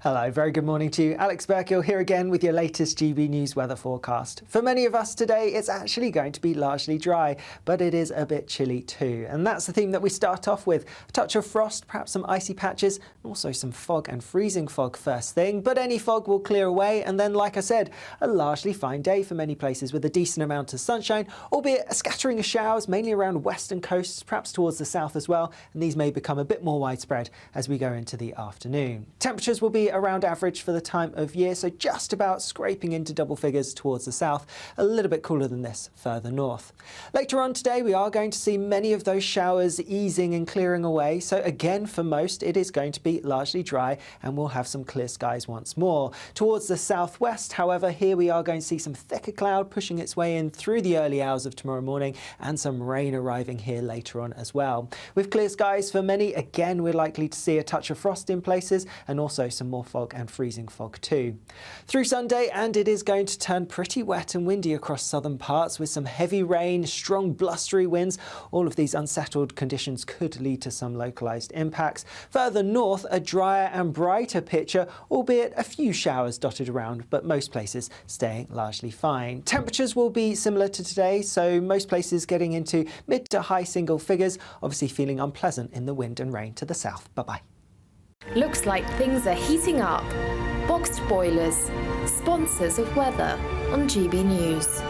Hello, very good morning to you. Alex Burkill here again with your latest GB News weather forecast. For many of us today, it's actually going to be largely dry, but it is a bit chilly too. And that's the theme that we start off with. A touch of frost, perhaps some icy patches, and also some fog and freezing fog first thing. But any fog will clear away, and then, like I said, a largely fine day for many places with a decent amount of sunshine, albeit a scattering of showers, mainly around western coasts, perhaps towards the south as well. And these may become a bit more widespread as we go into the afternoon. Temperatures will be around average for the time of year, so just about scraping into double figures towards the south, a little bit cooler than this further north. Later on today, we are going to see many of those showers easing and clearing away, so again, for most, it is going to be largely dry and we'll have some clear skies once more. Towards the southwest, however, here we are going to see some thicker cloud pushing its way in through the early hours of tomorrow morning and some rain arriving here later on as well. With clear skies for many, again, we're likely to see a touch of frost in places and also some more fog and freezing fog too. Through Sunday, and it is going to turn pretty wet and windy across southern parts with some heavy rain, strong blustery winds. All of these unsettled conditions could lead to some localised impacts. Further north, a drier and brighter picture, albeit a few showers dotted around, but most places staying largely fine. Temperatures will be similar to today, so most places getting into mid to high single figures, obviously feeling unpleasant in the wind and rain to the south. Bye-bye. Looks like things are heating up. Boxed Boilers, sponsors of weather on GB News.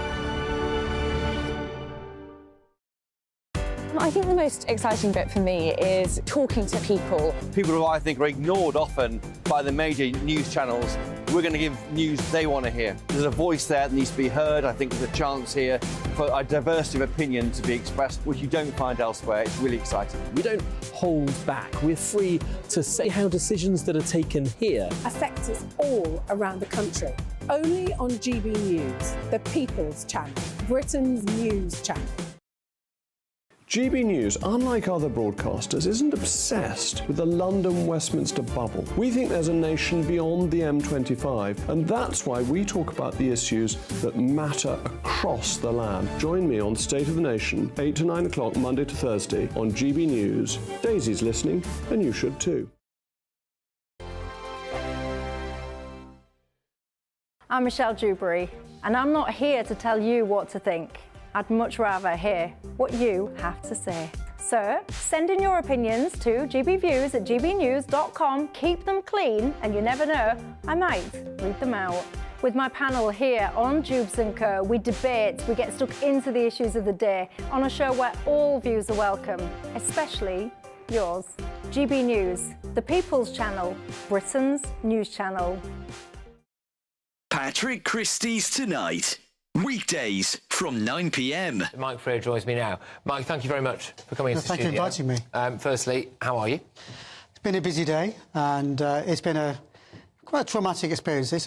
I think the most exciting bit for me is talking to people. People who I think are ignored often by the major news channels. We're going to give news they want to hear. There's a voice there that needs to be heard. I think there's a chance here for a diversity of opinion to be expressed, which you don't find elsewhere. It's really exciting. We don't hold back. We're free to say how decisions that are taken here affect us all around the country. Only on GB News, the People's Channel, Britain's news channel. GB News, unlike other broadcasters, isn't obsessed with the London-Westminster bubble. We think there's a nation beyond the M25, and that's why we talk about the issues that matter across the land. Join me on State of the Nation, 8 to 9 o'clock, Monday to Thursday, on GB News. Daisy's listening, and you should too. I'm Michelle Dewberry, and I'm not here to tell you what to think. I'd much rather hear what you have to say. So send in your opinions to gbviews@gbnews.com. Keep them clean, and you never know, I might read them out. With my panel here on Jubes & Co, we debate, we get stuck into the issues of the day on a show where all views are welcome, especially yours. GB News, the People's Channel, Britain's news channel. Patrick Christie's Tonight. Weekdays from 9 p.m. Mike Freer joins me now. Mike, thank you very much for coming into the studio. Thank you for inviting me. Firstly, how are you? It's been a busy day, and it's been quite a traumatic experience.